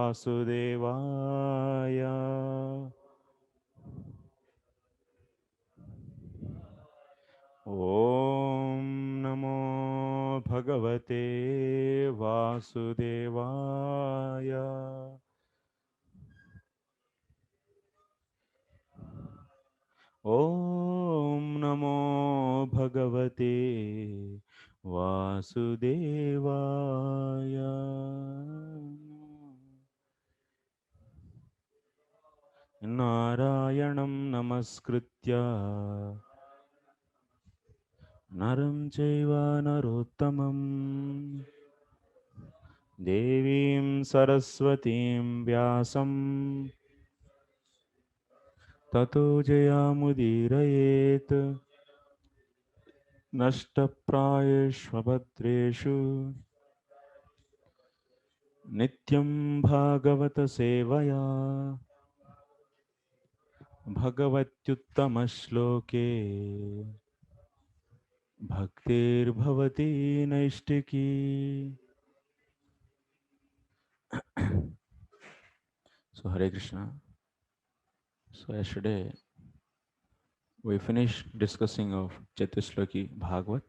Vasudevaya. Om Namo Bhagavate Vasudevaya. Om Namo Bhagavate Vasudevaya. Narayanam Namaskritya Naram Chaiva Narottamam Devim Saraswatim Vyasam Tato Jayamudirayet Nashtaprayeshvabhadreshu Nityam Bhagavata Sevaya Bhagavatyuttama-shloke Bhaktir Bhavati Naishtiki. So Hare Krishna. So yesterday we finished discussing of Chatusloki Bhagavat.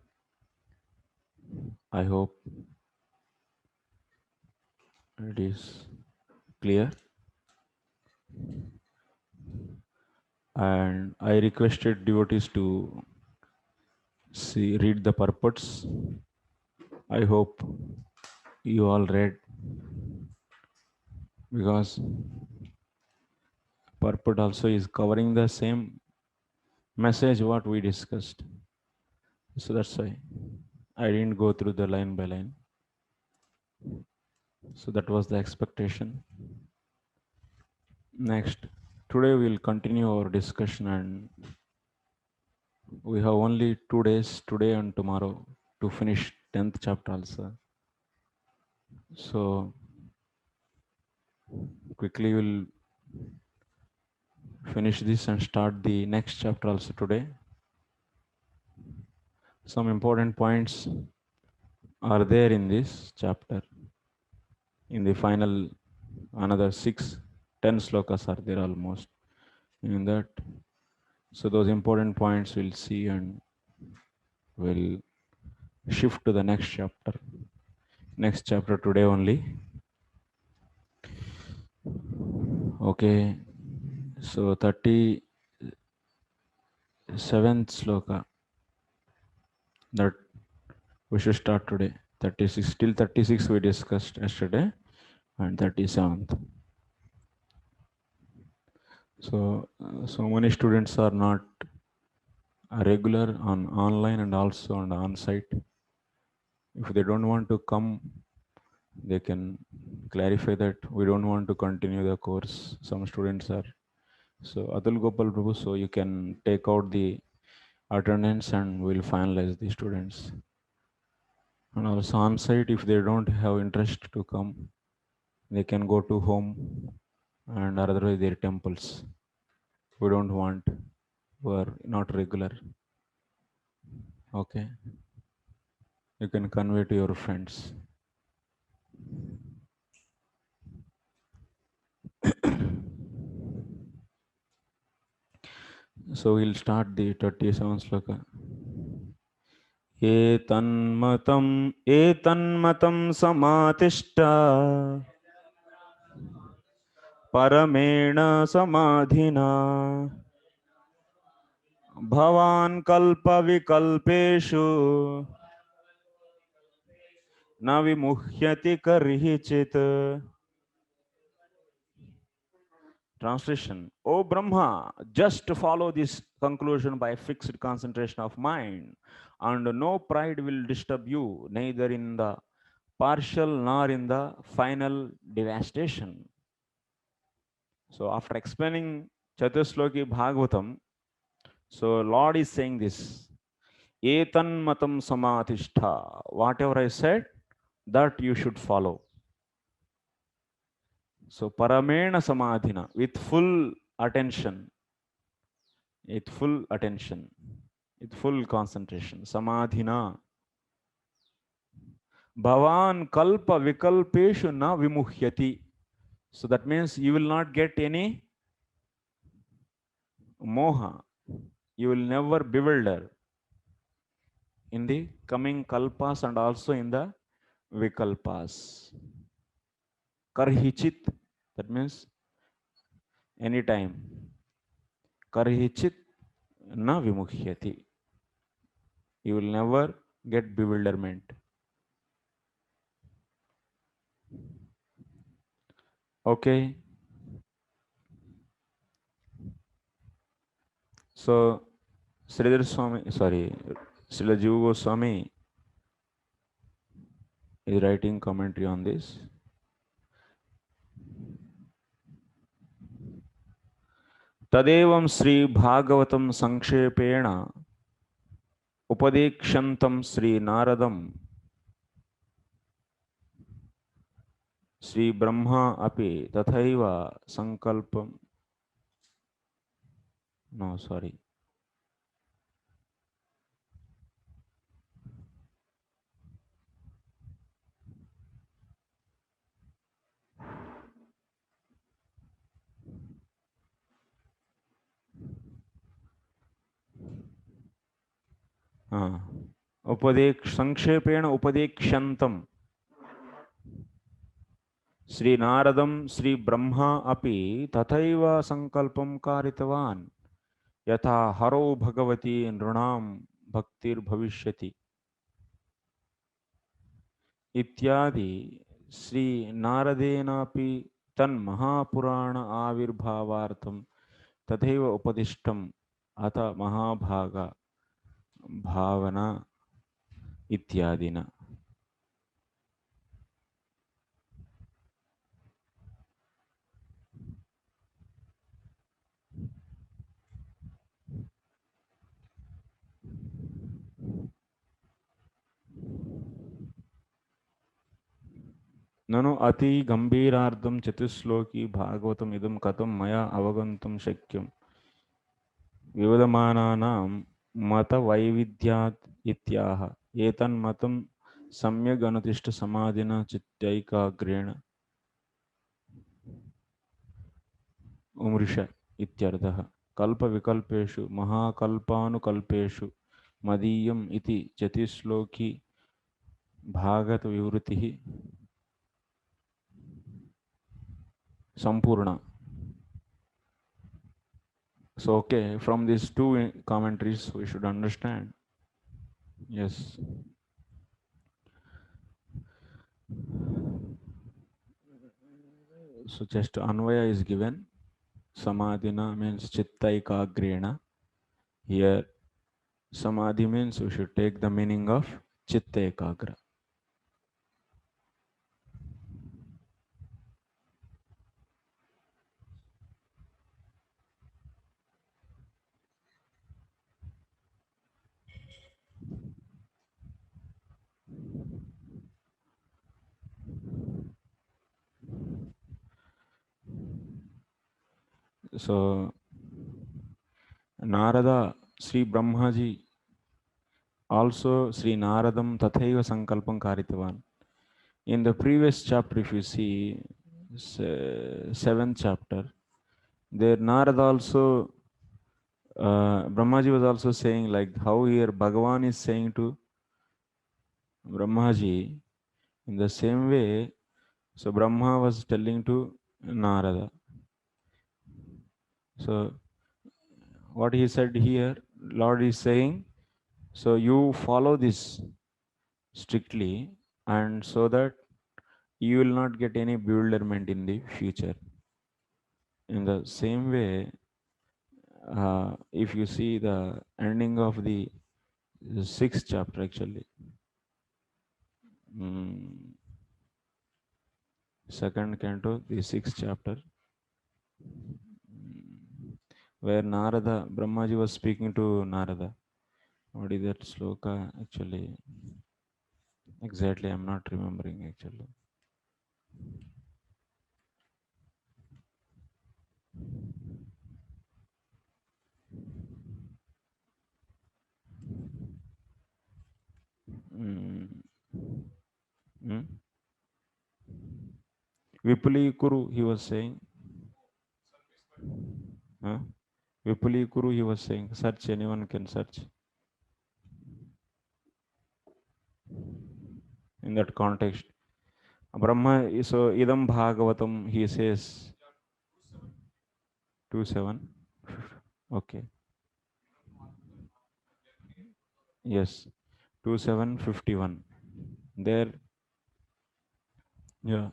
I hope it is clear. And I requested devotees to read the purports. I hope you all read, because purport also is covering the same message what we discussed. So that's why I didn't go through the line by line. So that was the expectation. Next, today we'll continue our discussion, and we have only 2 days, today and tomorrow, to finish 10th chapter also. So quickly we'll finish this and start the next chapter also today. Some important points are there in this chapter. In the final, another 10 slokas are there almost in that. So those important points we'll see, and we'll shift to the next chapter. Next chapter today only. Okay. So 37th sloka that we should start today. 36 till 36 we discussed yesterday, and 37th. So so many students are not regular on online and also on site. If they don't want to come, they can clarify that we don't want to continue the course. Some students are. So Atul Gopal Prabhu, so you can take out the attendance and we'll finalize the students. And also on site, if they don't have interest to come, they can go to home and otherwise their temples. We don't want who are not regular. Okay. You can convey to your friends. So we'll start the 37th sloka. एतन्मतं समातिष्ठा परमेण समाधिना भवान् कल्पविकल्पेषु न विमुह्यति कर्हिचित्. Translation: O Brahma, just follow this conclusion by fixed concentration of mind, and no pride will disturb you, neither in the partial nor in the final devastation. So after explaining Chatusloki Bhagavatam, so Lord is saying this: Etan matam samatishta. Whatever I said, that you should follow. So paramena samadhina, with full attention, with full attention, with full concentration. Samadhina. Bhavan kalpa vikalpeshu na vimuhyati. So that means you will not get any moha. You will never bewilder in the coming kalpas and also in the vikalpas. Karhichit, that means anytime. Karhichit na vimukhyati. You will never get bewilderment. Okay. So Sridhar Swami, sorry, Srila Jiva Goswami is writing commentary on this. Tadevam Sri Bhagavatam Sankshepena Upadekshantam Sri Naradam Sri Brahma Api Tathaiva Sankalpam. No, sorry. Sankhepena Upadekshantam Sri Naradam Sri Brahma Api Tathaiva Sankalpam Karitavan Yatha Haro Bhagavati Nrunam Bhaktir Bhavishyati Ityadi Sri Naradenapi Tan Mahapurana Avirbhavartham Tathaiva Upadishtam Atha Mahabhaga Bhavana Ityadina. ननु अति गंभीरार्धम चतुश्लोकी भागवतम इदम कथम मया अवगंतुम शक्यम विवदमानानां मत वैविध्यात् इत्याह एतन्मतं सम्यग् अनुतिष्ठ समाधिना चित्तैकाग्रेण उमृष इत्यर्थः कल्प विकल्पेषु महाकल्पानुकल्पेषु मदीयम् इति चतुश्लोकी Bhagavat विवृतिः Sampurna. So, okay, from these two commentaries, we should understand. Yes. So, just Anvaya is given. Samadhina means Chitta Ekagrena. Here, Samadhi means we should take the meaning of Chitta Ekagra. So, Narada, Sri Brahmaji, also Sri Naradam Tathaiva Sankalpam Karitavan. In the previous chapter, if you see, seventh chapter, there Narada also, Brahmaji was also saying like how here Bhagavan is saying to Brahmaji, in the same way, so Brahma was telling to Narada. So what he said here, Lord is saying, so you follow this strictly, and so that you will not get any bewilderment in the future. In the same way, if you see the ending of the sixth chapter, actually, second canto, the sixth chapter, where Narada, Brahmaji was speaking to Narada. What is that sloka actually? Exactly, I'm not remembering actually. Mm. Mm? Vipuli Kuru, he was saying. Huh? Vipuli Kuru, he was saying. Search, anyone can search. In that context. Brahma, so Idam Bhagavatam, he says 2:7. Okay. Yes. 2:7:51. There, yeah.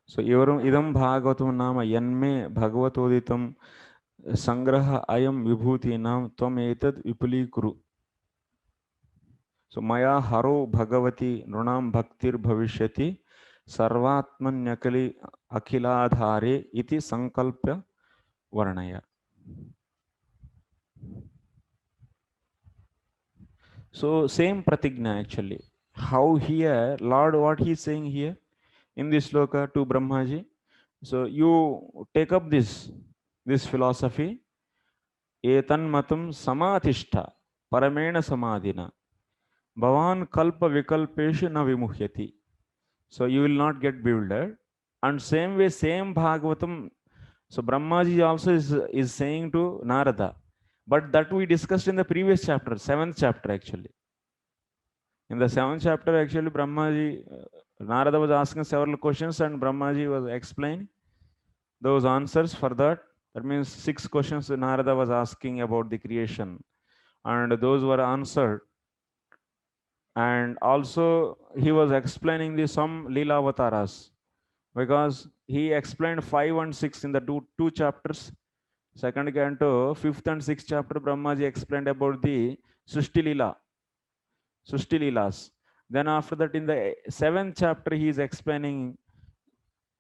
So idam bhagavatam nama yanme bhagavatoditam sangraha ayam vibhuti nam tvam etad vipuli kuru. So maya haro bhagavati nunam bhaktir bhavishyati sarvatmanyakali akhiladhare iti sankalpya varnaya. So same pratigna actually. How here, Lord, what he is saying here in this sloka to Brahmaji. So you take up this philosophy. Etan matam samatishta paramena samadhina. Bhavan kalpa vikalpeshu na vimuhyati. So you will not get bewildered. And same way, same Bhagavatam. So Brahmaji also is saying to Narada. But that we discussed in the previous chapter, 7th chapter actually. In the 7th chapter, actually, Brahmaji, Narada was asking several questions and Brahmaji was explaining those answers for that. That means 6 questions Narada was asking about the creation. And those were answered. And also, he was explaining the some Leela avatars. Because he explained 5 and 6 in the two chapters. Second canto, 5th and 6th chapter, Brahmaji explained about the Srishti Leelas. Then after that, in the 7th chapter, he is explaining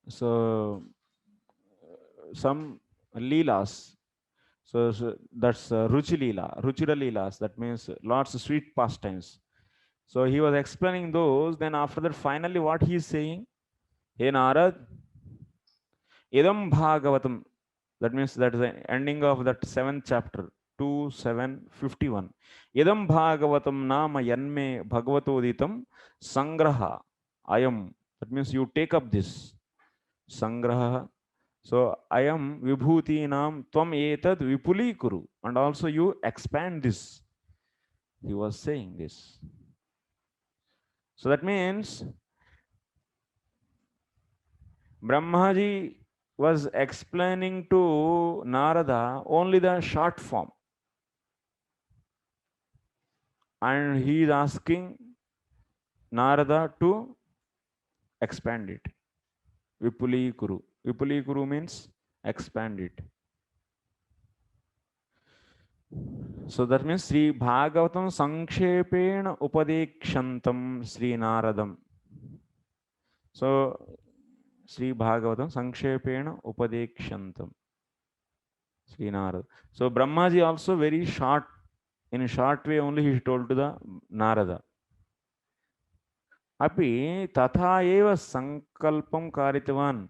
so some Leelas. So that's Ruchira Leelas. That means lots of sweet pastimes. So he was explaining those. Then after that, finally, what he is saying, Hey Narad, Idam Bhagavatam. That means that is the ending of that 7th chapter, 2:7:51. Idam Bhagavatam nama yanme bhagavatoditam sangraha ayam. That means you take up this sangraha. So ayam vibhuti nam tvam etad vipuli kuru. And also you expand this. He was saying this. So that means Brahmaji was explaining to Narada only the short form. And he is asking Narada to expand it. Vipuli Kuru. Vipuli Kuru means expand it. So that means Sri Bhagavatam Sankshepena Upadekshantam Sri Naradam. So Sri Bhagavatam Sankshepena Upadekshantam Sri Narada. So Brahmaji also very short, in a short way only he told to the Narada. Api tatha eva sankalpam karitvan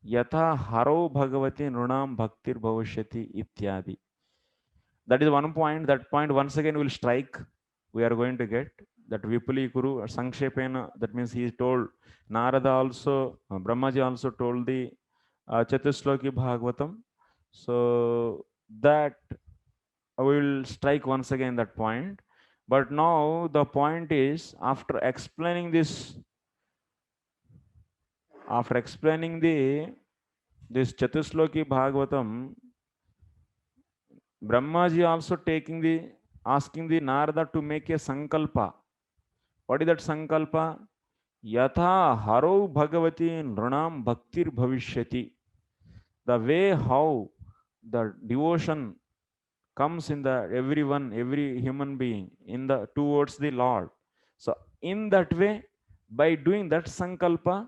yatha haro bhagavati nunam bhaktir bhavishyati ityadi. That is one point. That point once again will strike. We are going to get that Vipuli Kuru Sankshepena. That means he told Narada also, Brahmaji also told the Chatusloki Bhagavatam. So that we will strike once again that point. But now the point is, after explaining this, after explaining this Chatusloki Bhagavatam, Brahmaji also asking the Narada to make a sankalpa. What is that sankalpa? Yatha haro bhagavati nrunam bhaktir bhavishyati. The way how the devotion comes in the every human being towards the Lord. So in that way, by doing that sankalpa,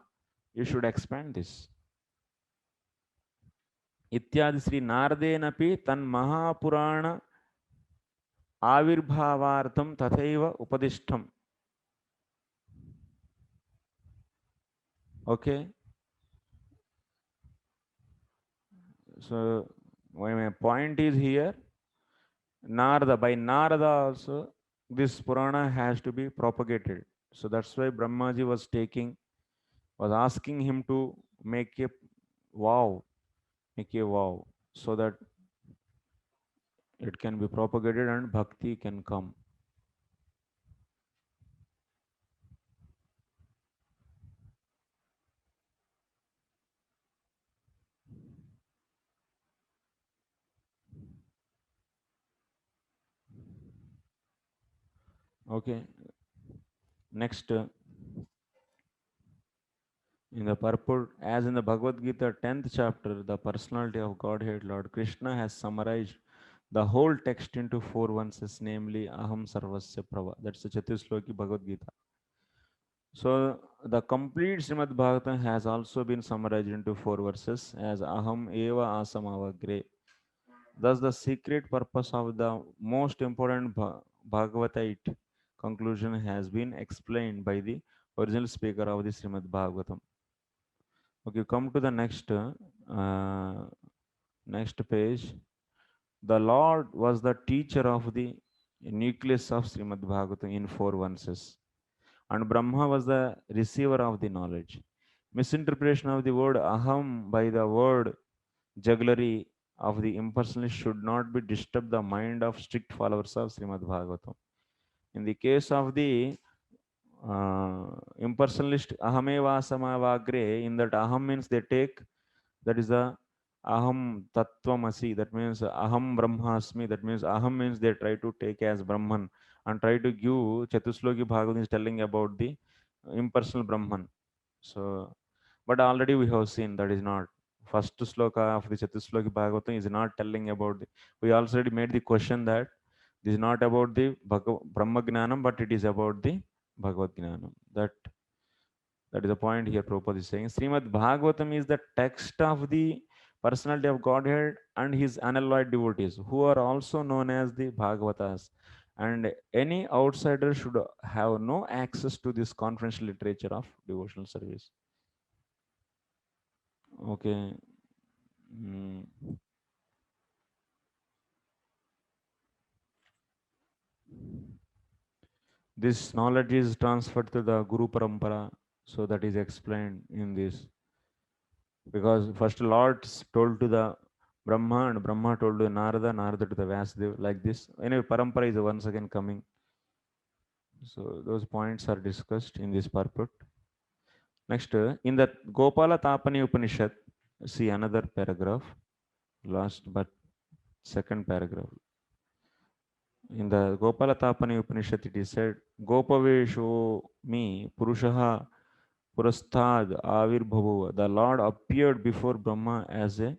you should expand this. Ityadi Sri Naradenapi tan Mahapurana Avirbhavartham Tathaiva Upadishtam. Okay. So my point is here, Narada, by Narada also, this Purana has to be propagated. So that's why Brahmaji was asking him to make a vow, make a vow, so that it can be propagated and bhakti can come. Okay. Next, in the purport, as in the Bhagavad Gita 10th chapter, the personality of Godhead, Lord Krishna, has summarized the whole text into four verses, namely Aham Sarvasya Prava. That's the Chatusloki Bhagavad Gita. So the complete Srimad Bhagavatam has also been summarized into four verses as Aham Eva Asamavagre. Thus, the secret purpose of the most important Bhagavatate conclusion has been explained by the original speaker of the Srimad Bhagavatam. Okay, come to the next page. The Lord was the teacher of the nucleus of Srimad Bhagavatam in four verses, and Brahma was the receiver of the knowledge. Misinterpretation of the word aham by the word jugglery of the impersonalist should not be disturb the mind of strict followers of Srimad Bhagavatam. In the case of the impersonalist ahameva samavagre, in that aham means they take, that is the aham tattvamasi, that means aham brahmasmi, that means aham means they try to take as Brahman and try to give. Chatusloki Bhagavatam is telling about the impersonal Brahman. So, but already we have seen that is not. First sloka of the Chatusloki Bhagavatam is not telling about the, we already made the question that this is not about the Brahma Gnanam, but it is about the Bhagavad Gnanam. That is the point here Prabhupada is saying. Srimad Bhagavatam is the text of the personality of Godhead and his unalloyed devotees, who are also known as the Bhagavatas. And any outsider should have no access to this confidential literature of devotional service. Okay. Mm. This knowledge is transferred to the Guru Parampara, so that is explained in this. Because first Lord told to the Brahma and Brahma told to Narada, Narada to the Vasudev, like this. Anyway, Parampara is once again coming. So those points are discussed in this purport. Next, in the Gopala Tapani Upanishad, see another paragraph, last but second paragraph. In the Gopala Tapani Upanishad, it is said, Gopavesho me Purushaha Purastad Avirbhavu. The Lord appeared before Brahma as a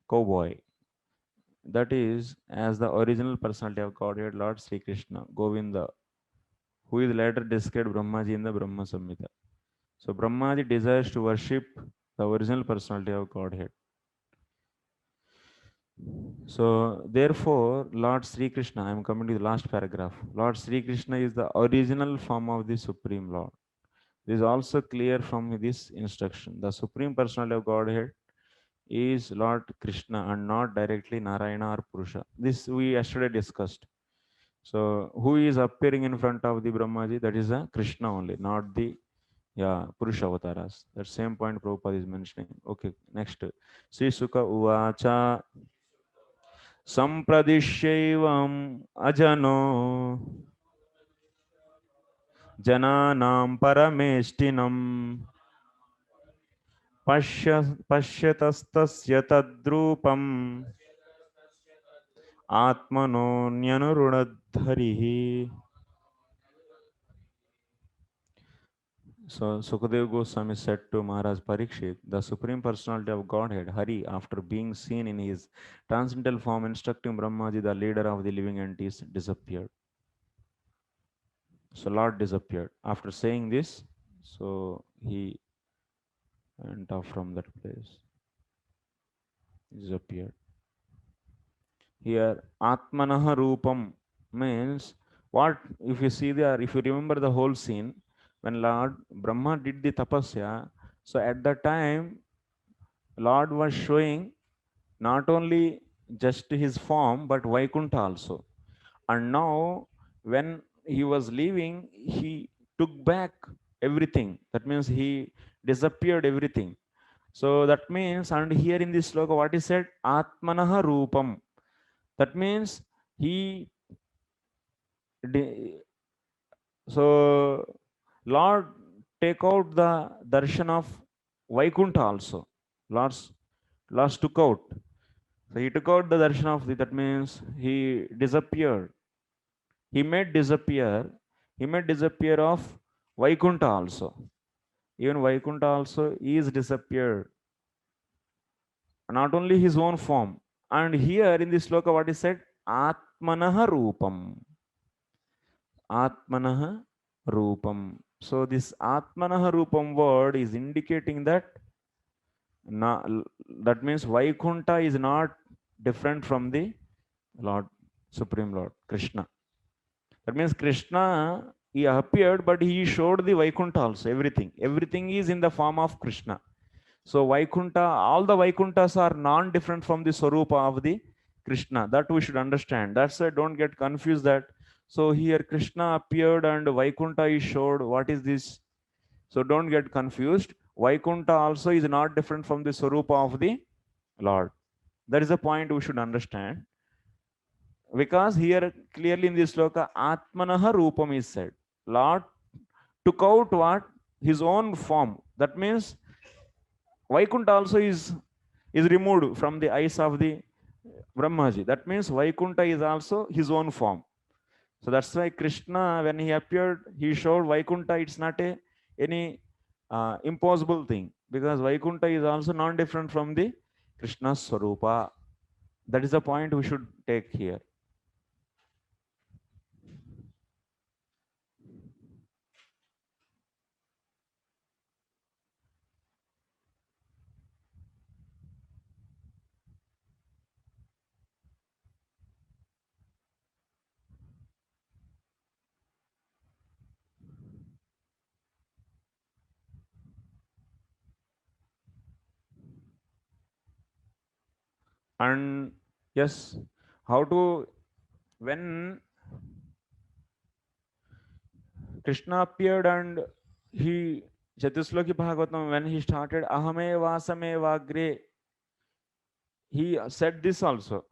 cowboy. That is, as the original personality of Godhead, Lord Sri Krishna, Govinda, who is later described Brahmaji in the Brahma Samhita. So Brahmaji desires to worship the original personality of Godhead. So therefore, Lord Sri Krishna, I am coming to the last paragraph. Lord Sri Krishna is the original form of the Supreme Lord. This is also clear from this instruction. The Supreme Personality of Godhead is Lord Krishna and not directly Narayana or Purusha. This we yesterday discussed. So who is appearing in front of the Brahmaji? That is a Krishna only, not the Purusha avatars. That same point Prabhupada is mentioning. Okay, next. Sri Sukha Uvacha Sampradishyavam Ajano Jananam Parameshtinam Pashyatastasya Tadrupam Atmanonyanurunadharihi. So Sukadev Goswami said to Maharaj Parikshit, the Supreme Personality of Godhead, Hari, after being seen in his transcendental form instructing Brahmaji, the leader of the living entities, disappeared. So Lord disappeared. After saying this, so he went off from that place. He disappeared. Here, Atmanaha Rupam means what? If you see there, if you remember the whole scene, when Lord Brahma did the tapasya, so at that time, Lord was showing not only just his form, but Vaikuntha also. And now, when he was leaving, he took back everything. That means he disappeared everything. So that means, and here in this sloka, what is said? Atmanaha Rupam. That means he, so Lord take out the darshan of Vaikuntha also. Lord's took out. So he took out the darshan of the, that means he disappeared. He made disappear. He made disappear of Vaikuntha also. Even Vaikuntha also is disappeared. Not only his own form. And here in this sloka, what is said? Atmanaha Rupam. Atmanaha Rupam. So this Atmanaha Rupam word is indicating that that means Vaikuntha is not different from the Lord, Supreme Lord, Krishna. That means Krishna, he appeared, but he showed the Vaikuntha also, everything. Everything is in the form of Krishna. So Vaikuntha, all the Vaikunthas are non-different from the Swarupa of the Krishna. That we should understand. That's why don't get confused that. So here Krishna appeared and Vaikuntha is showed. What is this? So don't get confused. Vaikuntha also is not different from the Swarupa of the Lord. That is a point we should understand. Because here clearly in this sloka, Atmanaha Rupam is said. Lord took out what? His own form. That means Vaikuntha also is removed from the eyes of the Brahmaji. That means Vaikuntha is also his own form. So that's why Krishna, when he appeared, he showed Vaikuntha. It's not any impossible thing, because Vaikuntha is also non-different from the Krishna's Swarupa. That is the point we should take here. And yes, how to, when Krishna appeared and he, Chatusloki Bhagavatam, when he started Ahame Vasame Vagre, he said this also.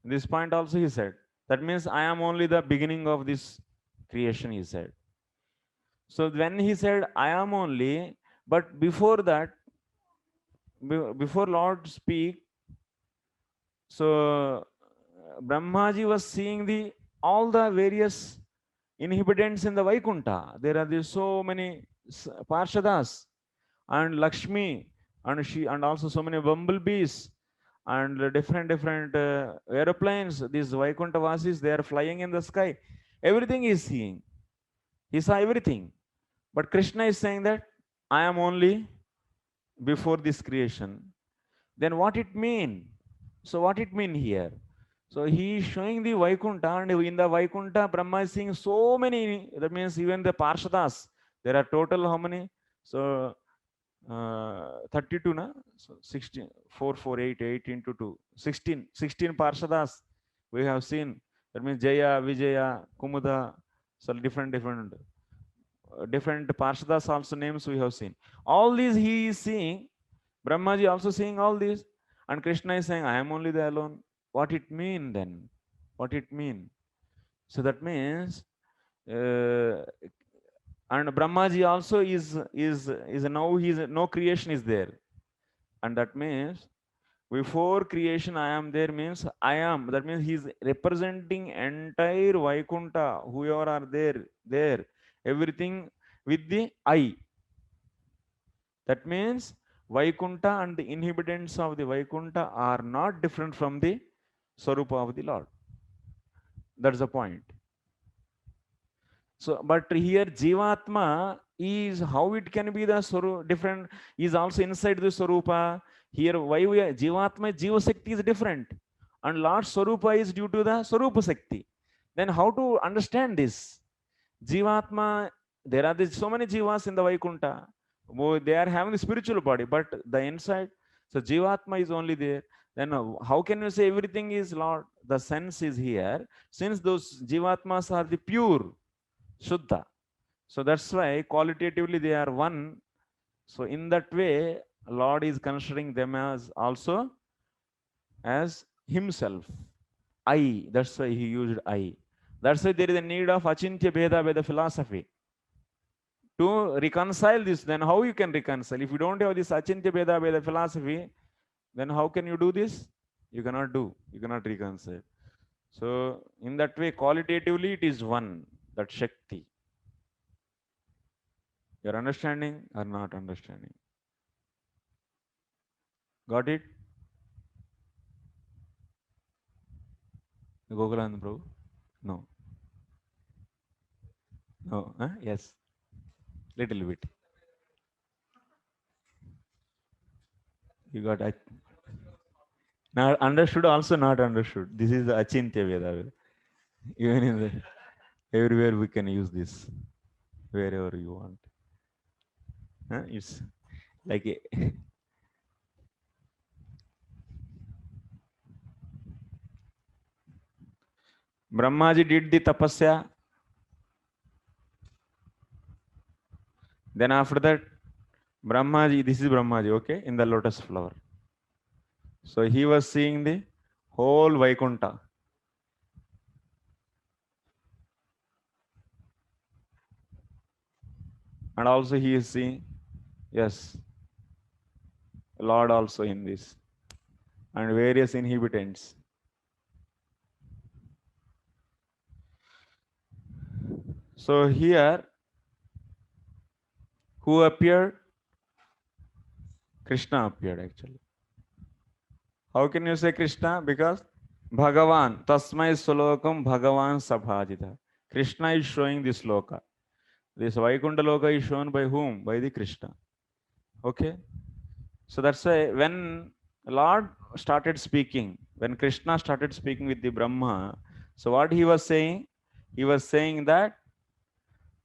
This point also he said. That means I am only the beginning of this creation, he said. So when he said I am only, but before that, before Lord speak, so Brahmaji was seeing the all the various inhabitants in the Vaikuntha. There are so many Parshadas and Lakshmi, and she, and also so many bumblebees and different aeroplanes. These Vaikuntha Vasis, they are flying in the sky. Everything is seeing. He saw everything. But Krishna is saying that I am only before this creation. Then what it mean? So what it mean here? So he is showing the Vaikuntha, and in the Vaikuntha, Brahma is seeing so many. That means even the Parshadas, there are total how many? So 32 na, so 16, 4 4 8 8 into 2, 16 Parshadas we have seen. That means Jaya, Vijaya, Kumuda, so different Parshadas also names we have seen. All these he is seeing. Brahmaji also seeing all these, and Krishna is saying I am only the alone. What it mean then? What it mean? So that means and Brahmaji also is now, he is no creation is there. And that means before creation I am there means I am. That means he is representing entire Vaikuntha, whoever are there, everything with the I. That means Vaikuntha and the inhabitants of the Vaikuntha are not different from the Swarupa of the Lord. That's the point. So, but here Jivatma is, how it can be the Swarupa different, is also inside the Swarupa. Here, why we are Jivatma, Jiva Shakti is different, and Lord Swarupa is due to the Swarupa Shakti. Then how to understand this? Jivatma, there are so many Jivas in the Vaikuntha. They are having the spiritual body, but the inside, so Jivatma is only there. Then how can you say everything is Lord? The sense is here. Since those Jivatmas are the pure, Shuddha, So that's why qualitatively they are one. So in that way, Lord is considering them as also as himself. I. That's why he used I. That's why there is a need of Achintya Bheda Veda philosophy to reconcile this. Then how you can reconcile? If you don't have this Achintya Bheda Veda philosophy, then how can you do this? You cannot do. You cannot reconcile. So in that way, qualitatively it is one, that Shakti. You're understanding or not understanding? Got it? Gokulanand Prabhu? No. No. Huh? Yes. Little bit. You got it. Not understood, also not understood. This is the Achintya Veda. Even in the everywhere we can use this. Wherever you want. Huh? It's like a Brahmaji did the tapasya. Then after that, Brahmaji, this is Brahmaji, okay, in the lotus flower. So he was seeing the whole Vaikuntha. And also he is seeing, yes, Lord also in this. And various inhabitants. So here, who appeared? Krishna appeared actually. How can you say Krishna? Because Bhagavan, Tasmai Sulokam Bhagavan Sabhajita. Krishna is showing this loka. This Vaikuntha loka is shown by whom? By the Krishna. Okay. So that's why when Lord started speaking, when Krishna started speaking with the Brahma, so what he was saying? He was saying that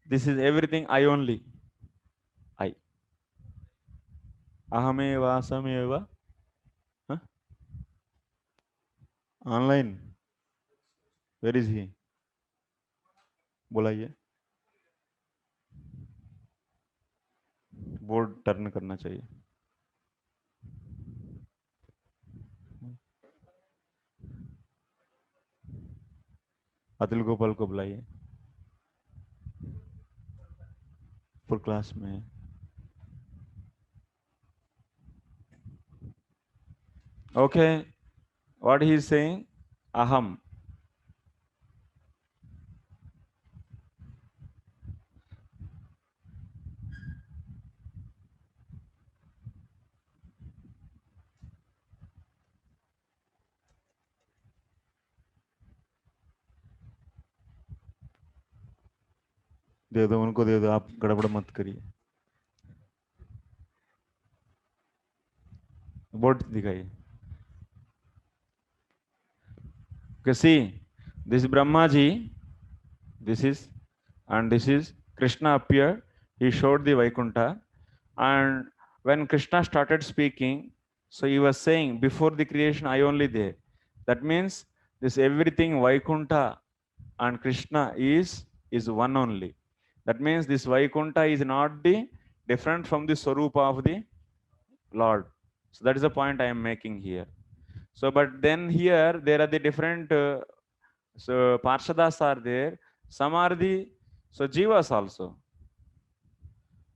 this is everything I only. I. Ahameva Sameva. Huh? Online. Where is he? बुलाइए. Board turn करना चाहिए. अतुल गोपाल को बुलाइए. Full class में. Okay. What he is saying? Aham. दे दो उनको, दे दो, आप गड़बड़ मत करिए. बोर्ड दिखाइए. Okay, see, this Brahmaji, this is, and this is Krishna appeared. He showed the Vaikuntha, and when Krishna started speaking, so he was saying, before the creation, I only there. That means this everything Vaikuntha and Krishna is one only. That means this Vaikuntha is not the different from the Swarupa of the Lord. So that is the point I am making here. So, but then here there are the different so Parshadas are there. Some are the Jivas also.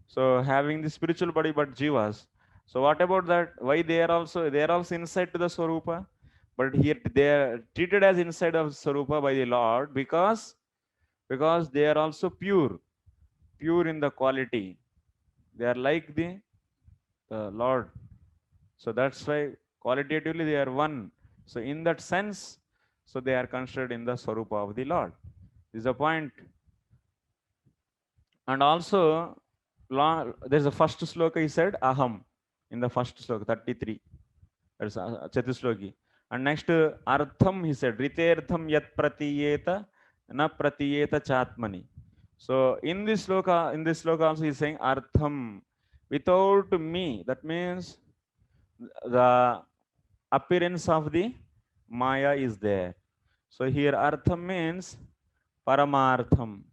So having the spiritual body but Jivas. So what about that? Why they are also inside to the Swarupa, but here they are treated as inside of Swarupa by the Lord because they are also pure in the quality. They are like the Lord. So that's why qualitatively they are one. So in that sense, so they are considered in the Swarupa of the Lord. This is the point. And also, there's a first sloka he said, Aham, in the first sloka, 33. That's Chatusloki. And next, Artham he said, Ritertham yat pratiyeta, na pratiyeta chatmani. So in this sloka also he's saying Artham, without me. That means the appearance of the Maya is there. So here Artham means Paramartham.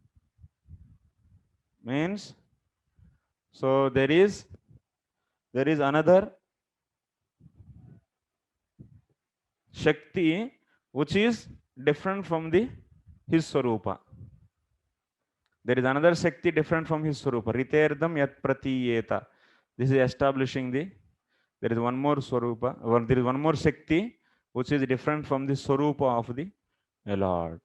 means, so there is another Shakti which is different from the his Swarupa. There is another Shakti different from his Swarupa. Riterdam yat pratiyeta. This is establishing the, there is one more Swarupa, or there is one more Shakti which is different from the Swarupa of the Lord.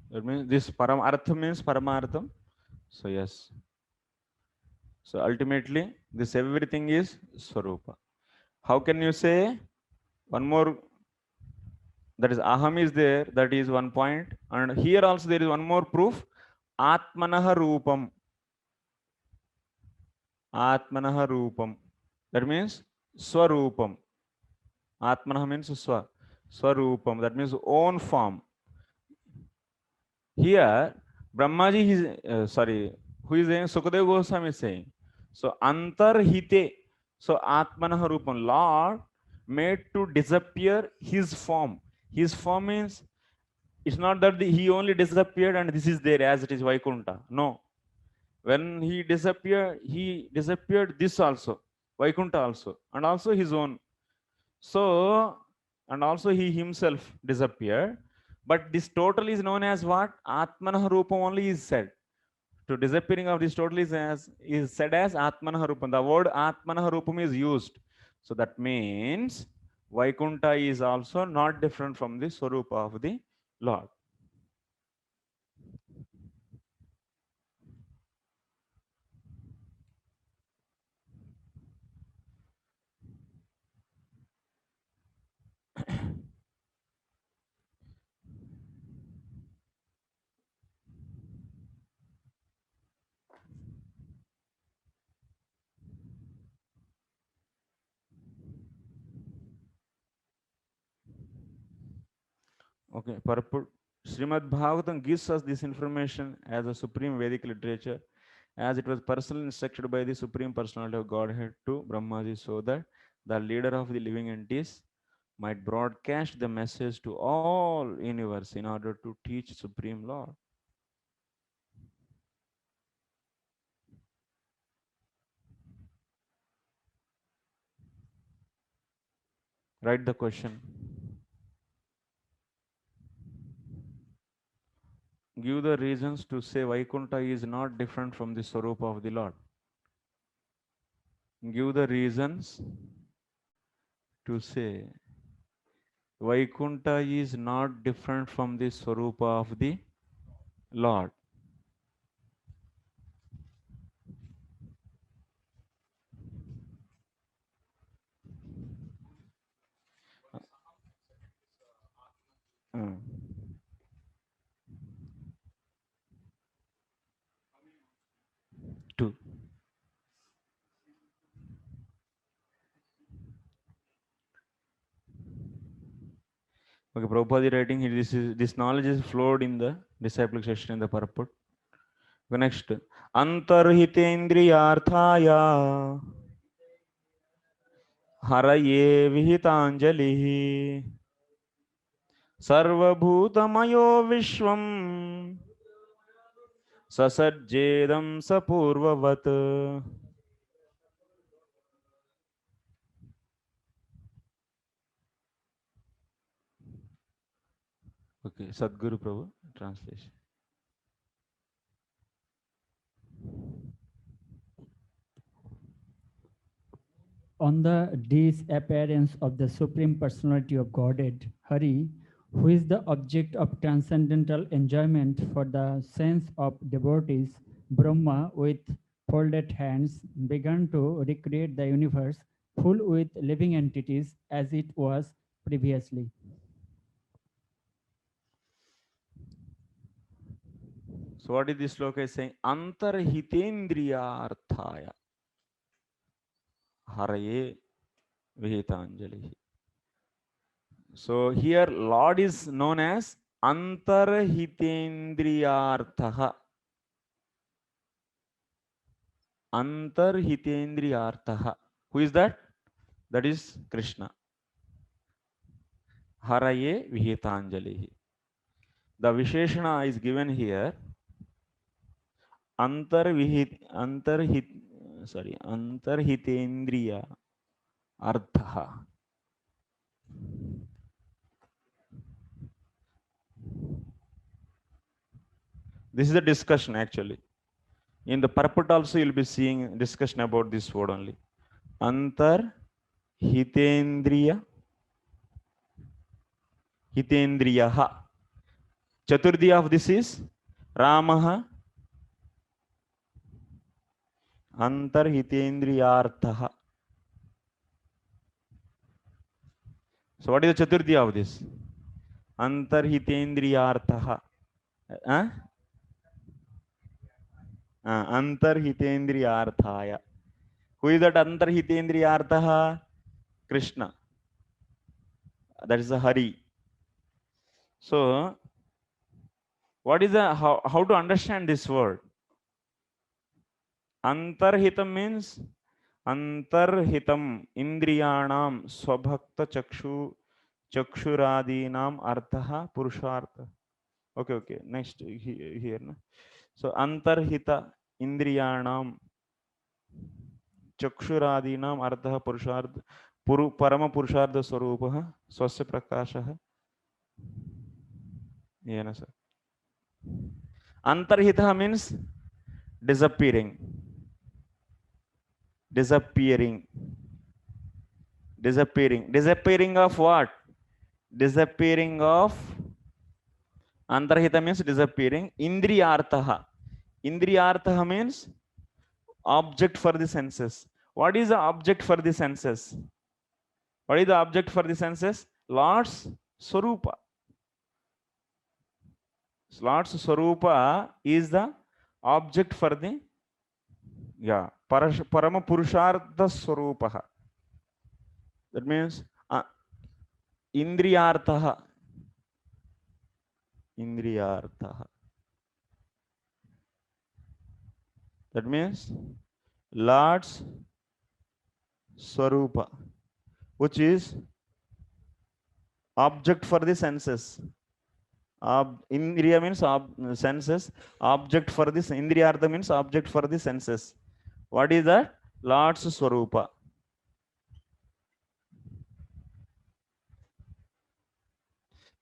That means this Paramartha means Paramartham. So yes. So ultimately, this everything is Swarupa. How can you say one more? That is Aham is there. That is one point. And here also there is one more proof. Atmanaha Rupam. Atmanaha Rupam. That means Swarupam. Atmanaha means Swa. Swarupam. That means own form. Here, Brahmaji is, who is saying? Sukadeva Goswami is saying. So, Antarhite. So, Atmanaha Rupam. Lord made to disappear his form. His form means, it's not that he only disappeared and this is there as it is Vaikunta. No. When he disappeared this also. Vaikunta also. And also his own. So, and also he himself disappeared. But this total is known as what? Atmanah Rupam only is said. To disappearing of this total is said as Atmanah Rupam. The word Atmanah Rupam is used. So that means Vaikunta is also not different from the Swarupa of the Lord. Okay, purport. Srimad Bhagavatam gives us this information as a supreme Vedic literature, as it was personally instructed by the Supreme Personality of Godhead to Brahmaji, so that the leader of the living entities might broadcast the message to all universe in order to teach Supreme Lord. Write the question. Give the reasons to say Vaikunta is not different from the Swarupa of the Lord. Give the reasons to say Vaikunta is not different from the Swarupa of the Lord. Mm. Two. Okay, Prabhupada writing here, this knowledge is flowed in the disciple section in the purport. Next, Antarhitendriyarthaya Haraye Vihitanjalihi Sarvabhutamayo Vishwam Sasajjedam Sapurvavat. Okay, Sadguru Prabhu, translation. On the disappearance of the Supreme Personality of Godhead, Hari, who is the object of transcendental enjoyment for the sense of devotees, Brahma, with folded hands, began to recreate the universe full with living entities as it was previously. So what is this sloka is saying? Antarhitendriyarthaya Haraye Vihitanjalihi. So here Lord is known as Antarhitendriyarthaha. Antarhitendriyartha. Who is that? That is Krishna. Haraye Vihitanjalihi. The Visheshana is given here. Antarhitendriya Artha. This is a discussion actually. In the purport also you'll be seeing discussion about this word only. Antarhitendriya Hitendriyaha. Chaturthi of this is Ramaha Antarhitendriyartha. So what is the Chaturthi of this? Antarhitendriyartha. Antarhitendriyarthaya. Who is that Antarhitendriyartha? Krishna. That is the Hari. So what is the how to understand this word? Antarhitam means Antarhitam Indriyanam Swabhakta Chakshuradinam Artha Purushartha. Okay. Next here. So Antarhita Indriyanam Chakshuradinam Artha Purushartha Parama Purushartha Swarupaha Swasya Prakashaha. Yeah, sir. Antarhita means disappearing. Disappearing of what? Disappearing of Antarhita means disappearing. Indriyartha means object for the senses. What is the object for the senses? What is the object for the senses? Lord's Swarupa. Lord's Swarupa is the object for the Parama Purushartha Swarupaha. That means Indriyartha. That means Lord's Swarupa, which is object for the senses. Indriya means senses. Object for this. Indriyartha means object for the senses. What is that? Lord's Swarupa.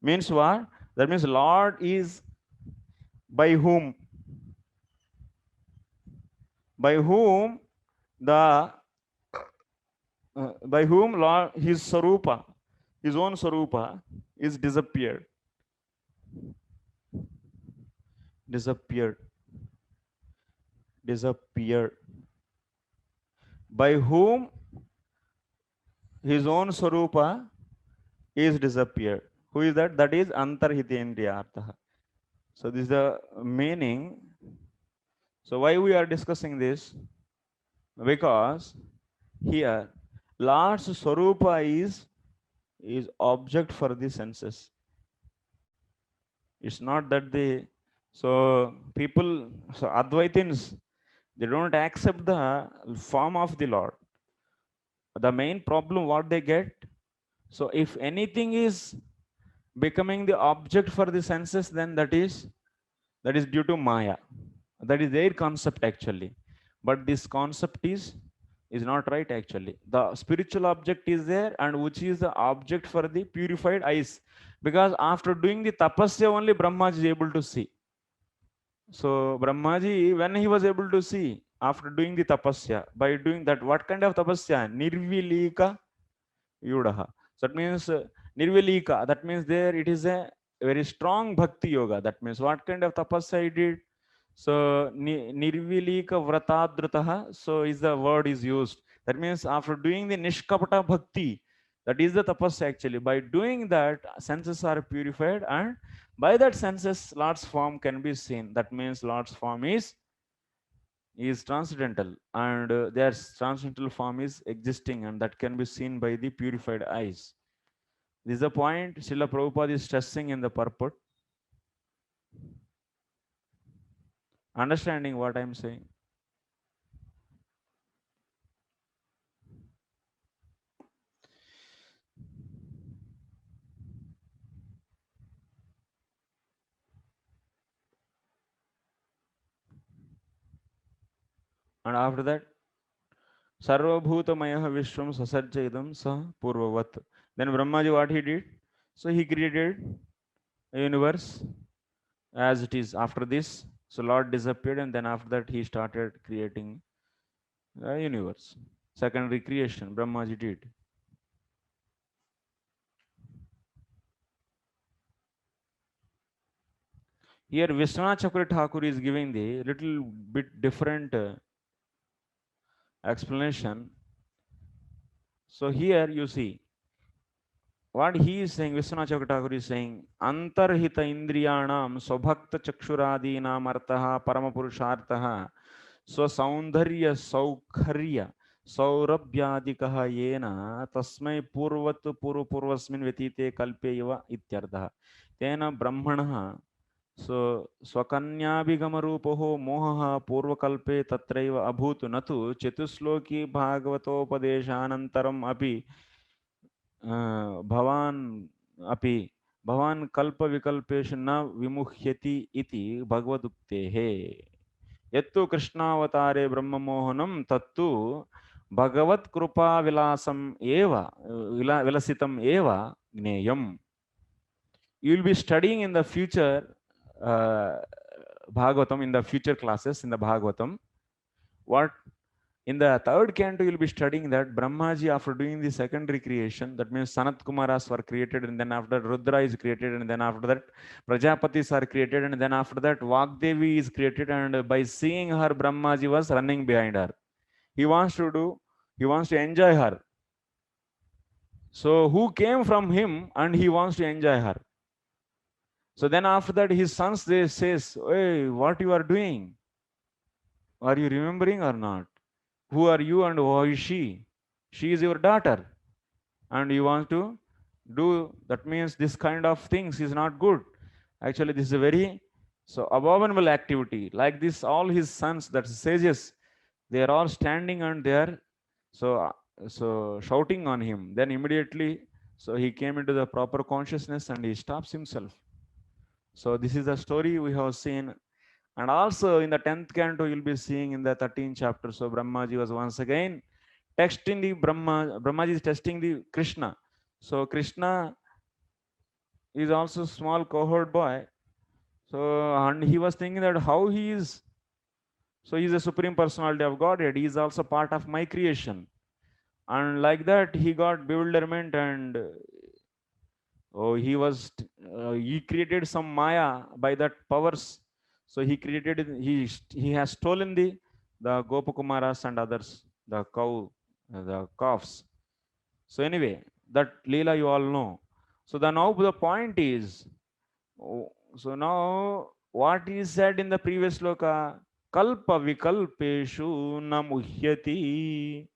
Means what? That means Lord is by whom? By whom Lord, his Swarupa, his own Swarupa is disappeared. By whom his own Swarupa is disappeared. Who is that? That is Antarhitendriyartha. So this is the meaning. So why we are discussing this? Because here Lord's Swarupa is object for the senses. It's not that Advaitins, they don't accept the form of the Lord. The main problem what they get, so if anything is becoming the object for the senses, then that is due to Maya. That is their concept actually. But this concept is not right actually. The spiritual object is there, and which is the object for the purified eyes. Because after doing the tapasya only Brahmaji is able to see. So Brahmaji, when he was able to see after doing the tapasya, by doing that, what kind of tapasya? Nirvilika Yudaha. So that means Nirvilika, that means there it is a very strong bhakti yoga. That means what kind of tapasya he did? So Nirvilika Vratadrutaha, so is the word is used. That means after doing the Nishkapata Bhakti, that is the tapasya actually. By doing that, senses are purified, and by that senses, Lord's form can be seen. That means Lord's form is transcendental, and their transcendental form is existing, and that can be seen by the purified eyes. This is the point Srila Prabhupada is stressing in the purport. Understanding what I am saying? And after that, Sarvabhutamaya Vishwam Sasarjaidam Sa Purvavat. Then Brahmaji, what he did? So he created a universe as it is after this. So Lord disappeared, and then after that he started creating a universe. Secondary creation, Brahmaji did. Here Vishwanath Chakravarti Thakur is giving the little bit different explanation. So here you see what he is saying, Vishwanath Chakravarti Thakur is saying, Antarhita Indriyanam Swabhakta Chakshuradinam Artaha Paramapurushartaha Swasaundarya Saukharya Saurabhyadikaha Yena Tasmai Purvat Purvasmin Vyatite Kalpe Iva Ityartha Tena Brahmanaha So Swakanyabhigamarupoho Mohaha Purvakalpe Tatraiva Abhutu Natu Chetusloki Bhagavatopadeshanantaram Api भवान अपि भवान कल्प विकल्पेषु न विमुह्यति इति भगवदुक्तेः यत्तु कृष्णावतारे ब्रह्ममोहनं तत्तु भगवत् कृपा विलासम एव विलसितम एव ज्ञेयम्. You will be studying in the future Bhagavatam, in the future classes in the Bhagavatam. What in the third canto, you'll be studying that Brahmaji, after doing the secondary creation, that means Sanat Kumaras were created, and then after Rudra is created, and then after that Prajapatis are created, and then after that Vagdevi is created, and by seeing her, Brahmaji was running behind her. He wants to enjoy her. So who came from him, and he wants to enjoy her. So then after that, his sons, they says, hey, what you are doing? Are you remembering or not? Who are you and who is she? She is your daughter. And you want to do, that means this kind of things is not good. Actually, this is a very abominable activity. Like this, all his sons, that sages, they are all standing and they are shouting on him. Then immediately, so he came into the proper consciousness and he stops himself. So this is the story we have seen. And also in the 10th canto, you'll be seeing in the 13th chapter. So Brahmaji was once again testing the Brahmaji is testing the Krishna. So Krishna is also a small cohort boy. So, and he was thinking that how he is, so he's a supreme personality of Godhead. He is also part of my creation. And like that, he got bewilderment and he created some Maya by that powers. So he created, he has stolen the Gopakumaras and others, the calves. So anyway, that Leela you all know. So now the point is, so now what is said in the previous sloka, Kalpa vikalpeshu na muhyati.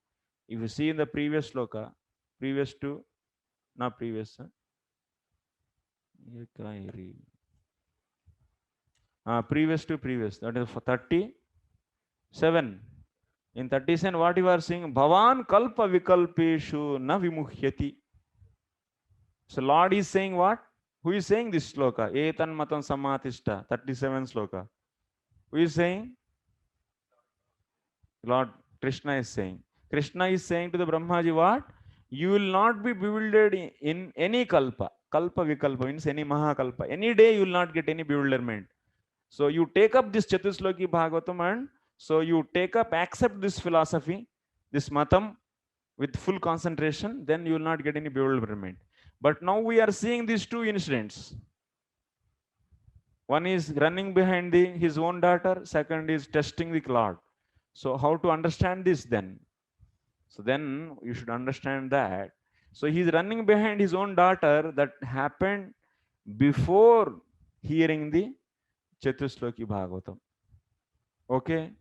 If you see in the previous sloka, previous to, not previous, previous to previous, that is for 37. In 37, what you are saying, Bhavan kalpa vikalpeshu na vimuhyati. So Lord is saying what? Who is saying this sloka? Etan matam samatishta, 37 sloka. Who is saying? Lord Krishna is saying. Krishna is saying to the Brahmaji what? You will not be bewildered in any kalpa. Kalpa vikalpa means any mahakalpa. Any day you will not get any bewilderment. So you take up this Chatusloki Bhagavatam and so you accept this philosophy, this matam with full concentration, then you will not get any bewilderment. But now we are seeing these two incidents. One is running behind his own daughter, second is testing the Lord. So how to understand this then? So then you should understand that. So he's running behind his own daughter, that happened before hearing the Chatusloki Bhagavatam. Okay,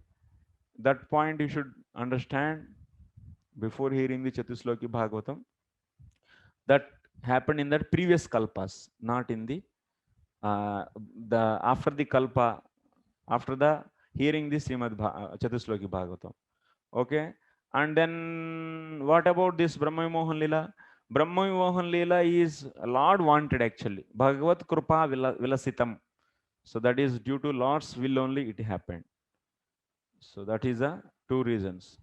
that point you should understand before hearing the Chatusloki Bhagavatam. That happened in the previous kalpas, not in the after the kalpa, after the hearing the Srimad Chatusloki Bhagavatam. Okay, and then what about this Brahma Mohan Leela? Brahma Mohan Leela is Lord wanted actually. Bhagavat Krupa Vilasitam. So that is due to Lord's will only it happened. So that is a 2 reasons.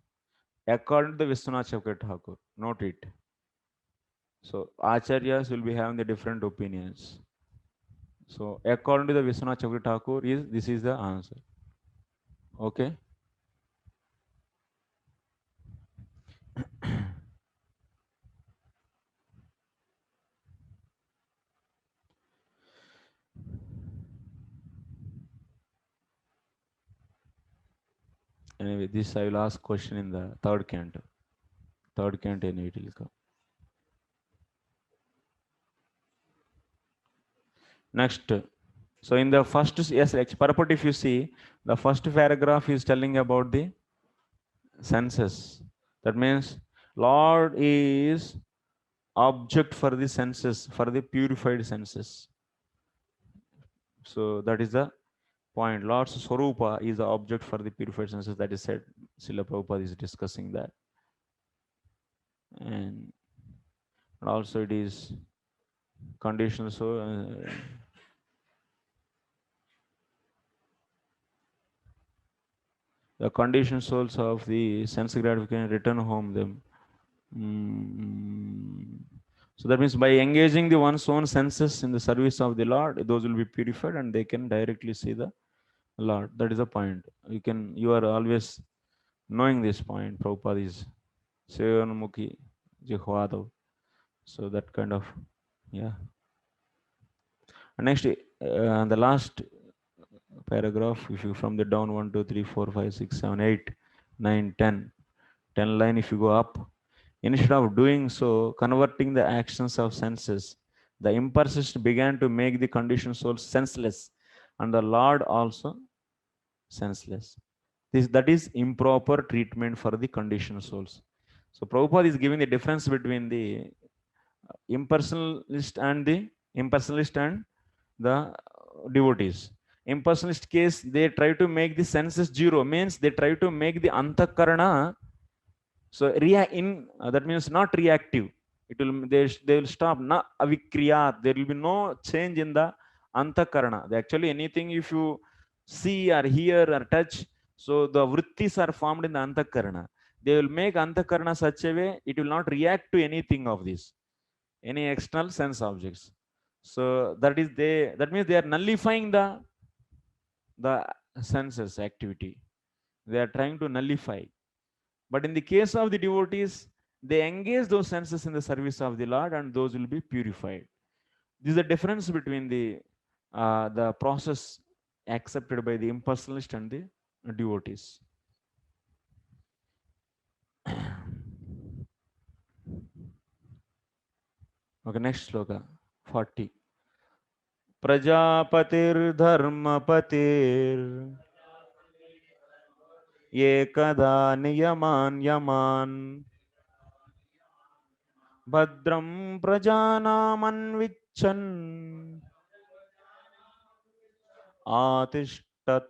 According to the Vishwanath Chakravarti Thakur, note it. So Acharyas will be having the different opinions. So according to the Vishwanath Chakravarti Thakur, this is the answer. Okay. Anyway, this I will ask question in the third canto. Third canto anyway it will come. Next. So in the first, yes, purport, if you see, the first paragraph is telling about the senses. That means Lord is object for the senses, for the purified senses. So that is the point. Lord's Swarupa is the object for the purified senses. That is said. Srila Prabhupada is discussing that. And also it is conditional. So the conditioned souls of the sense gratification return home them. So that means by engaging the one's own senses in the service of the Lord, those will be purified and they can directly see the Lord. That is the point. You are always knowing this point. Prabhupada is Sevanmukhi Jihvadav. So that kind of, yeah. And next, the last paragraph, if you from the down 1, 2, 3, 4, 5, 6, 7, 8, 9, 10, 10 line, if you go up, instead of doing so, converting the actions of senses, the impersist began to make the conditioned soul senseless, and the Lord also senseless. That is improper treatment for the conditioned souls. So Prabhupada is giving the difference between the impersonalist and the devotees. Impersonalist case, they try to make the senses zero, means they try to make the antakarana. So that means not reactive. They will stop. Na avikriya. There will be no change in the antakarana. Actually, anything if you see or hear or touch, so the vrittis are formed in the antakarana. They will make antakarana such a way it will not react to anything of this, any external sense objects. So that means they are nullifying the senses activity. They are trying to nullify. But in the case of the devotees, they engage those senses in the service of the Lord and those will be purified. This is the difference between the process accepted by the impersonalist and the devotees. Okay, next sloka, 40. Prajapatir dharmapatir ekada niyaman yaman Bhadram prajanamanvichan atishtat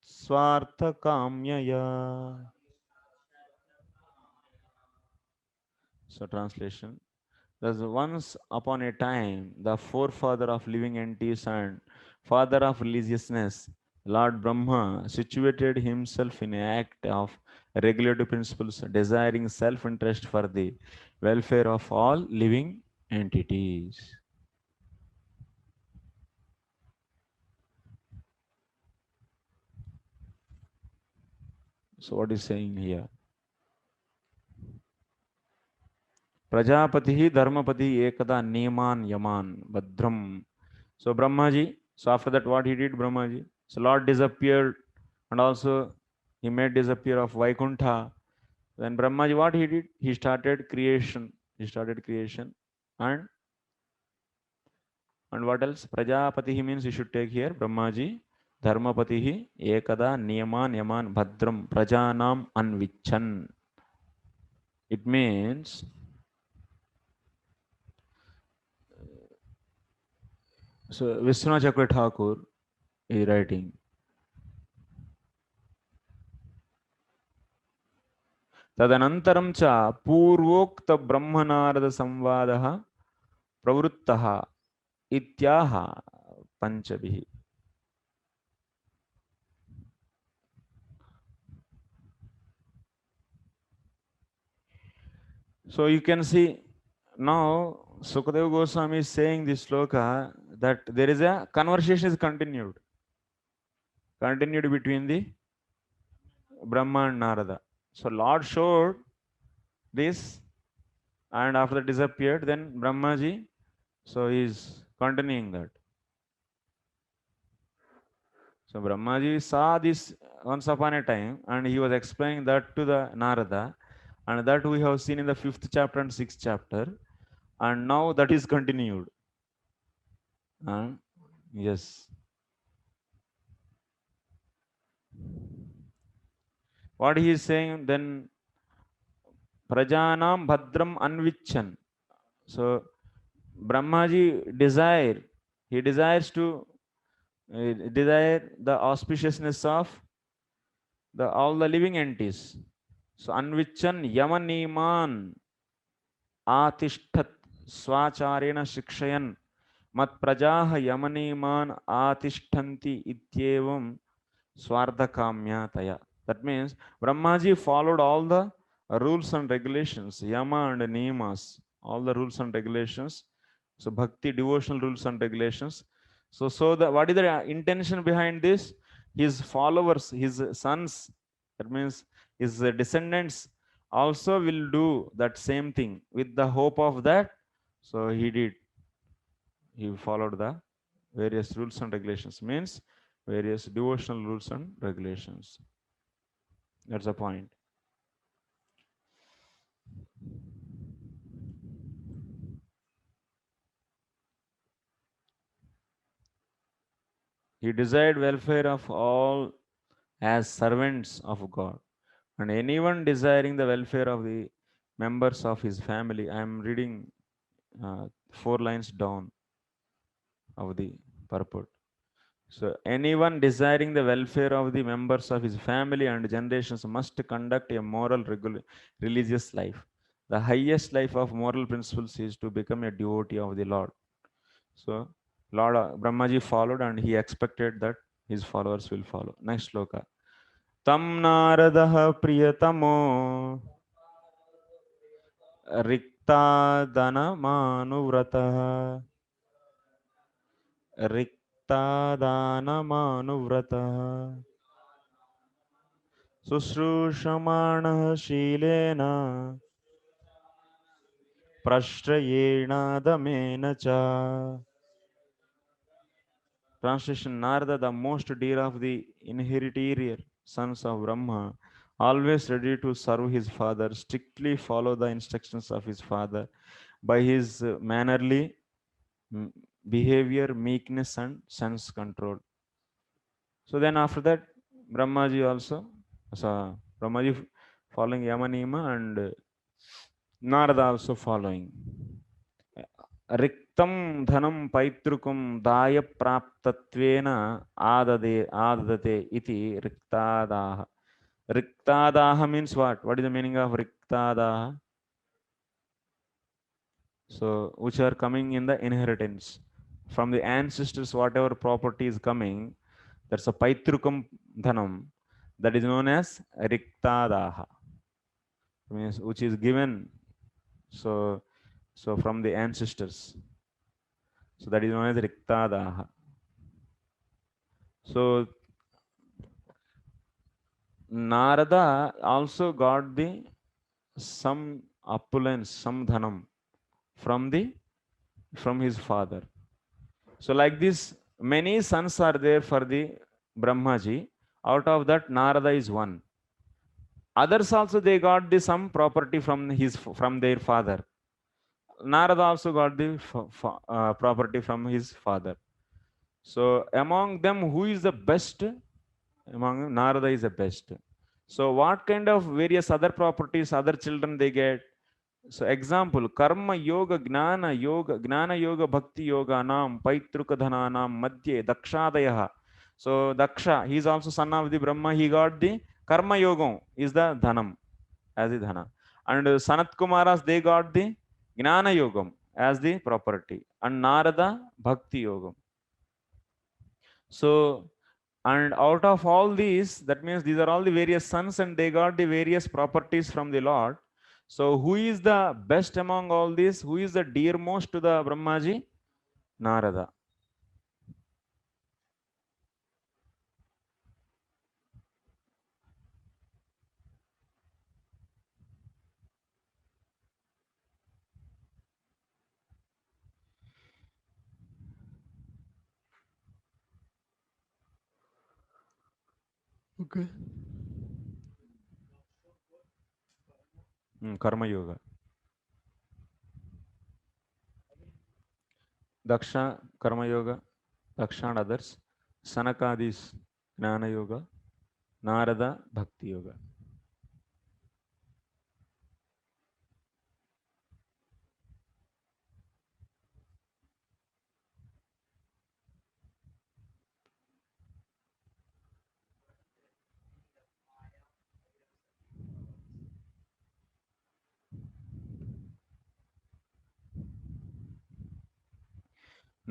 swartha kamyaya. So translation. Thus once upon a time, the forefather of living entities and father of religiousness, Lord Brahma, situated himself in an act of regulative principles, desiring self-interest for the welfare of all living entities. So what is saying here? Prajapati Dharmapati Ekada Neman Yaman Bhadram. So Brahmaji, so after that what he did, Brahmaji? So Lord disappeared and also he made disappear of Vaikuntha. Then Brahmaji, what he did? He started creation. And what else? Prajapati means you should take here Brahmaji. Dharmapati Ekada Neman Yaman Bhadram Prajanam Anvichan. It means so Vishwanath Chakravarti Thakur is writing. Tadanantaram cha purvokta brahmanarada samvadaha pravruttaha ityaha panchabihi. So you can see now Sukadeva Goswami is saying this sloka that there is a conversation is continued between the Brahma and Narada. So Lord showed this and after that disappeared, then Brahmaji, so he is continuing that. So Brahmaji saw this once upon a time and he was explaining that to the Narada, and that we have seen in the 5th chapter and 6th chapter, and now that is continued. Yes. What he is saying then, Prajanam Bhadram Anvichan. So Brahmaji he desires to desire the auspiciousness of all the living entities. So Anvichan Yamaniman Atishtat Swacharena Shikshayan Mat Prajaha Yamaniman Atishtanti Ityevam Swardhakamyataya. That means Brahmaji followed all the rules and regulations, Yama and Niyamas, all the rules and regulations. So Bhakti, devotional rules and regulations. So what is the intention behind this? His followers, his sons, that means his descendants also will do that same thing with the hope of that. So he followed the various rules and regulations, means various devotional rules and regulations. That's the point. He desired welfare of all as servants of God, and anyone desiring the welfare of the members of his family. I am reading 4 lines down of the purport. So anyone desiring the welfare of the members of his family and generations must conduct a moral, religious life. The highest life of moral principles is to become a devotee of the Lord. So Lord Brahmaji followed and he expected that his followers will follow. Next sloka. Tam Naradaha Priyatamo Riktadana Manuvrataha Riktadana Manuvrataha Susrushamanah Shilena Prashrayena Damena Cha. Translation: Narada, the most dear of the inheritor sons of Brahma, always ready to serve his father, strictly follow the instructions of his father by his mannerly behavior, meekness, and sense control. So then after that, Brahmaji also, so Brahmaji following Yamanima and Narada also following. Riktam dhanam paitrukum daya praptatvena adadate iti riktadaha. Riktadaha means what? What is the meaning of riktadaha? So, which are coming in the inheritance. From the ancestors, whatever property is coming, that's a paitrukam dhanam. That is known as riktadaha. Means which is given. So from the ancestors. So that is known as riktadaha. So Narada also got some opulence, some dhanam from his father. So like this, many sons are there for the Brahmaji. Out of that, Narada is one. Others also they got some property from their father. Narada also got the property from his father. So among them, who is the best? Among Narada is the best. So what kind of various other properties other children they get? So example, karma yoga, gnana yoga, bhakti yoga nam, paitruka dhana nam, madhye, dakshadayaha. So Daksha, he is also son of the Brahma, he got the karma yoga is the dhanam, as the dhana. And Sanat Kumaras, they got the gnana yogam as the property. And Narada, bhakti yogam. So, and out of all these, that means these are all the various sons and they got the various properties from the Lord. So who is the best among all these? Who is the dearmost to the Brahmaji? Narada. Okay. Karma Yoga. Daksha Karma Yoga. Daksha and others. Sanakadis Jnana Yoga. Narada Bhakti Yoga.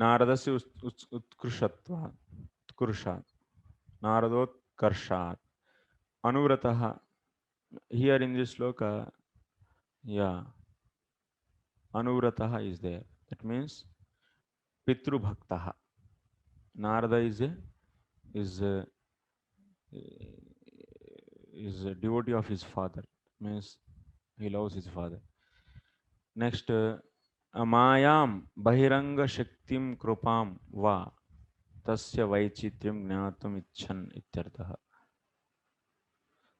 Naradasya Utkrushatva. Utkrushat. Naradotkarshat. Anuvrataha. Here in this sloka, yeah, Anuvrataha is there. That means Pitru Bhaktaha. Narada is a, is a devotee of his father. Means he loves his father. Next, Amayam Bahiranga Shaktim Krupam Va Tasya Vaichityam Gnatum Icchan Ityartha.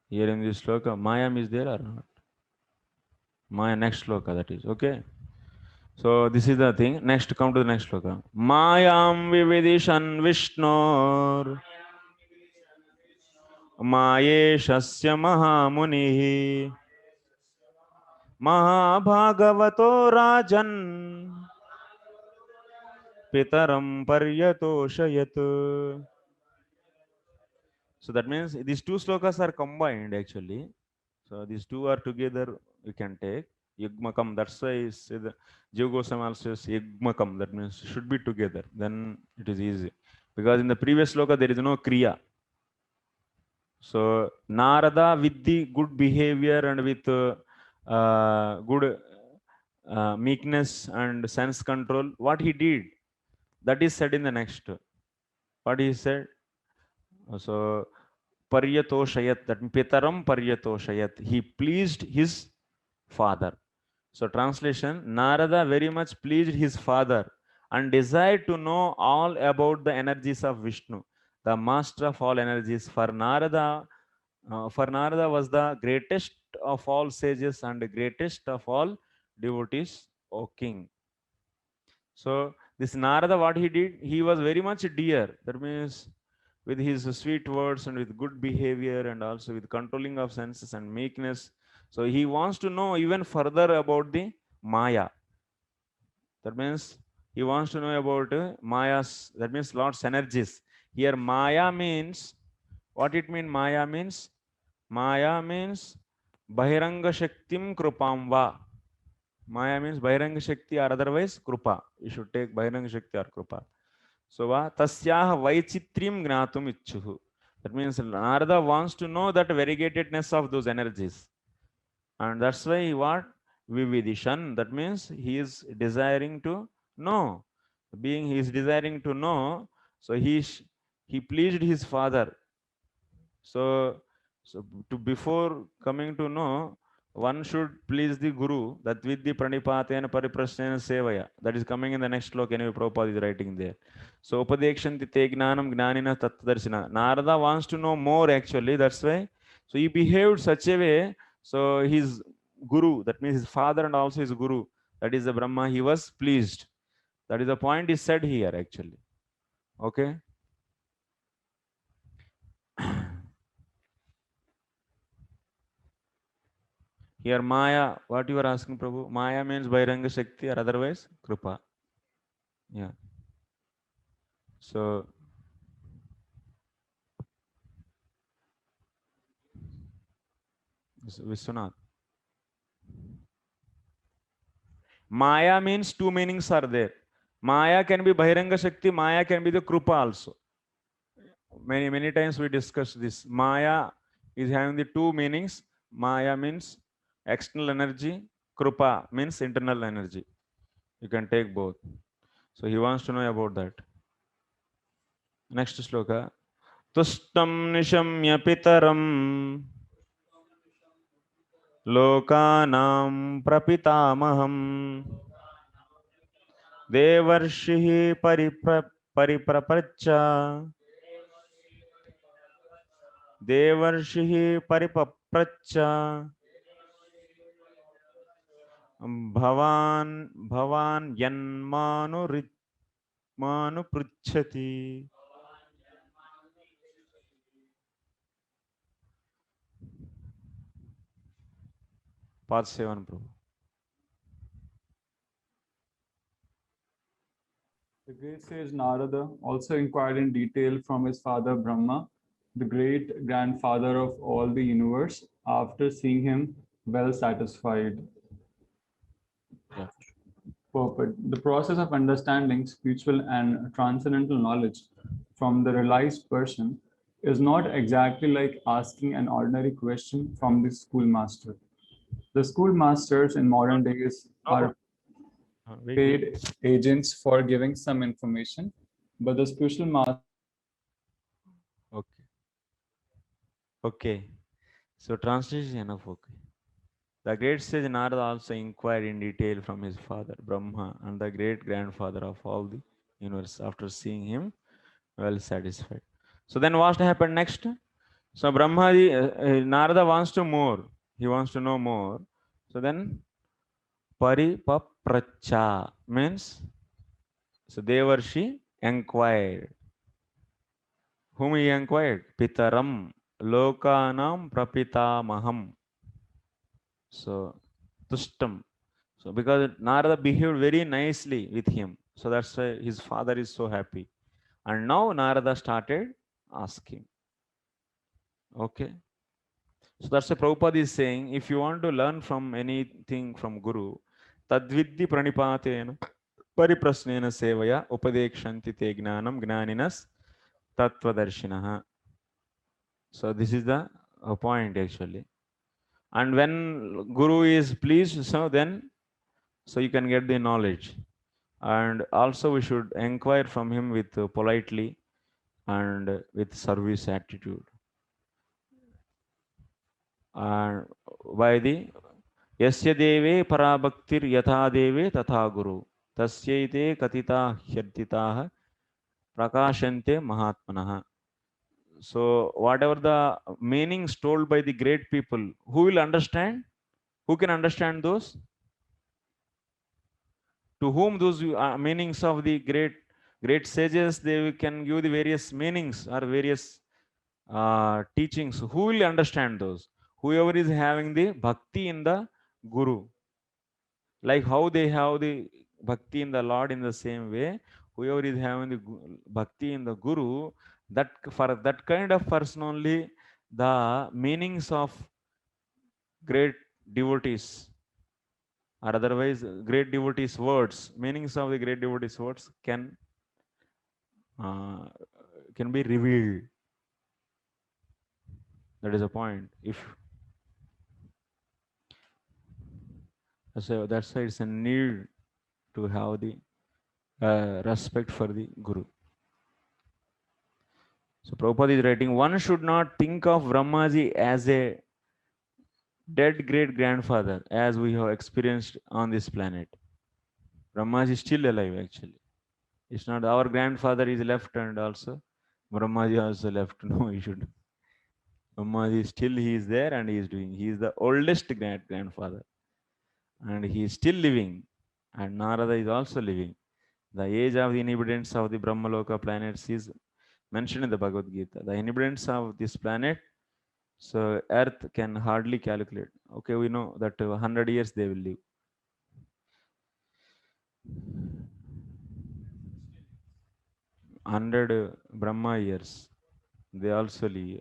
Here in this sloka, Mayam is there or not? Maya next sloka, that is okay. So this is the thing. Next, come to the next sloka. Mayam Vividishan Vishnor Mayeshasya Mahamunihi Mahabhagavato Rajan Pitaram Paryatoshayat. So that means these two slokas are combined actually. So these two are together, we can take Yugmakam. That's why the Jiva Goswami also says Yugmakam. That means should be together. Then it is easy. Because in the previous sloka there is no Kriya. So Narada with the good behavior and with good meekness and sense control, what he did, that is said in the next. What he said? So Paryatoshayat, that Pitaram Paryatoshayat. He pleased his father. So translation, Narada very much pleased his father and desired to know all about the energies of Vishnu, the master of all energies. For Narada was the greatest of all sages and the greatest of all devotees, O king. So this Narada, what he did, he was very much dear. That means with his sweet words and with good behavior and also with controlling of senses and meekness. So he wants to know even further about the Maya. That means he wants to know about Maya's, that means Lord's energies. Here Maya means, what it means Maya means? Maya means Bahiranga Shaktim Krupamva. Maya means Bahiranga Shakti or otherwise Krupa. You should take Bahiranga Shakti or Krupa. So Tasyah Vaichitrim Gnatum Ichuhu. That means Narada wants to know that variegatedness of those energies. And that's why what? Vividishan. That means he is desiring to know. Being he is desiring to know, so he pleased his father. So to before coming to know, one should please the Guru, that with the pranipatena pariprasena sevaya. That is coming in the next sloka. Anyway, Prabhupada is writing there. So upadekshanti te gnanam gnanina tattvadarshina. Narada wants to know more actually. That's why. So he behaved such a way. So his Guru, that means his father and also his Guru, that is the Brahma, he was pleased. That is the point is said here actually. Okay. Here Maya, what you are asking, Prabhu? Maya means Bhairanga Shakti or otherwise Krupa. Yeah. So Vishwanath. Maya means two meanings are there. Maya can be Bhairanga Shakti, Maya can be the Krupa also. Many times we discussed this. Maya is having the two meanings. Maya means External energy, Krupa means internal energy. You can take both. So he wants to know about that. Next shloka. Tustam nishamya pitaram lokanam prapitamaham devarshih pariprapracha devarshih paripapracha bhavan yanmanu pruchati. Part 7, Prabhu. The great sage Narada also inquired in detail from his father Brahma, the great grandfather of all the universe, after seeing him well satisfied. Yeah. Perfect. The process of understanding spiritual and transcendental knowledge from the realized person is not exactly like asking an ordinary question from the schoolmaster. The schoolmasters in modern days are Wait. paid agents for giving some information, but the spiritual master. Okay. Okay. So translation is enough. Okay. The great sage Narada also inquired in detail from his father Brahma and the great grandfather of all the universe after seeing him well satisfied. So then what happened next? So Narada wants to more. He wants to know more. So then Paripapracha means, so Devarshi inquired. Whom he inquired? Pitaram Lokanam Prapitamaham. So Tustam. So because Narada behaved very nicely with him, so that's why his father is so happy. And now Narada started asking. Okay. So that's why Prabhupada is saying, if you want to learn from anything from Guru, Tadviddi Pranipatena Pariprasnena Sevaya Upadekshanti Te Gnanam Gnaninas Tattvadarshinaha. So this is the point actually. And when Guru is pleased, so then so you can get the knowledge. And also we should inquire from him with politely and with service attitude. And by the Yasya deve parabhaktir yatha deve tatha guru tasyaite katita hyartitaha prakashante mahatmanaha. So whatever the meanings told by the great people, who will understand? Who can understand those? To whom those meanings of the great sages, they can give the various meanings or various teachings. Who will understand those? Whoever is having the bhakti in the Guru. Like how they have the bhakti in the Lord, in the same way, whoever is having the bhakti in the Guru, that for that kind of person only the meanings of great devotees, or otherwise great devotees words, meanings of the great devotees words uh, can be revealed. That is a point. If so, that's why it's a need to have the respect for the Guru. So Prabhupada is writing, one should not think of Brahmaji as a dead great grandfather as we have experienced on this planet. Brahmaji is still alive actually. It's not our grandfather is left and also Brahmaji also left. No, he should. Brahmaji still he is there and he is doing. He is the oldest grandfather and he is still living. And Narada is also living. The age of the inhabitants of the Brahmaloka planets is mentioned in the Bhagavad Gita. The inhabitants of this planet, so Earth can hardly calculate. Okay, we know that 100 years they will live. 100 Brahma years, they also live.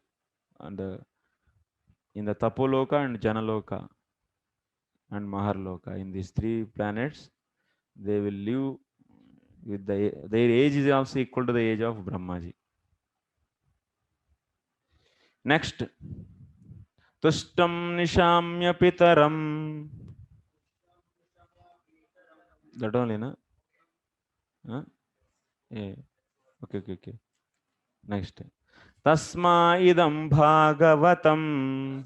And in the Tapoloka and Janaloka and Maharloka, in these three planets, they will live with their age is also equal to the age of Brahmaji. Next, Tushtam nishamya pitaram. That only, na? Huh? Yeah. Okay. Next. Tasma idam bhagavatam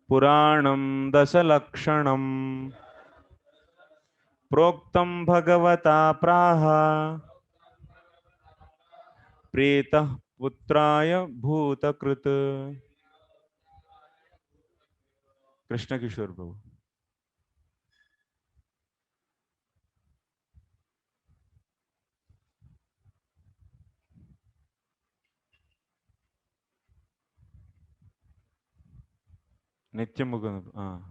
Puranam dasalakshanam Proktam bhagavata praha Pretah putraya bhutakrit. Krishna Kishore Prabhu. Nitya Mukund.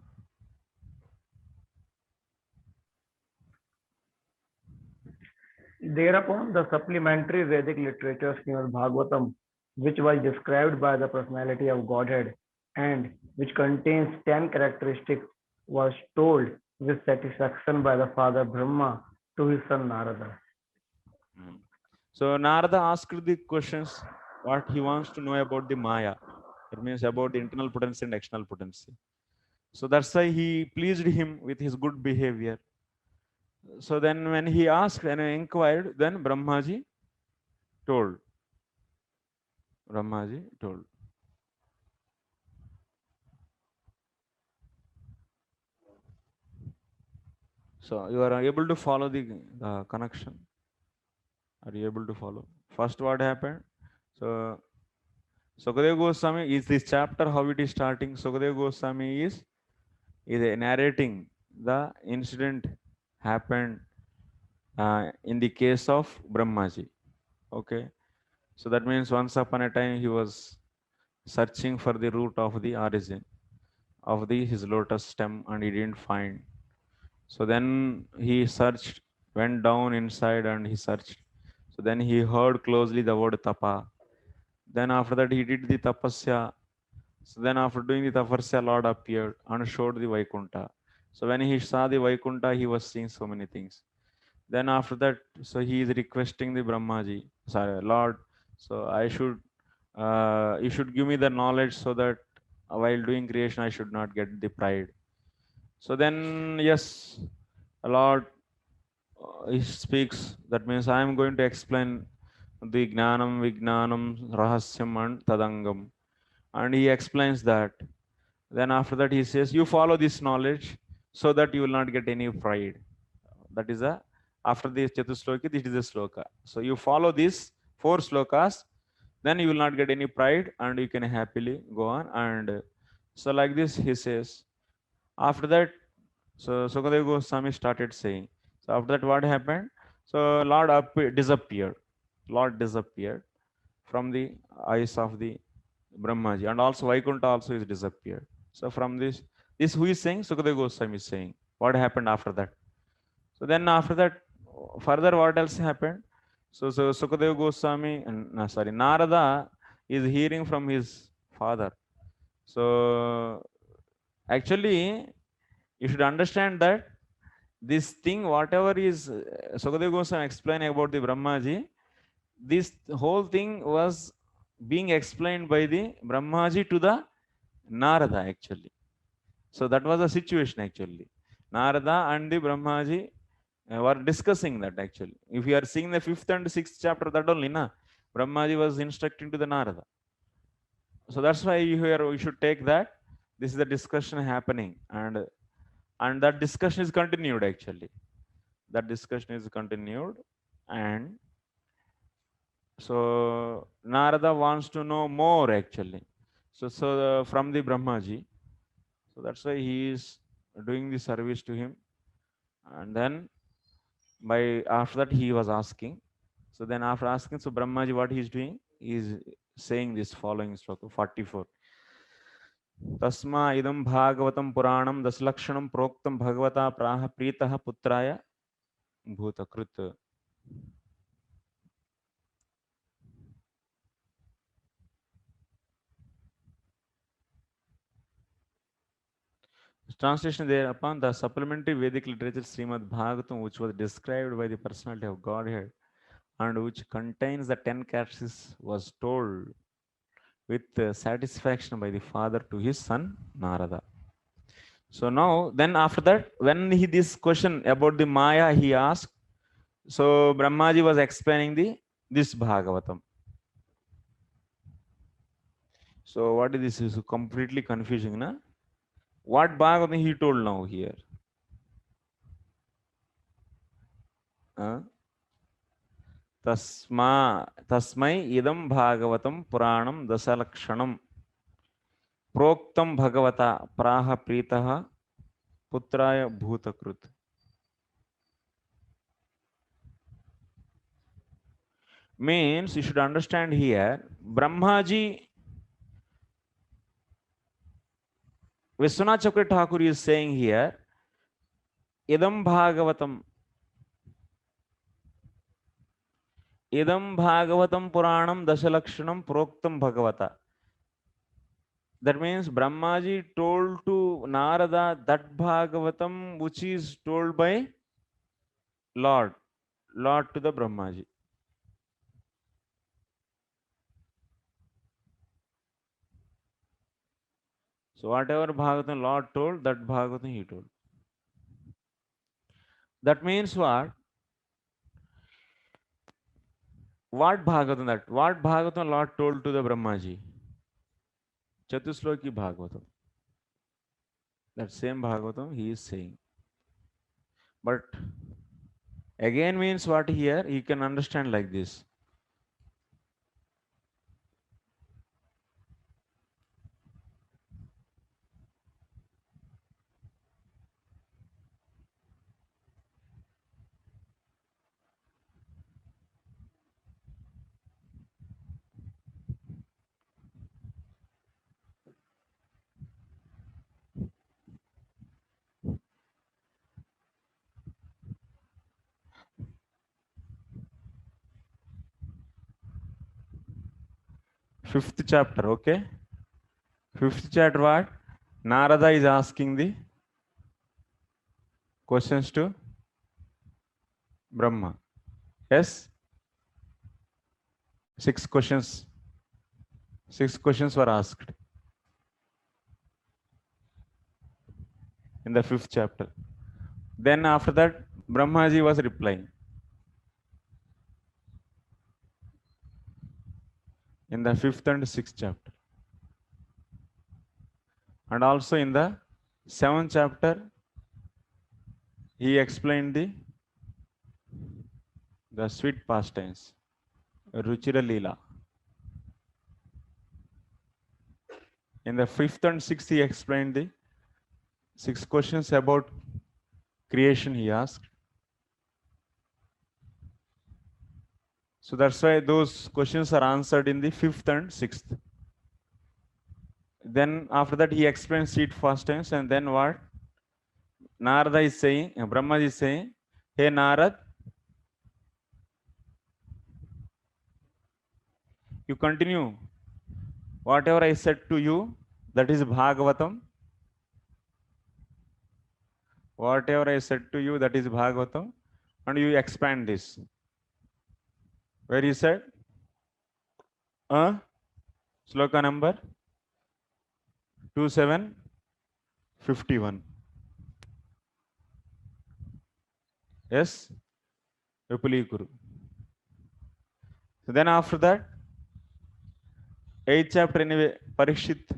Thereupon, the supplementary Vedic literature Srimad Bhagavatam, which was described by the personality of Godhead and which contains 10 characteristics, was told with satisfaction by the father Brahma to his son Narada. So Narada asked the questions what he wants to know about the Maya. It means about the internal potency and external potency. So that's why he pleased him with his good behavior. So then when he asked and inquired, then Brahmaji told. So you are able to follow the connection. Are you able to follow? First, what happened? So Sukadeva Goswami is this chapter, how it is starting. Sukadeva Goswami is narrating the incident happened in the case of Brahmaji. Okay. So that means once upon a time he was searching for the root of the origin of his lotus stem and he didn't find. So then he searched, went down inside and he searched. So then he heard closely the word tapa. Then after that he did the tapasya. So then after doing the tapasya, Lord appeared and showed the Vaikunta. So when he saw the Vaikunta, he was seeing so many things. Then after that, so he is requesting the Brahmaji, sorry, Lord, so you should give me the knowledge so that while doing creation, I should not get the pride. So then, yes, Lord, he speaks, that means I am going to explain the Gnanam, Vijnanam, Rahasyam and Tadangam. And he explains that. Then after that, he says, you follow this knowledge so that you will not get any pride. That is after this Chatusloki, this is the sloka. So you follow these 4 slokas, then you will not get any pride and you can happily go on. And so like this, he says. After that, so Sukadeva Goswami started saying. So after that, what happened? So Lord disappeared. Lord disappeared from the eyes of the Brahmaji, and also Vaikunta also is disappeared. So from this who is saying? Sukadeva Goswami is saying. What happened after that? So then after that, further what else happened? So Sukadeva Goswami, Narada is hearing from his father. So actually, you should understand that this thing, whatever is Sukadeva Goswami explaining about the Brahmaji, this whole thing was being explained by the Brahmaji to the Narada actually. So that was the situation actually. Narada and the Brahmaji were discussing that actually. If you are seeing the 5th and 6th chapter, that only, Brahmaji was instructing to the Narada. So that's why we should take that. This is the discussion happening, and that discussion is continued actually. That discussion is continued, and so Narada wants to know more actually. So from the Brahmaji. So that's why he is doing the service to him, and then after that he was asking. So then after asking, so Brahmaji, what he is doing, he is saying this following sloka 44. Tasma idam bhagavatam puranam dasalakshanam proktam bhagavata praha pritah putraya bhutakrit. Translation thereupon, the supplementary Vedic literature Srimad Bhagavatam, which was described by the personality of Godhead and which contains the 10 characteristics, was told with satisfaction by the father to his son Narada. So now, then after that, when this question about the Maya he asked, so Brahmaji was explaining this Bhagavatam. So what is this? Is completely confusing, na? What Bhagavatam he told now here? Tasmai idam Bhagavatam Puranam Dasalakshanam Proktam Bhagavata Praha Pritaha Putraya Bhutakrut. Means you should understand here, Brahmaji, Vishwanath Chakravarti Thakur is saying here, Idam Bhagavatam Puranam Dasalakshanam Proktam Bhagavata. That means Brahmaji told to Narada that Bhagavatam which is told by Lord to the Brahmaji. So whatever Bhagavatam Lord told, that Bhagavatam he told. That means what? What Bhagavatam that? What Bhagavatam Lord told to the Brahmaji? Chatusloki Bhagavatam. That same Bhagavatam he is saying. But again means what here? You can understand like this. Fifth chapter, okay? Fifth chapter what? Narada is asking the questions to Brahma. Yes? 6 questions. 6 questions were asked in the 5th chapter. Then after that, Brahmaji was replying. In the 5th and 6th chapter. And also in the 7th chapter, he explained the sweet pastimes, Ruchira Leela. In the 5th and 6th, he explained the 6 questions about creation he asked. So that's why those questions are answered in the 5th and 6th. Then after that, he explains sweet pastimes, and then what? Narada is saying, Brahma is saying, hey Narad, you continue. Whatever I said to you, that is Bhagavatam. Whatever I said to you, that is Bhagavatam. And you expand this. Where he said? Sloka number 2751. Yes? Vipulikuru. So then after that, 8th chapter anyway, Parikshit.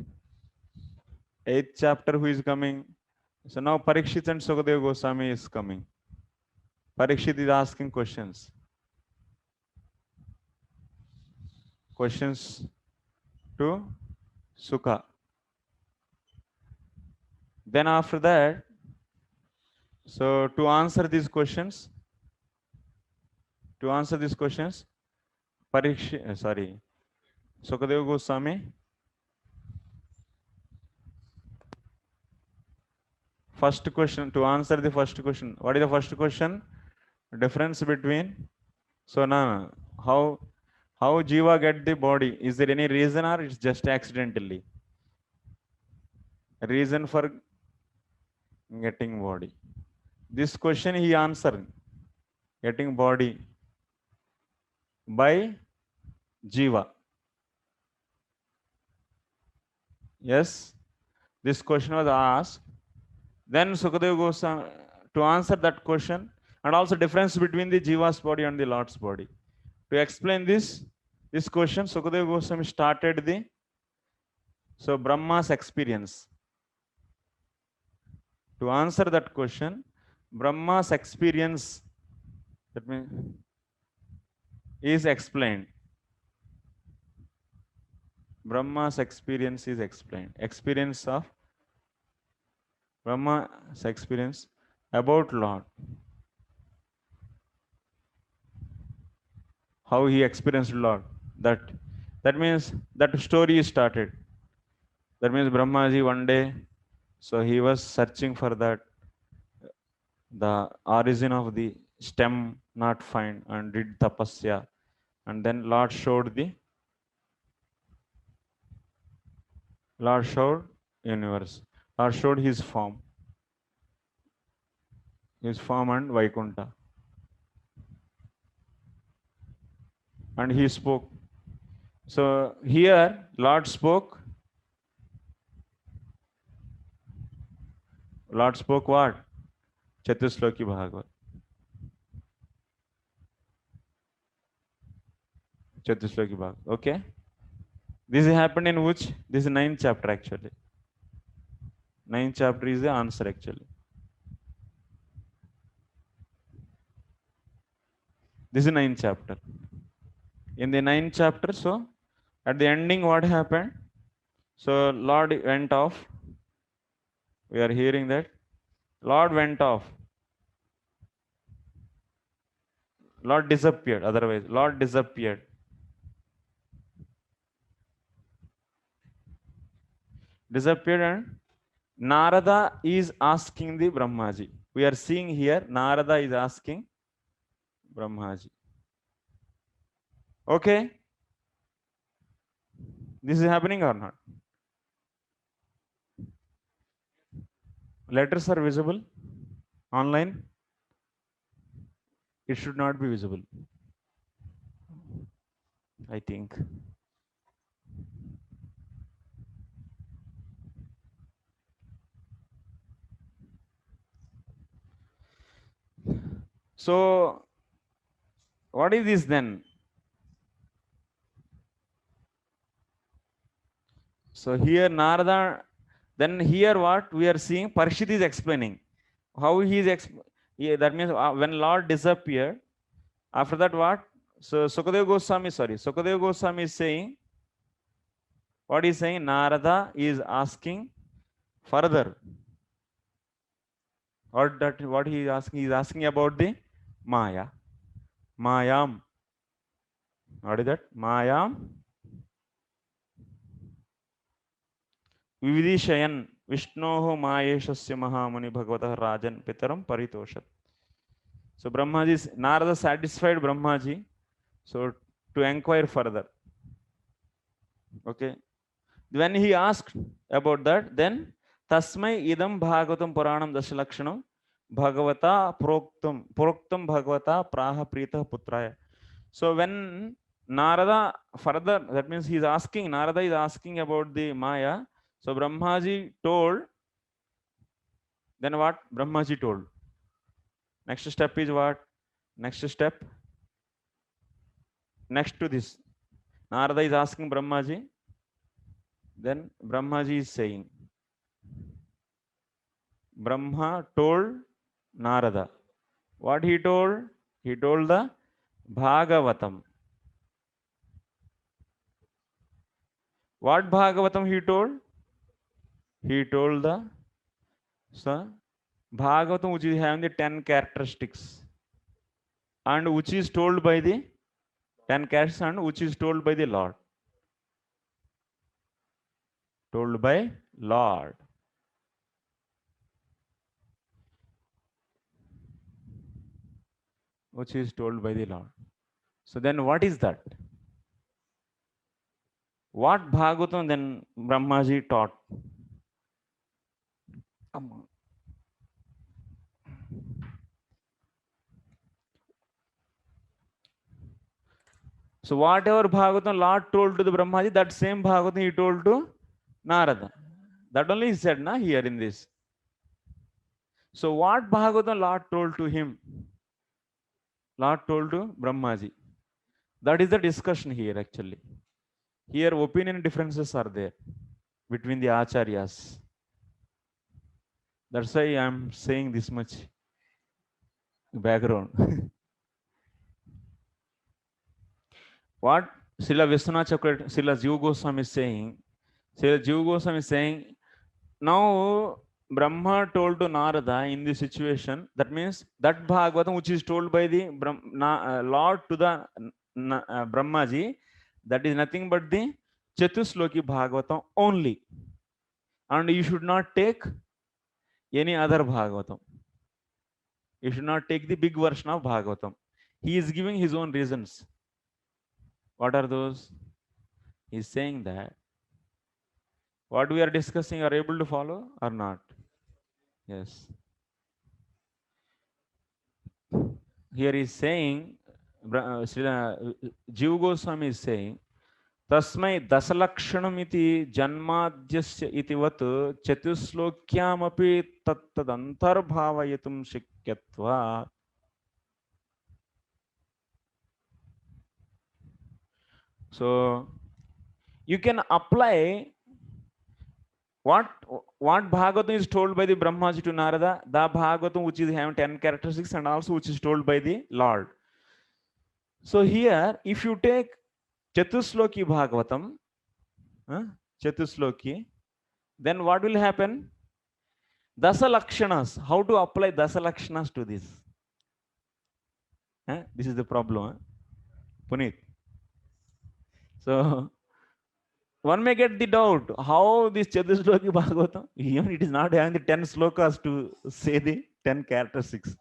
8th chapter who is coming? So now Parikshit and Sukadeva Goswami is coming. Parikshit is asking questions. Questions to Sukha. Then after that, so to answer these questions, Sukadeva Goswami first question, to answer the first question. What is the first question? Difference between, so now how Jiva get the body? Is there any reason or it's just accidentally? Reason for getting body. This question he answered. Getting body by Jiva. Yes, this question was asked. Then Sukadeva Goswami, to answer that question, and also difference between the Jiva's body and the Lord's body. To explain this question, Sukadeva Goswami started Brahma's experience. To answer that question, Brahma's experience, that means, is explained. Brahma's experience is explained. Experience of Brahma's experience about Lord. How he experienced Lord. That means that story is started. That means Brahmaji one day, so he was searching for the origin of the stem not find, and did tapasya, and then Lord showed universe. Lord showed his form and Vaikuntha, and he spoke. So here Lord spoke. Lord spoke what? Chatusloki Bhagavat. Chatusloki Bhagavat. Okay. This happened in which? This is 9th chapter actually. 9th chapter is the answer actually. This is 9th chapter. In the 9th chapter, so at the ending, what happened? So Lord went off. We are hearing that. Lord went off. Lord disappeared. Otherwise, Lord disappeared. Disappeared, and Narada is asking the Brahmaji. We are seeing here, Narada is asking Brahmaji. Okay. This is happening or not? Letters are visible online. It should not be visible, I think. So what is this then? So here Narada, then here what we are seeing, Parikshit is explaining how he is that means when Lord disappeared, after that what? So Sukadeva Goswami is saying, what is saying? Narada is asking further. What he is asking? He is asking about the Maya. Mayam. What is that? Mayam. Vividishayan Vishnoho Mayeshasya Mahamuni Bhagavata Rajan Pitaram Paritoshat. So Brahmaji, Narada satisfied Brahmaji, so to inquire further. Okay. When he asked about that, then Tasmai idam Bhagavatam Puranam Dasalakshanam Bhagavata Proktam Bhagavata Praha Prita Putraya. So when Narada further, that means Narada is asking about the Maya. So Brahmaji told, then what? Brahmaji told. Next step is what? Next step. Next to this, Narada is asking Brahmaji. Then Brahmaji is saying, Brahma told Narada. What he told? He told the Bhagavatam. What Bhagavatam he told? He told the Bhagavatam, which is having the 10 characteristics, and which is told by the 10 characteristics, and which is told by the Lord. Told by Lord. Which is told by the Lord. So then what is that? What Bhagavatam then Brahmaji taught? So whatever Bhagavatam Lord told to the Brahmaji, that same Bhagavatam he told to Narada. That only he said, na, here in this. So what Bhagavatam Lord told to him? Lord told to Brahmaji. That is the discussion here actually. Here opinion differences are there between the acharyas. That's why I am saying this much background. What Srila Vishwanath Chakravarti, Srila Jiva Goswami is saying, Srila Jiva Goswami is saying, now Brahma told to Narada in this situation, that means that Bhagavatam which is told by the Lord to the Brahmaji, that is nothing but the Chatusloki Bhagavatam only. And you should not take any other Bhagavatam. You should not take the big version of Bhagavatam. He is giving his own reasons. What are those? He is saying that what we are discussing are able to follow or not? Yes. Here he is saying, Jiva Goswami is saying, Tasmai dasalakshanamiti janmadhyasya itivat chatuslokyamapi tattadantarbhavayatum shikyatva. So you can apply what Bhagavatam is told by the Brahmaji to Narada, the Bhagavatam which is having 10 characteristics and also which is told by the Lord. So here, if you take Chatusloki Bhagavatam, Chatusloki, then what will happen? Dasalakshanas. How to apply Dasalakshanas to this? This is the problem, Puneet. So one may get the doubt how this Chatusloki Bhagavatam, even it is not having the 10 slokas to say the 10 characteristics,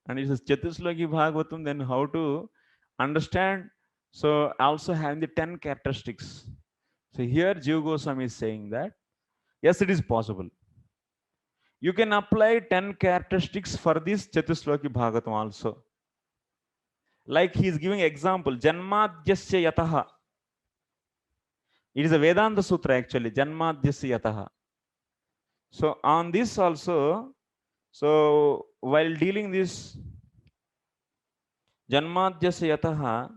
and it is Chatusloki Bhagavatam, then how to understand? So also having the 10 characteristics. So here Jiva Goswami is saying that yes, it is possible. You can apply 10 characteristics for this Chatusloki Bhagavatam also. Like he is giving example, Janmadhyasya Yataha. It is a Vedanta Sutra actually, Janmadhyasya Yataha. So on this also, so while dealing this Janmadhyasya Yataha,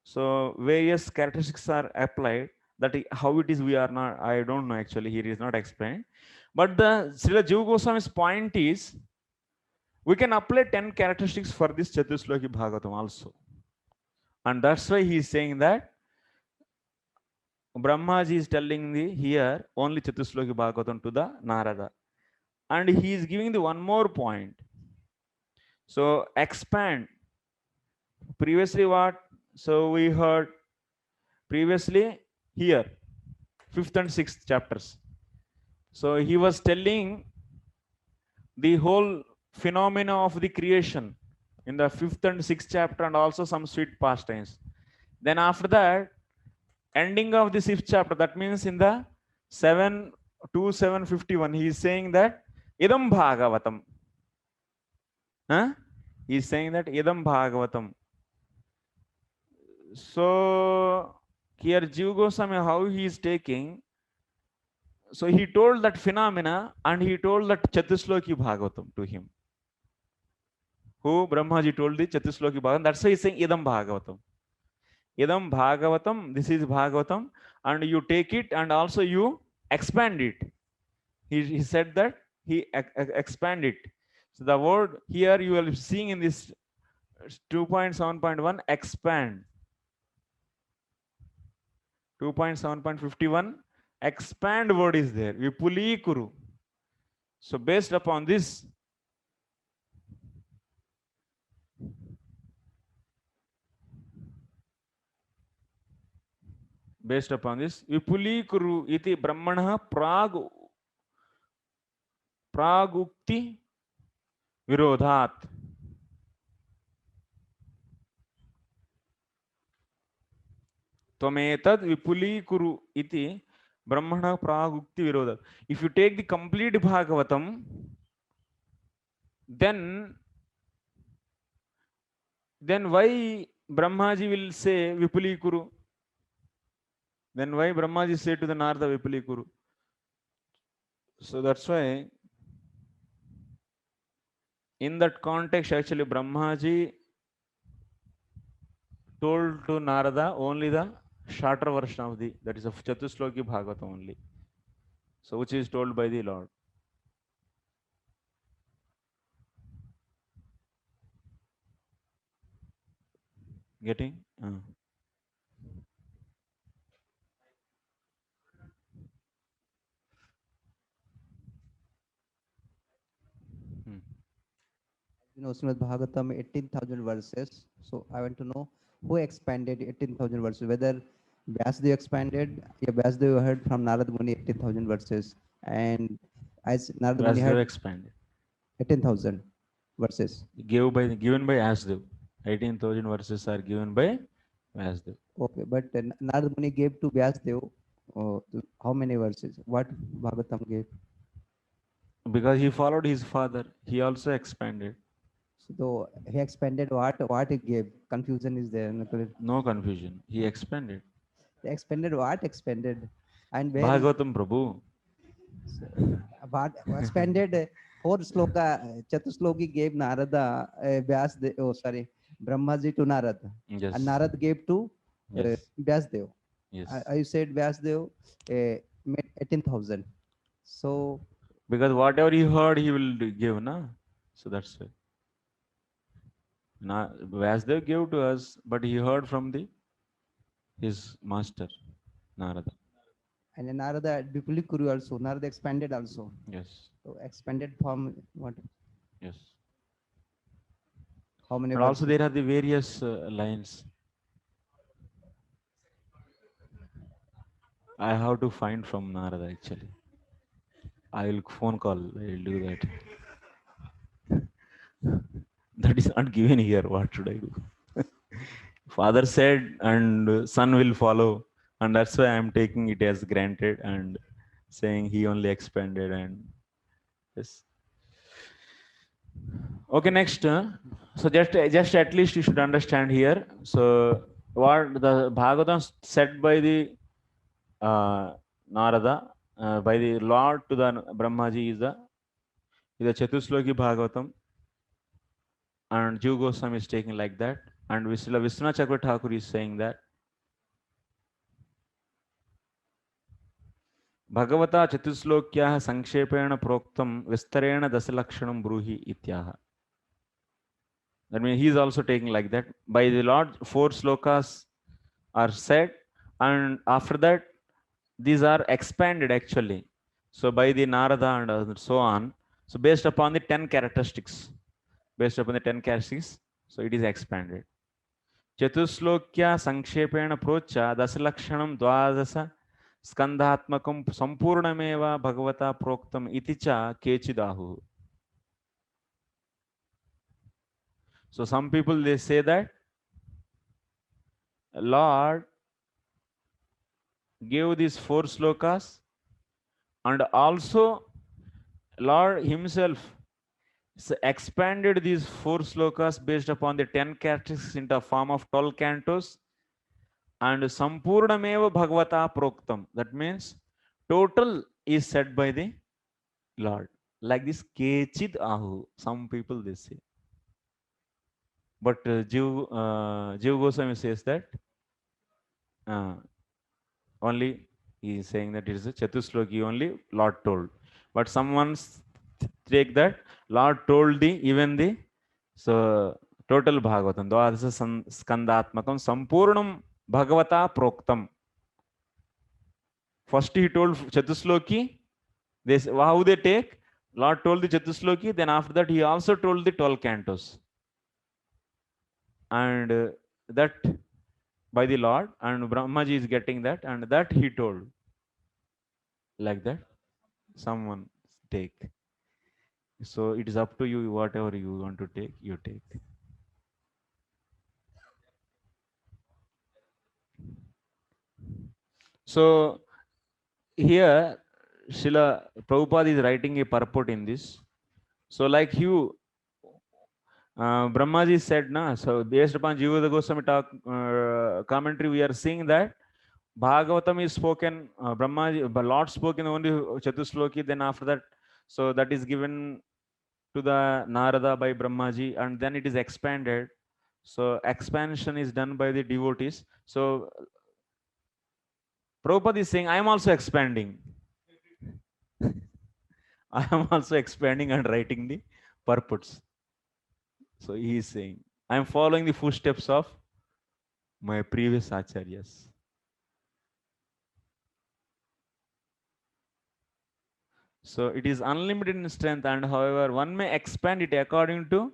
so various characteristics are applied. That how it is we are not, I don't know actually, here is not explained. But the Srila Jiva Goswami's point is, we can apply 10 characteristics for this Chatusloki Bhagavatam also. And that's why he is saying that Brahmaji is telling the here only Chatusloki Bhagavatam to the Narada. And he is giving the one more point. So expand. Previously what? So we heard previously here, 5th and 6th chapters. So he was telling the whole phenomena of the creation in the 5th and 6th chapter and also some sweet pastimes. Then after that, ending of the 6th chapter, that means in the 7:2-7:51, he is saying that Idam Bhagavatam. He is saying that Idam Bhagavatam. So here Jiva Goswami, how he is taking, so he told that phenomena and he told that Chatusloki Bhagavatam to him. Who Brahmaji told the Chatusloki Bhagavatam, that's why he is saying Idam Bhagavatam. Idam Bhagavatam, this is Bhagavatam, and you take it and also you expand it. He said that he expand it. So the word here you are seeing in this 2.7.1, expand. 2.7.51, expand word is there. Vipuli Kuru. So based upon this, Vipuli Kuru iti Brahmana pragukti virodhat. Tvametad vipuli kuru iti Brahmana pragukti virodhat. If you take the complete Bhagavatam, then why Brahmaji will say vipuli kuru? Then why Brahmaji said to the Narada Vipulikuru? So that's why in that context, actually Brahmaji told to Narada only the shorter version of that is of Chatusloki Bhagavata only. So which is told by the Lord. Getting? Srimad Bhagavatam 18,000 verses. So I want to know who expanded 18,000 verses, whether Vyasdev expanded, Vyasdev heard from Narada Muni 18,000 verses, and as Narada Muni Vyasdev heard expanded. 18,000 verses. Given by Vyasdev. 18,000 verses are given by Vyasdev. Okay, but Narada Muni gave to Vyasdev how many verses? What Bhagavatam gave? Because he followed his father, he also expanded. So he expanded what he gave. Confusion is there. No confusion. He expanded. Expanded what? Expanded. And where Bhagavatam Prabhu. what expanded 4 sloka, Chatusloki gave Narada, Brahmaji to Narada. Yes. And Narada gave to Yes. Vyasdev. Yes. You said Vyasdev made 18,000. So Because whatever he heard, he will give, na? So that's why. Now, Vyasdev gave to us, but he heard from his master, Narada. and then Narada Vipulikuru also. Narada expanded also. Yes. So expanded from what? Yes. How many? But also there are the various lines. I have to find from Narada actually. I will phone call. I will do that. That is not given here. What should I do? Father said, and son will follow, and that's why I am taking it as granted and saying he only expanded and yes. Okay, next. So just at least you should understand here. So what the Bhagavatam said by the Narada, by the Lord to the Brahmaji is the Chatusloki Bhagavatam, and Jiva Goswami is taking like that, and Vishwanath Chakravarti Thakur is saying that Bhagavata Chatuslokyah Sankshepena Proktam Vistarena Dasalakshanam Bruhi Ityaha. That means he is also taking like that. By the Lord, 4 slokas are said, and after that, these are expanded actually. So by the Narada and so on. So based upon the 10 characteristics, so it is expanded. Chatuslokya Sankshepena Procha Dasalakshanam Dwadasa Skandhatmakam Sampurnameva Bhagavata Proktam Iticha Kechidahu. So some people they say that Lord gave these 4 slokas, and also Lord himself expanded these 4 slokas based upon the 10 characteristics in the form of 12 cantos, and Sampurnameva Bhagavata Proktam. That means total is said by the Lord. Like this Kechid Ahu. Some people they say. But Jiva Goswami says that only he is saying that it is a Chatusloki only Lord told. But someone take that Lord told even the so total Bhagavatam. Dwadasa Skandatmakam Sampurnam Bhagavata Proktam. First he told Chatusloki. How they take? Lord told the Chatusloki, then after that he also told the 12 cantos. And that by the Lord, and Brahmaji is getting that, and that he told. Like that, someone take. So it is up to you, whatever you want to take, you take. So here, Srila Prabhupada is writing a purport in this. So like you, Brahmaji said, na, so based upon Jiva Goswami talk commentary, we are seeing that Bhagavatam is spoken, Lord spoke in only Chatusloki, then after that, so that is given to the Narada by Brahmaji, and then it is expanded. So expansion is done by the devotees. So Prabhupada is saying, I am also expanding. I am also expanding and writing the purports. So he is saying, I am following the footsteps of my previous acharyas. So it is unlimited in strength, and however, one may expand it according to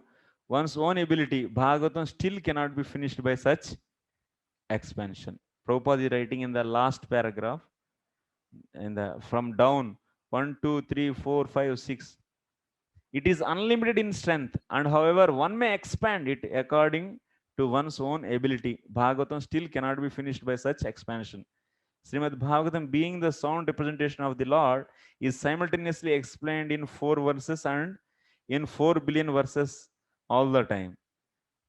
one's own ability. Bhagavatam still cannot be finished by such expansion. Prabhupada is writing in the last paragraph, in the from down 1, 2, 3, 4, 5, 6. It is unlimited in strength, and however, one may expand it according to one's own ability. Bhagavatam still cannot be finished by such expansion. Srimad Bhagavatam, being the sound representation of the Lord, is simultaneously explained in 4 verses and in 4 billion verses all the time.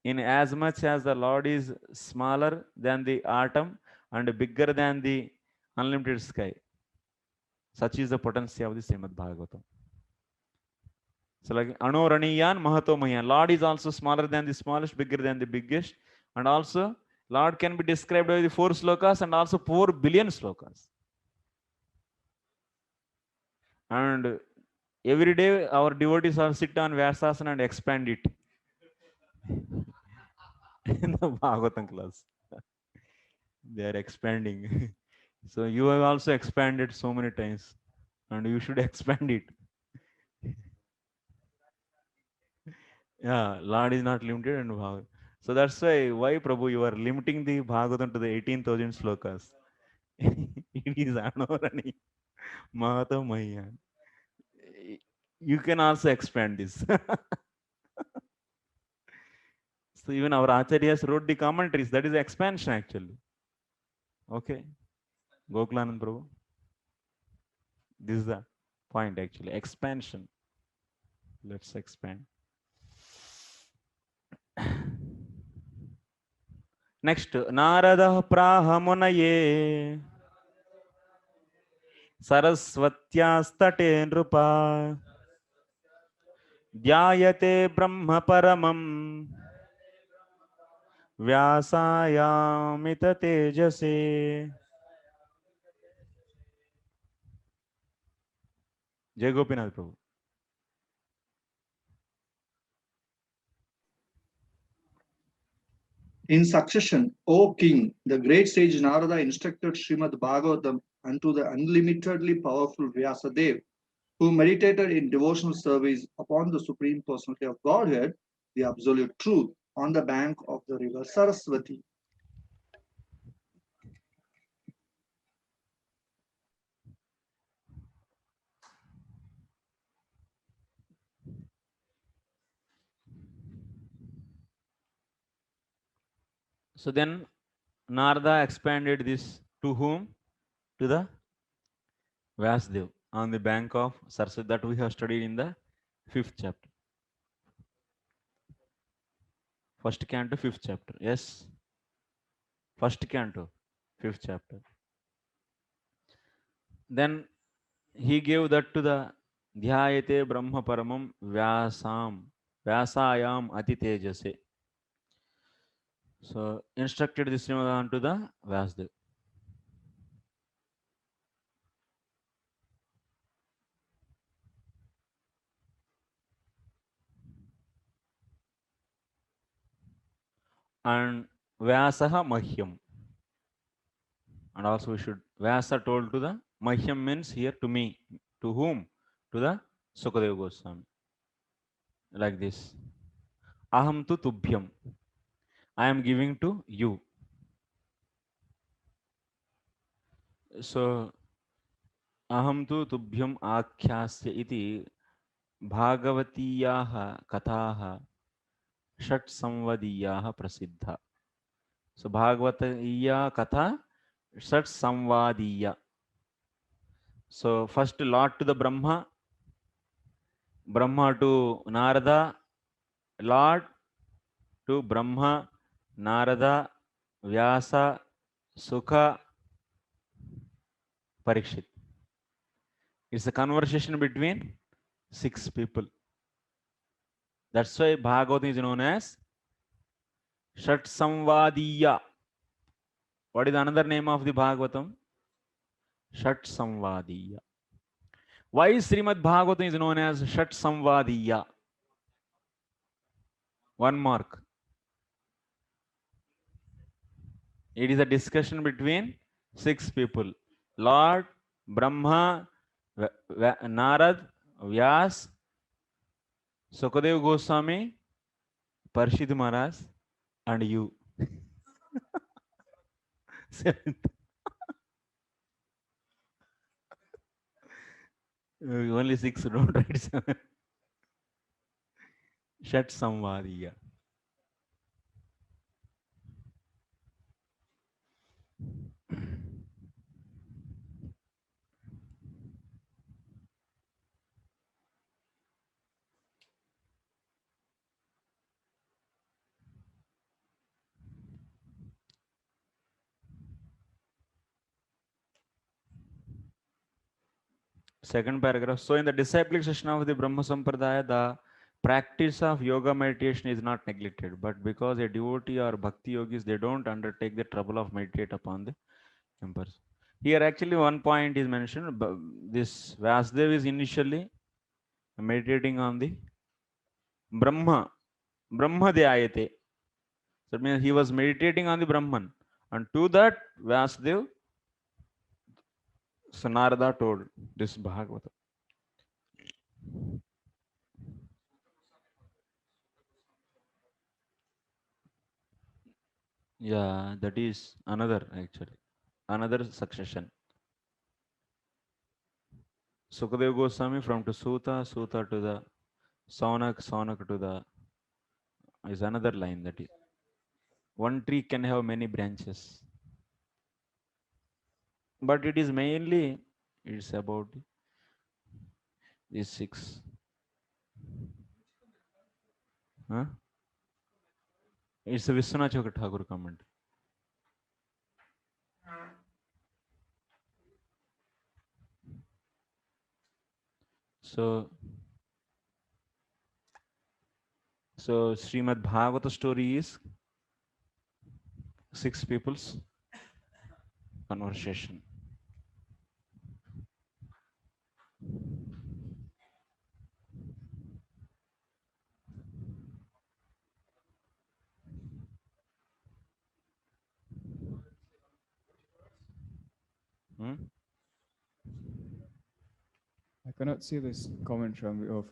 In as much as the Lord is smaller than the atom and bigger than the unlimited sky, such is the potency of the Srimad Bhagavatam. So like Anoraniyan Mahatomayan, Lord is also smaller than the smallest, bigger than the biggest, and also Lord can be described by the 4 slokas and also 4 billion slokas. And every day our devotees are sit on Vyasasana and expand it in the Bhagavatam class. They are expanding. So you have also expanded so many times, and you should expand it. Yeah, Lord is not limited and Bhagavad. So that's why Prabhu, you are limiting the Bhagavatam to the 18,000 slokas. It is Anorani Mahatamaya. You can also expand this. So even our acharyas wrote the commentaries. That is expansion actually. Okay. Gokulanand Prabhu. This is the point actually. Expansion. Let's expand. Next, Narada Prahamunaye Saraswatyastate Nrupa Dhyayate Brahma Paramam Vyasayamita Tejase. Jai Gopinath Prabhu. In succession, O king, the great sage Narada instructed Srimad Bhagavatam unto the unlimitedly powerful Vyasadeva, who meditated in devotional service upon the Supreme Personality of Godhead, the Absolute Truth, on the bank of the river Saraswati. So then Narada expanded this to whom? To the Vyasdev on the bank of Saraswati, that we have studied in the 5th chapter. 1st canto, 5th chapter. Yes. 1st canto, 5th chapter. Then he gave that to the Dhyayate Brahma Paramam Vyasayam Ati Tejase. So instructed this Srimad to the Vyasdev. And Vyasaha Mahyam. And also we should, Vyasa told to the, Mahyam means here to me. To whom? To the Sukadeva Goswami. Like this. Aham tu tubhyam. I am giving to you. So, aham tu tubhyam akhyasya iti Bhagavatiyaha kathaha Shat Samvadiyaha prasiddha. So, Bhagavatiya katha Shat Samvadiya. So, first Lord to the Brahma, Brahma to Narada, Lord to Brahma, Narada, Vyasa, Sukha, Parikshit. It's a conversation between 6 people. That's why Bhagavatam is known as Shat Samvadiya. What is another name of the Bhagavatam? Shat Samvadiya. Why Srimad Bhagavatam is known as Shat Samvadiya? 1 mark. It is a discussion between 6 people. Lord, Brahma, Narad, Vyas, Sukadev Goswami, Parshid Maharaj, and you. 7th. Only 6, don't write 7. Shat Samvadiya. Second paragraph. So in the disciplic session of the Brahma Sampradaya, the practice of yoga meditation is not neglected, but because a devotee or bhakti yogis, they don't undertake the trouble of meditate upon the emperors. Here actually one point is mentioned. This Vasudev is initially meditating on the Brahma Dhyayate. So it means he was meditating on the Brahman, and to that Vasudev, so Narada told this Bhagavata. Yeah, that is another succession. Sukadeva Goswami from to Suta to the Saunak to the is another line. That is, one tree can have many branches, but it is mainly, it's about these 6. Huh? It's a Vishwanath Chakravarti Thakur comment. So Srimad Bhagavata story is 6 people's conversation. I cannot see this comment from of.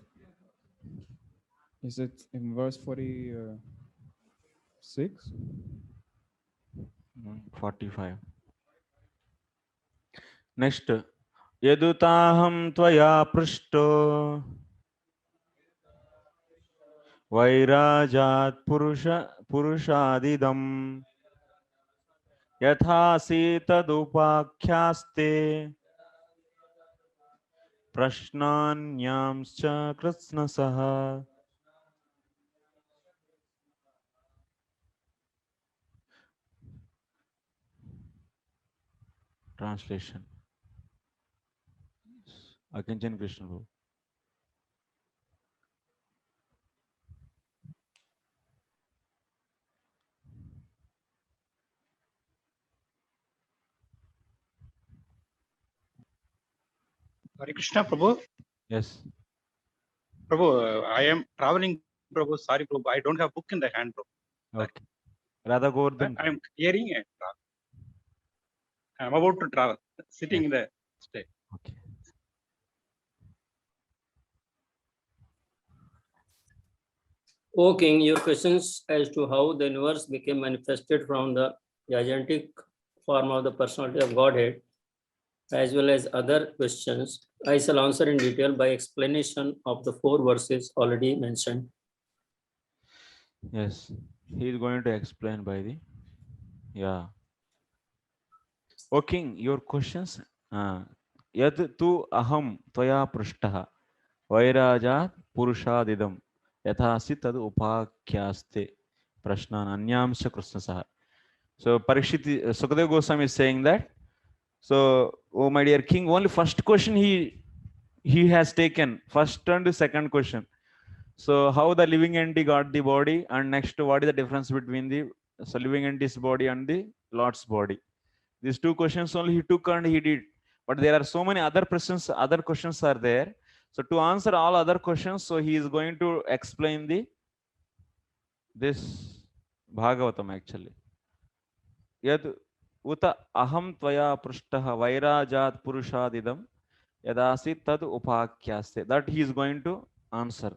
Is it in verse 46? 45. Next, Yadutaham tvaya prishto vairajat purushadidam yathasi tadupakhyaste prashnanyamscha kritsnasaha. Translation. Akinchan Krishna Prabhu. Hare Krishna, Prabhu. Yes. Prabhu, I am traveling, Prabhu. Sorry, Prabhu. I don't have book in the hand, Prabhu. Okay. Radha Govardhan. I am hearing it. I am about to travel, sitting in the stay. Okay. O King, your questions as to how the universe became manifested from the gigantic form of the personality of Godhead, as well as other questions, I shall answer in detail by explanation of the 4 verses already mentioned. Yes, he is going to explain by the, O King, your questions. Yad tu aham tvaya prishtaha vairajat purushadidam yathasi tad upakhyaste prashnan anyamsha krishnasaha. So Parikshit, Sukadeva Goswami is saying that So, oh my dear king, only first question he has taken, first and second question. So how the living entity got the body, and next what is the difference between the living entity's body and the Lord's body? These two questions only he took and he did. But there are so many other questions are there. So to answer all other questions, so he is going to explain this Bhagavatam actually. Yad uta aham tvaya prushtah vairajat purushadidam yadasi tad upakyaste. That he is going to answer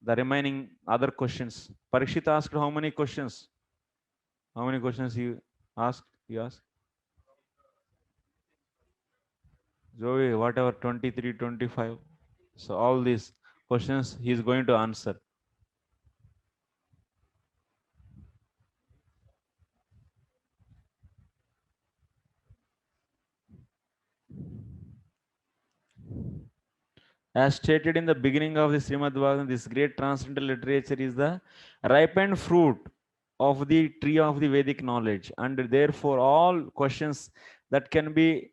the remaining other questions. Parikshit asked how many questions? How many questions he asked? He asked. Joey, whatever, 23, 25. So all these questions he is going to answer. As stated in the beginning of the Srimad Bhagavatam, this great transcendental literature is the ripened fruit of the tree of the Vedic knowledge, and therefore all questions that can be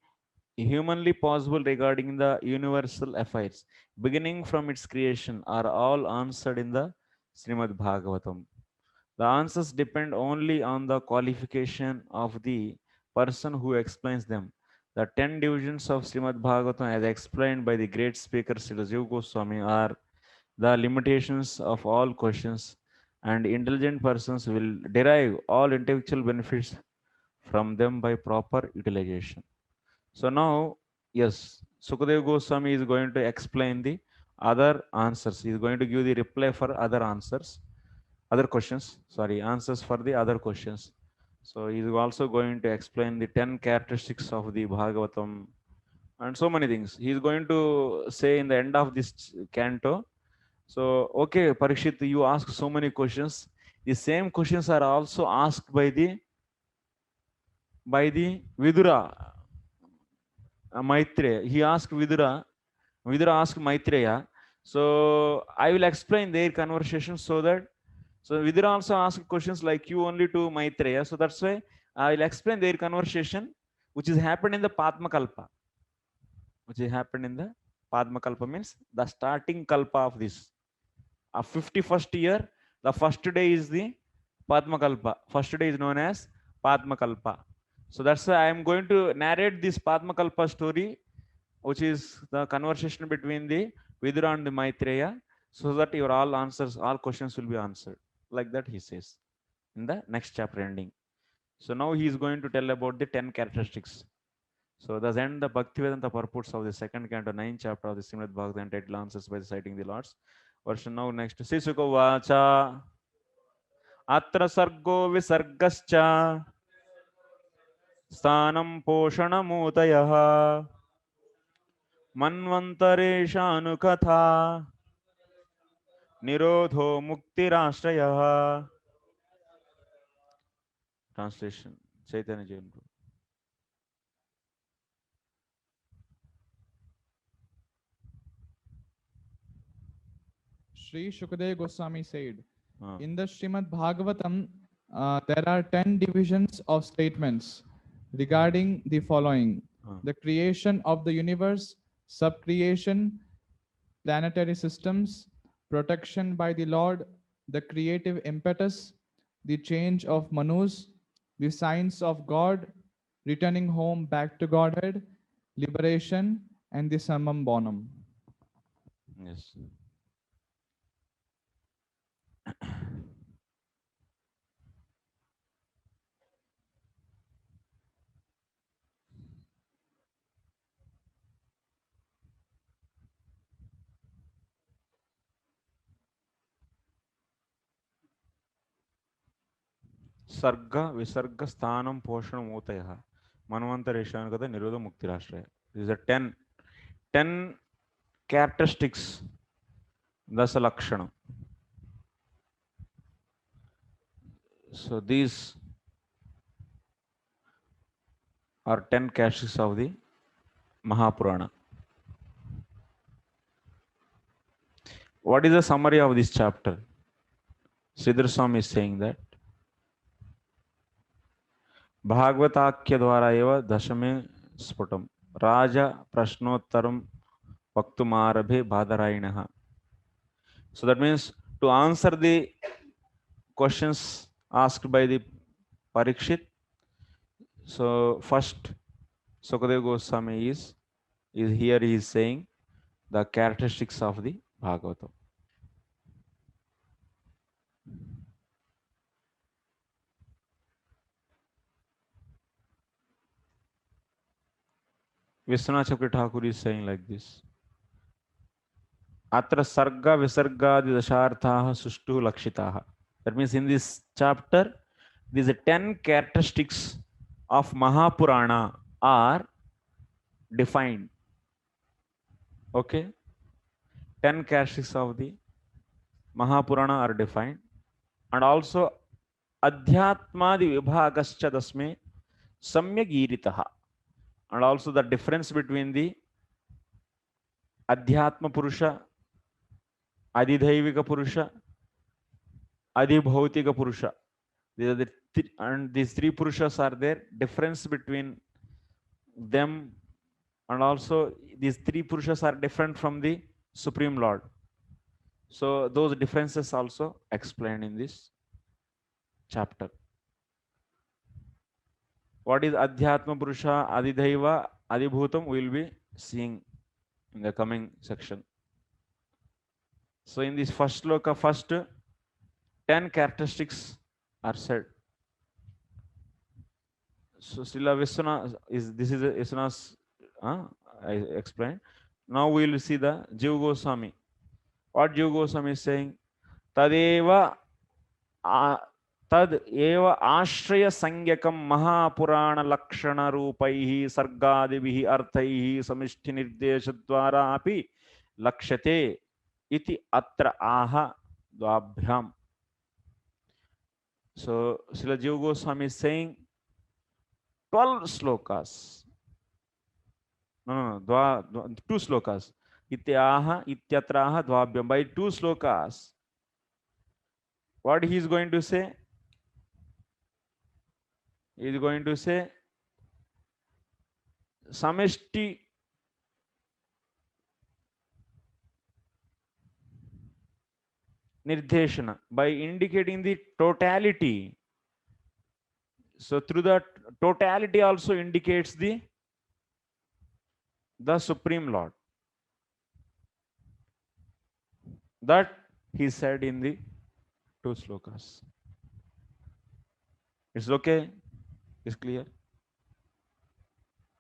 humanly possible regarding the universal affairs, beginning from its creation, are all answered in the Srimad Bhagavatam. The answers depend only on the qualification of the person who explains them. The 10 divisions of Srimad Bhagavatam, as explained by the great speaker Srila Jiva Goswami, are the limitations of all questions, and intelligent persons will derive all intellectual benefits from them by proper utilization. So now, yes, Sukadeva Goswami is going to explain the other answers. He is going to give the reply for other answers, answers for the other questions. So he is also going to explain the 10 characteristics of the Bhagavatam and so many things. He is going to say in the end of this canto. So, okay, Parikshit, you ask so many questions. The same questions are also asked by the Vidura. Maitreya. He asked Vidura asked Maitreya. So I will explain their conversation so Vidura also asked questions like you only to Maitreya. So that's why I will explain their conversation, which has happened in the Padma Kalpa. Which has happened in the Padma Kalpa means the starting Kalpa of this. A 51st year, the first day is the Padma Kalpa. First day is known as Padma Kalpa. So that's why I am going to narrate this Padma Kalpa story, which is the conversation between the Vidura and the Maitreya, so that your all questions will be answered. Like that he says in the next chapter ending. So now he is going to tell about the 10 characteristics. So thus end the Bhaktivedanta purports of the second canto, 9th chapter of the Srimad Bhagavatam, entitled Answers by citing the Lords. Version now next. Sisuka Vacha Atra Sargo Visargascha Sthanam Poshanamutayah Manvantareshanukatha Nirodho Muktirashrayah. Translation Chaitanya Jain. Sri Shukadeva Goswami said, in the Srimad Bhagavatam, there are 10 divisions of statements regarding the following: the creation of the universe, subcreation, planetary systems, protection by the Lord, the creative impetus, the change of Manus, the signs of God, returning home back to Godhead, liberation, and the summum bonum. Yes. Sarga Visarga Sthanam Poshanam Utayah Manvantareshanukatha Nirodha Muktirashraya. These are 10 characteristics. Dasa Lakshana. So these are 10 characteristics of the Mahapurana. What is the summary of this chapter? Sridhar Swami is saying that भागवताख्य द्वारा एव दशमे Sputam. Raja Prashnottaram Vaktumarabhe Badarainaha. So that means to answer the questions asked by the Parikshit. So first, Sukadeva Goswami is here he is saying the characteristics of the Bhagavatam. Vishwanath Chakravarti Thakur is saying like this. Atra sarga visargadi dasharthaha sushtu lakshitaha. That means in this chapter, these 10 characteristics of Mahapurana are defined. Okay? 10 characteristics of the Mahapurana are defined. And also, Adhyatmadi vibhagascha dasme samyagiritaha. And also the difference between the Adhyatma Purusha, Adidhaivika Purusha, Adibhautika Purusha. These are the and these three Purushas are there. Difference between them, and also these three Purushas are different from the Supreme Lord. So those differences also explained in this chapter. What is Adhyatma Purusha, Adidhaiva, Adibhutam? We will be seeing in the coming section. So in this first sloka, first 10 characteristics are said. So Srila Vishwanath is Vishwanath's I explained. Now we will see the Jiva Goswami. What Jiva Goswami is saying? Tadeva Tad eva ashraya sangyakam mahapurana lakshana rupaihi sargadivihi arthaihi samishti nirdeshadvara api lakshate iti atra aha dvabhyam. So Srila Jiva Goswami is saying 12 slokas. No, 2 slokas. Ityaha, ityatraha, dvabhyam. By 2 slokas, what he is going to say? He is going to say samishti nirdeshana, by indicating the totality. So through that totality also indicates the Supreme Lord. That he said in the 2 slokas. It's okay? It's clear?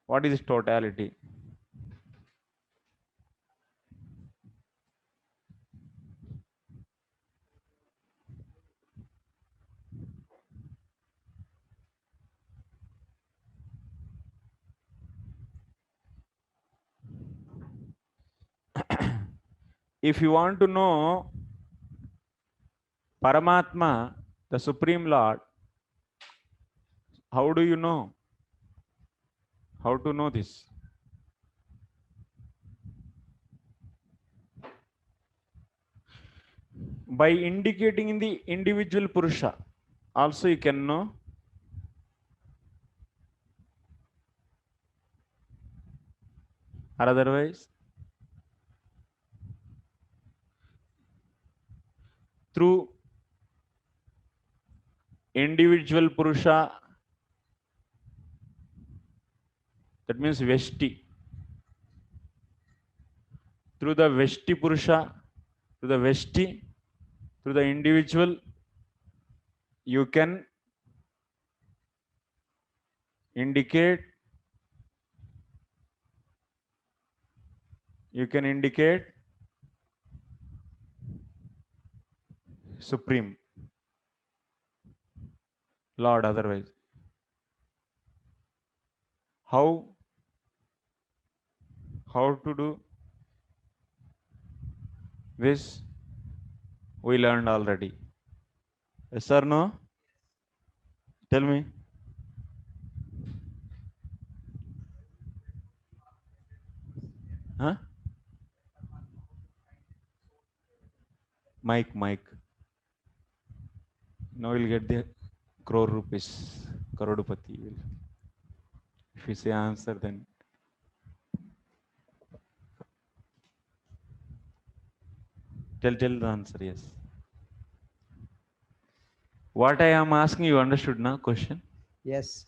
What is totality? If you want to know Paramatma, the Supreme Lord, how do you know? How to know this? By indicating in the individual Purusha, also you can know. Or otherwise, through individual Purusha, that means Veshti. Through the Veshti Purusha, through the Veshti, through the individual, you can indicate Supreme Lord. Otherwise, how to do this? We learned already. Yes or no? Tell me. Huh? Mike. Now we'll get the crore rupees. Karodupati will. If you say answer, then tell the answer. Yes. What I am asking, you understood now question? Yes.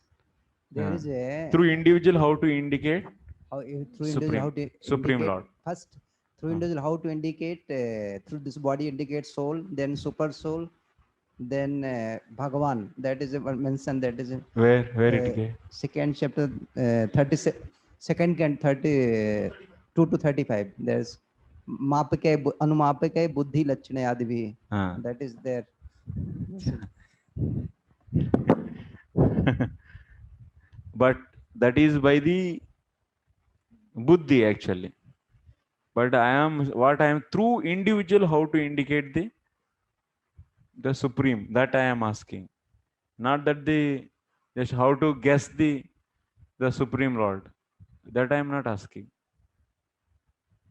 There is a through individual how to indicate how through individual Supreme, how to Supreme indicate Lord. first through individual how to indicate through this body indicate soul, then super soul, then Bhagavan, that is mentioned, that is Where it gave? second chapter 32nd and 32 to 35. There's Mapake Anumapake Buddhi Lachane Adivi. That is there. But that is by the buddhi actually. But I am through individual how to indicate the Supreme, that I am asking. Not that just how to guess the Supreme Lord. That I am not asking.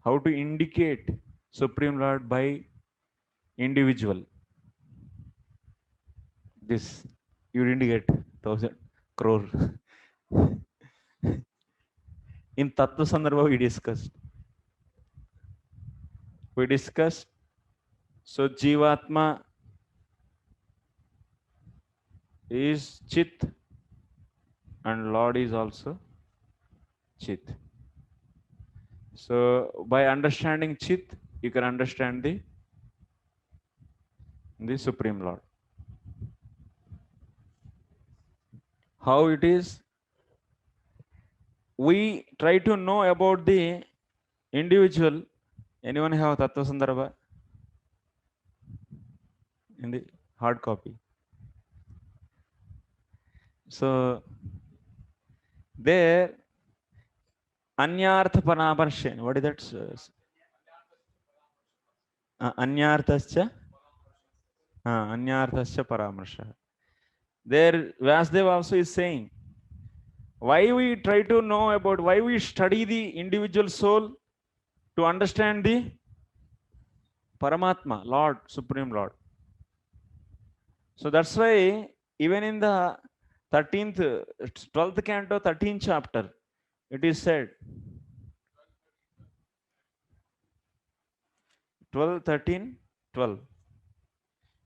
How to indicate Supreme Lord by individual. This you didn't get 1,000 crore. In Tattva Sandarbha we discussed. So Jivatma is Chit and Lord is also Chit. So by understanding Chit, you can understand the Supreme Lord. How it is? We try to know about the individual. Anyone have Tattva Sandarbha in the hard copy? So there, Anyartha Paramarshena. What is that? Anyarthascha? Anyarthascha Paramarshah. There, Vyasdeva also is saying, why we try to know about, why we study the individual soul to understand the Paramatma, Lord, Supreme Lord. So that's why even in the 12th canto, 13th chapter, it is said, 12, 13, 12.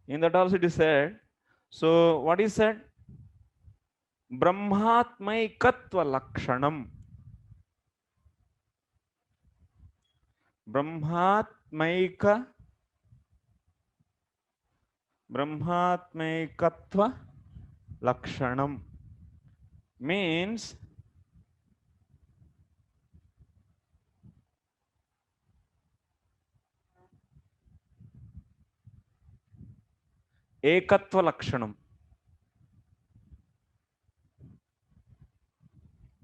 In that also it is said, so what is said? Brahmatmaikatva lakshanam. Brahmatmaikatva lakshanam means ekatva lakshanam.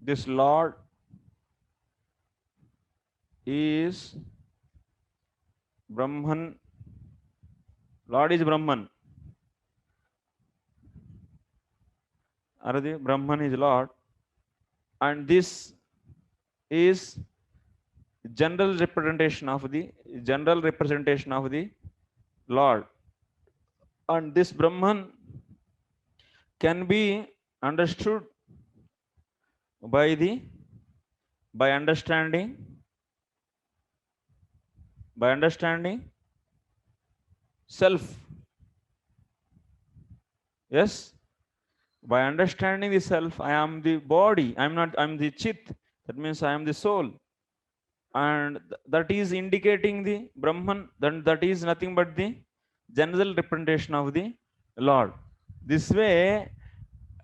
This Lord is Brahman. Lord is Brahman. Aradi, Brahman is Lord. And this is general representation of the Lord. And this Brahman can be understood by understanding self. Yes, by understanding the self, I am the body, I'm the Chit, that means I am the soul, and that is indicating the Brahman. Then that is nothing but the general representation of the Lord. This way,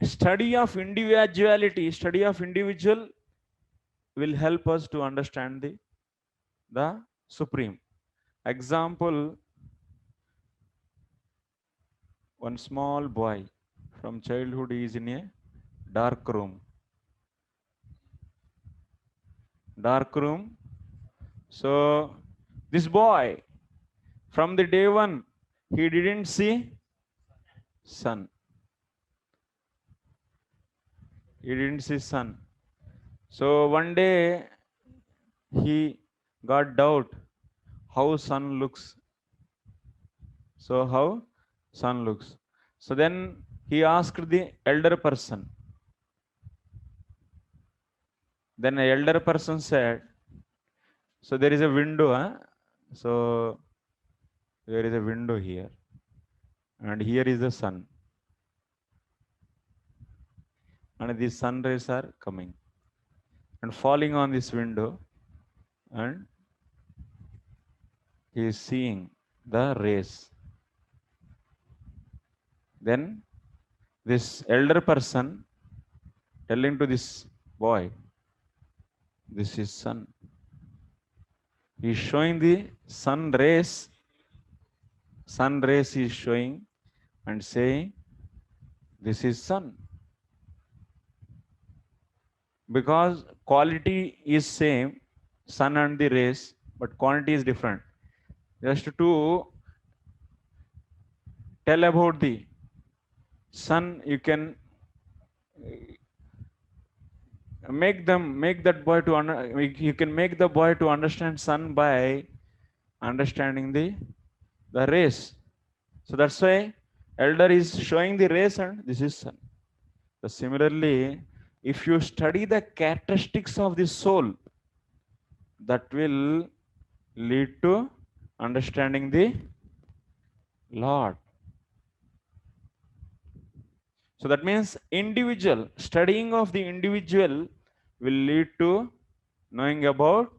study of individuality, study of individual will help us to understand the Supreme. Example, one small boy from childhood is in a dark room. So this boy, from the day one, he didn't see sun. So one day he got doubt how sun looks. So then he asked the elder person. Then an elder person said, so there is a window, huh? So there is a window here, and here is the sun, and these sun rays are coming and falling on this window, and he is seeing the rays. Then this elder person telling to this boy, this is sun. He is showing the sun rays he is showing and saying, this is sun. Because quality is same, sun and the rays, but quantity is different. Just to tell about the sun, you can make that boy to you can make the boy to understand sun by understanding the rays. So that's why elder is showing the rays and this is sun. So similarly, if you study the characteristics of the soul, that will lead to understanding the Lord. So that means studying of the individual will lead to knowing about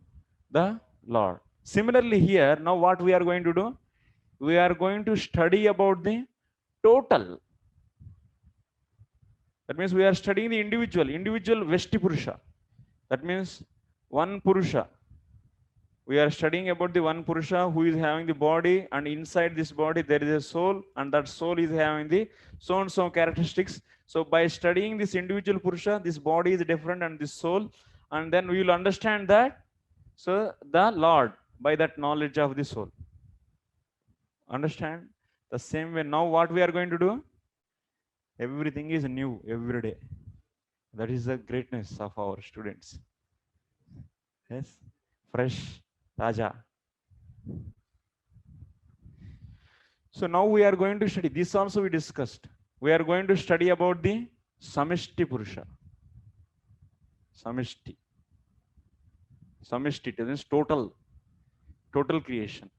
the Lord. Similarly here, now what we are going to do? We are going to study about the total. That means we are studying the individual Veshti Purusha. That means one Purusha. We are studying about the one Purusha who is having the body, and inside this body there is a soul, and that soul is having the so and so characteristics. So by studying this individual Purusha, this body is different and this soul, and then we will understand that. So the Lord by that knowledge of the soul. Understand? The same way now what we are going to do? Everything is new every day. That is the greatness of our students. Yes, fresh, taja. So now we are going to study, this also we discussed. We are going to study about the Samishti Purusha. Samishti. Samishti means total creation.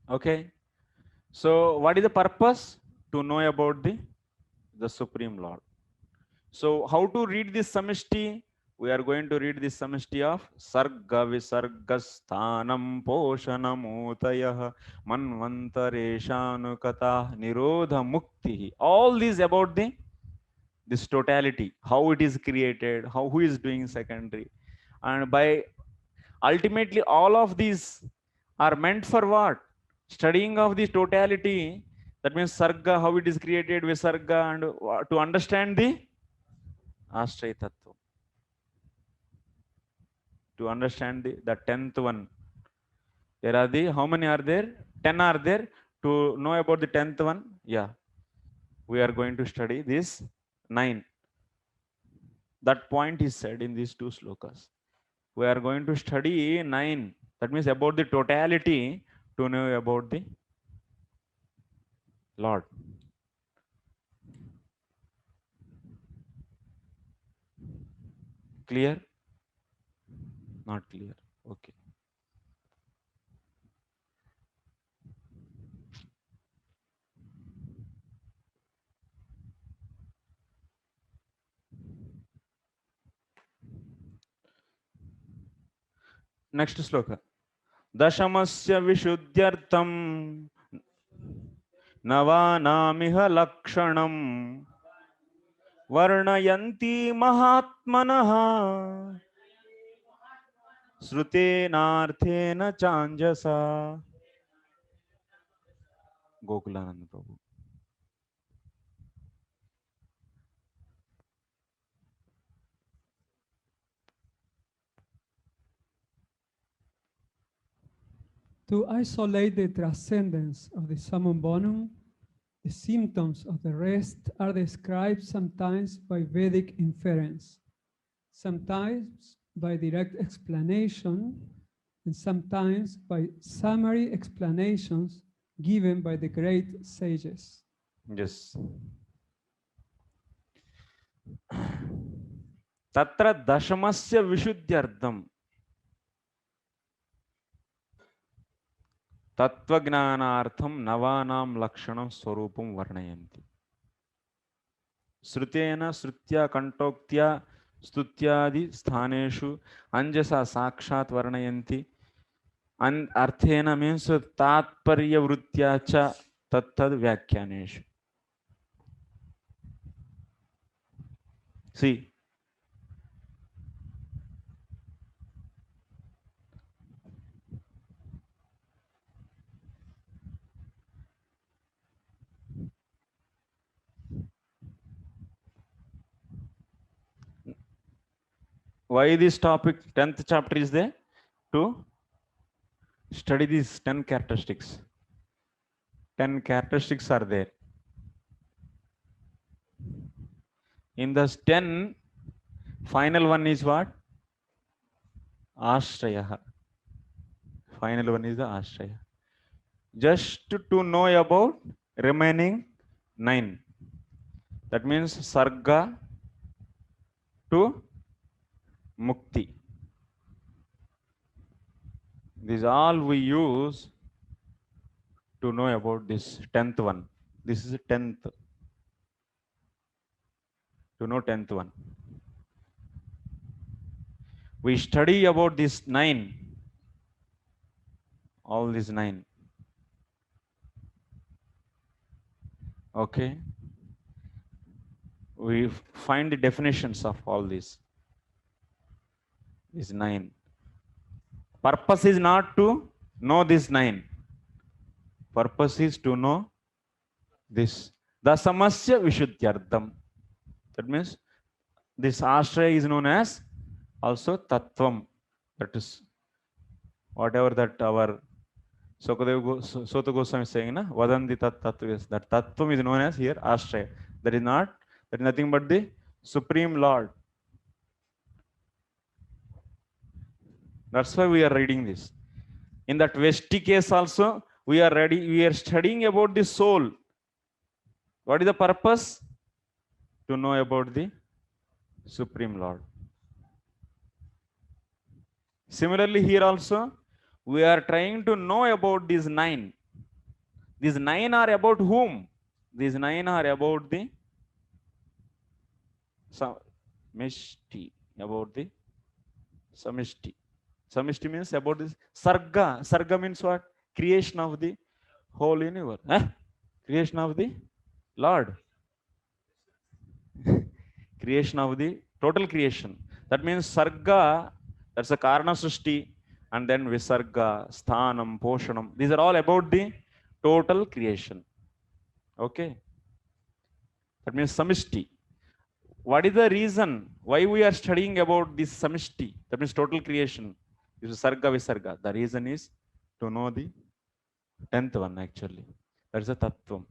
Okay. So what is the purpose? To know about the Supreme Lord. So how to read this Samishti? We are going to read this Samishti of Sarga Visargasthanam Poshanamutayah Manvantareshanukata Nirodha Mukti. All these about this totality, how it is created, who is doing secondary. And by ultimately all of these are meant for what? Studying of the totality. That means Sarga, how it is created, Visarga, and to understand the Ashray Tattva. To understand the 10th one. There are how many are there? 10 are there. To know about the 10th one, yeah. We are going to study this 9. That point is said in these 2 slokas. We are going to study 9. That means about the totality to know about the Lord. Clear? Not clear. Okay. Next sloka. Dashamasya Vishuddhyartham Navanamiha Lakshanam Varnayanti Mahatmanaha Srutenarthena Chanjasa. Gokulanand Prabhu. To isolate the transcendence of the summum bonum, the symptoms of the rest are described sometimes by Vedic inference, sometimes by direct explanation, and sometimes by summary explanations given by the great sages. Yes. Tatra dashamasya vishuddhyartham tatvajnanartham navanam lakshanam swarupam varnayanti. Srutena srutya kantoktya stutyadi sthaneshu anjasa sakshat varnayanti. And arthena means tatparya vrutya cha tattad vyakyaneshu. See, why this topic 10th chapter is there? To study these 10 characteristics. 10 characteristics are there. In the 10, final one is what? Ashraya. Final one is the Ashraya. Just to know about remaining 9. That means Sarga to Mukti. These all we use to know about this 10th one. This is 10th. To know 10th one. We study about this 9. All these 9. Okay. We find the definitions of all these. These 9. Purpose is not to know this 9. Purpose is to know this. Dasamasya vishuddhyartham. That means this ashraya is known as also tattvam. That is whatever that our Sota Goswami is saying, na? Vadanti tat tattva. That tattvam is known as here ashraya. That is nothing but the Supreme Lord. That's why we are reading this. In that Vesti case also, we are studying about the soul. What is the purpose? To know about the Supreme Lord. Similarly, here also, we are trying to know about these 9. These 9 are about whom? These 9 are about the Samishti. About the Samishti. Samishti means about this Sarga. Sarga means what? Creation of the whole universe. Creation of the Lord. Creation of the total creation. That means Sarga, that's a Karana Srishti, and then Visarga, Sthanam, Poshanam. These are all about the total creation. Okay. That means Samishti. What is the reason why we are studying about this Samishti? That means total creation. This is Sarga Visarga. The reason is to know the 10th one actually. That's the Tattvam.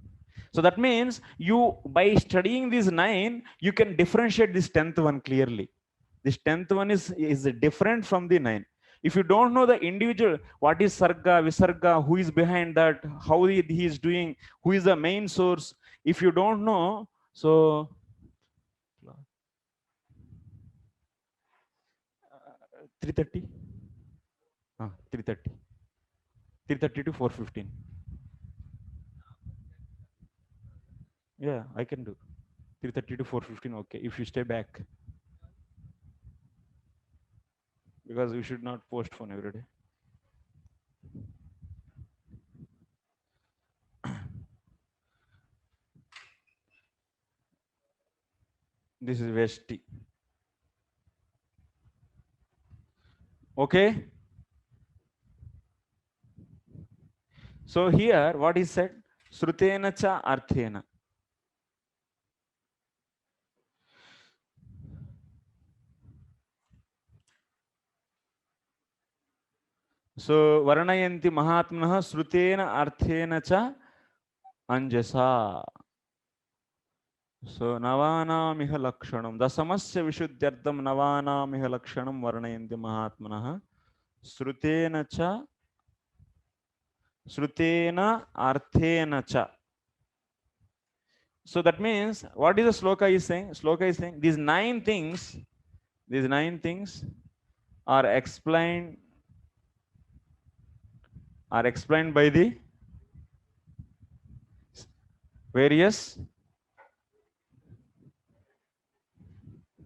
So that means you, by studying these 9, you can differentiate this 10th one clearly. This 10th one is different from the 9. If you don't know the individual, what is Sarga, Visarga, who is behind that, how he is doing, who is the main source, if you don't know, so 3:30? 3:30. 3:30 to 4:15. Yeah, I can do. 3:30 to 4:15, okay, if you stay back. Because we should not postpone every day. This is Vesti. Okay. So here, what is said? Srutena cha arthena. So Varnayanti Mahatmanah Srutena Arthena cha Anjasa. So Navana Miha Lakshanam. Dasamasya Vishuddhyartham Navana Miha Lakshanam Varnayanti Mahatmanah Srutena cha Srutena Arthena cha. So that means what is the sloka is saying? Sloka is saying these 9 things These 9 things are explained by the various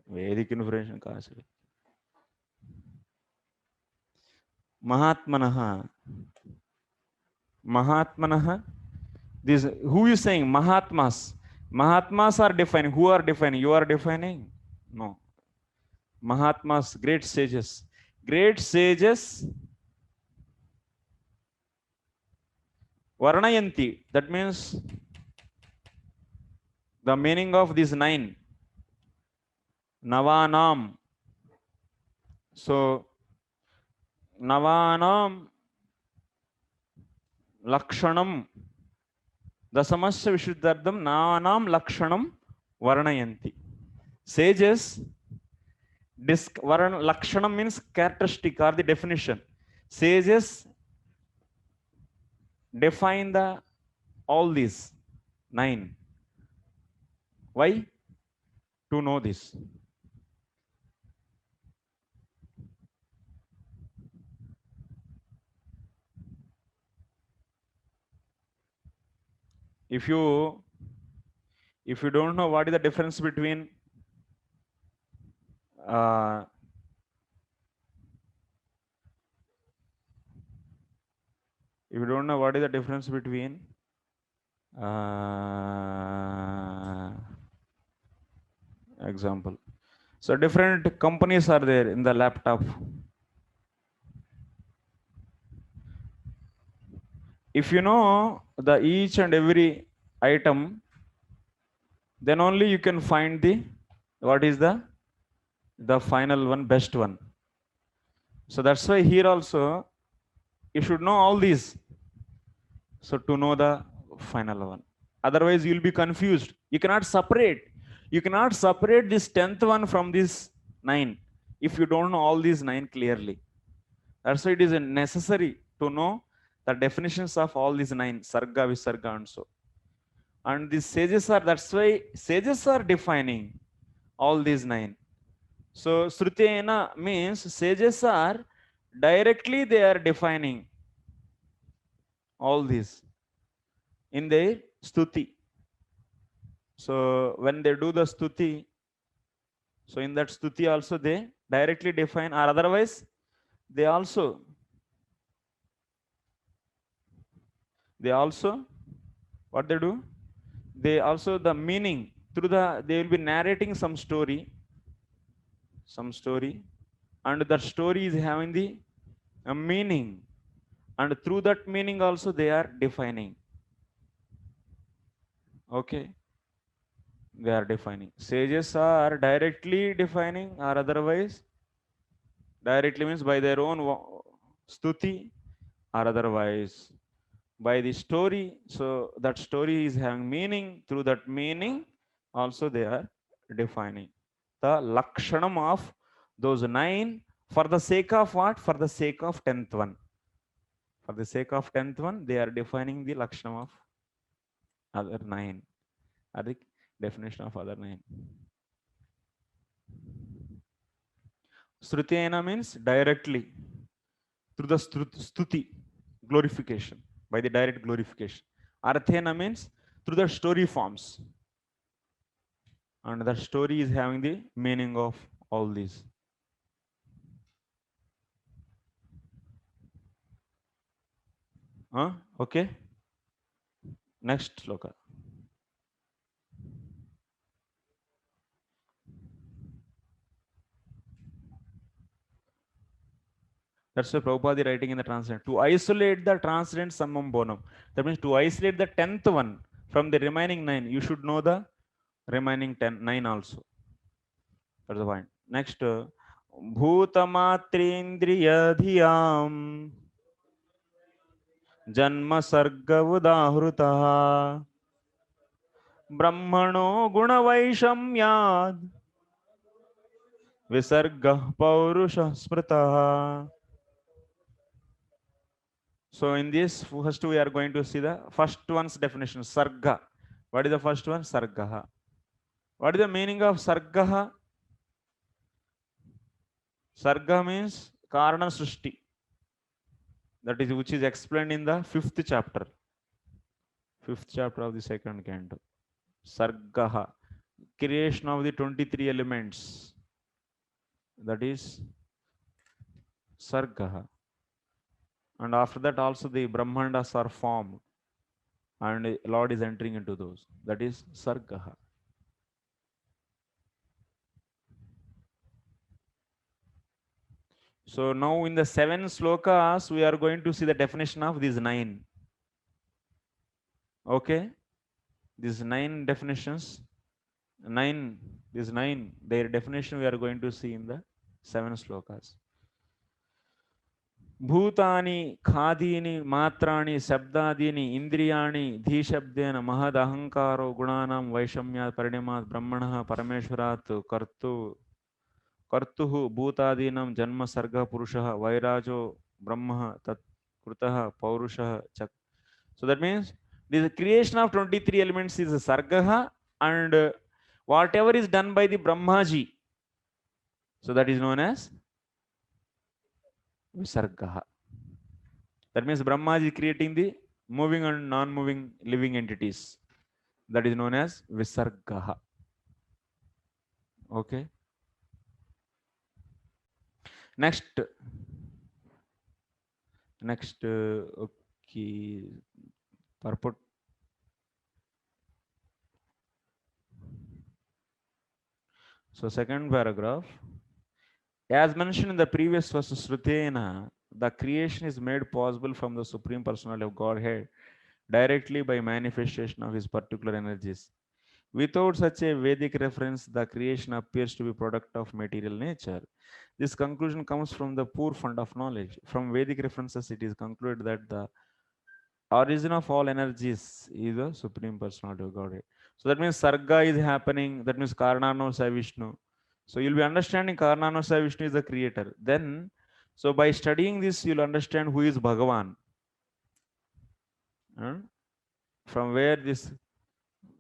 Vedic information. Mahatmanah. This, who is saying Mahatmas? Mahatmas are defining. Who are defining? You are defining? No. Mahatmas, great sages. Great sages Varnayanti. That means the meaning of these 9. Navanam. So, Navanam Lakshanam. Dasamasya Vishuddhardam Navanam Lakshanam Varnayanti. Sages, Lakshanam means characteristic or the definition. Sages define all these 9. Why? To know this. If you don't know what is the difference between if you don't know what is the difference between example, so different companies are there in the laptop. If you know the each and every item, then only you can find what is the final one, best one. So that's why here also you should know all these, so to know the final one. Otherwise you will be confused. You cannot separate this 10th one from this 9 if you don't know all these 9 clearly. That's why it is necessary to know the definitions of all these 9, sarga, visarga, and so. And these sages are, that's why sages are defining all these 9. So Srutena means sages are directly, they are defining all these in their stuti. So when they do the stuti, so in that stuti also they directly define, or otherwise they also what they do, they also the meaning through they will be narrating some story, and that story is having a meaning, and through that meaning also they are defining. Okay, they are defining. Sages are directly defining, or otherwise directly means by their own stuti, or otherwise by the story. So that story is having meaning. Through that meaning also they are defining the lakshanam of those 9, for the sake of what? For the sake of 10th one. For the sake of 10th one, they are defining the lakshanam of other 9, or the definition of other 9. Srutena means directly, through the stuti, glorification, by the direct glorification. Arthena means through the story forms, and the story is having the meaning of all these. Okay. Next sloka. That's why Prabhupada writing in the transcendent. To isolate the transcendent summum bonum. That means to isolate the 10th one from the remaining 9, you should know the remaining 9 also. That's the point. Next, Bhutamatrindriya dhiyam Janma sarga udahruta Brahmano gunavaishamyad Visarga paurusha smritaha. So in this first we are going to see the first one's definition, sarga. What is the first one? Sargaha. What is the meaning of sargaha? Sarga means Karana Srishti. That is which is explained in the 5th chapter. 5th chapter of the 2nd canto. Sargaha. Creation of the 23 elements. That is Sargaha. And after that also the Brahmandas are formed. And Lord is entering into those. That is Sargaha. So now in the 7 slokas, we are going to see the definition of these 9. Okay? These 9 definitions. These 9, their definition we are going to see in the 7 slokas. Bhutani, khadini, matrani, sabdadini, indriyani, dhishabdena, mahad ahankaro, gunanam, vaishamyat, parinimat, brahmanaha, parameshwarat, kartuhu, bhutadinam, janma, sarga, purushaha, vairajo, brahmaha, tat, krutaha, paurushaha, chak. So that means the creation of 23 elements is a sargaha, and whatever is done by the Brahmaji, so that is known as Visargaha. That means Brahmaji is creating the moving and non-moving living entities. That is known as Visargaha. Okay. Next. Okay. Purport. So second paragraph. As mentioned in the previous verse, Srutena, the creation is made possible from the Supreme Personality of Godhead directly by manifestation of his particular energies. Without such a Vedic reference, the creation appears to be a product of material nature. This conclusion comes from the poor fund of knowledge. From Vedic references, it is concluded that the origin of all energies is the Supreme Personality of Godhead. So that means Sarga is happening. That means Karanano Sai Vishnu. So you'll be understanding Karanano Sai Vishnu is the creator. Then, so by studying this, you'll understand who is Bhagavan. From where this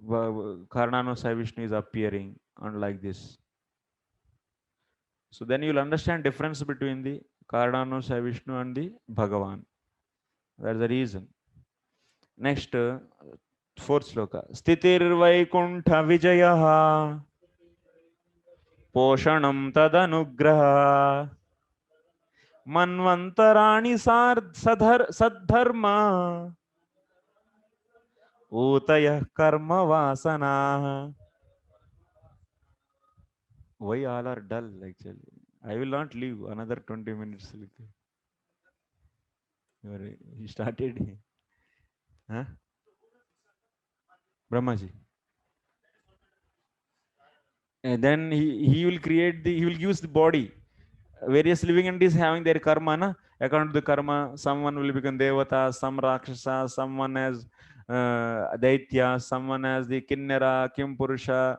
Karanano Sai Vishnu is appearing, and like this. So then you'll understand difference between the Karanano Sai Vishnu and the Bhagavan. That's the reason. Next, 4th sloka. Stitir Vaikuntha Vijayaha Poshanam Tadanugraha Manvantarani Sadharma Utaya Karma Vasana. Why all are dull actually? I will not leave another 20 minutes. You started. Huh? Brahmaji. And then he will create he will use the body. Various living entities having their karma, na? According to the karma, someone will become Devata, some Rakshasa, someone as Daitya, someone as the Kinnera, Kimpurusha,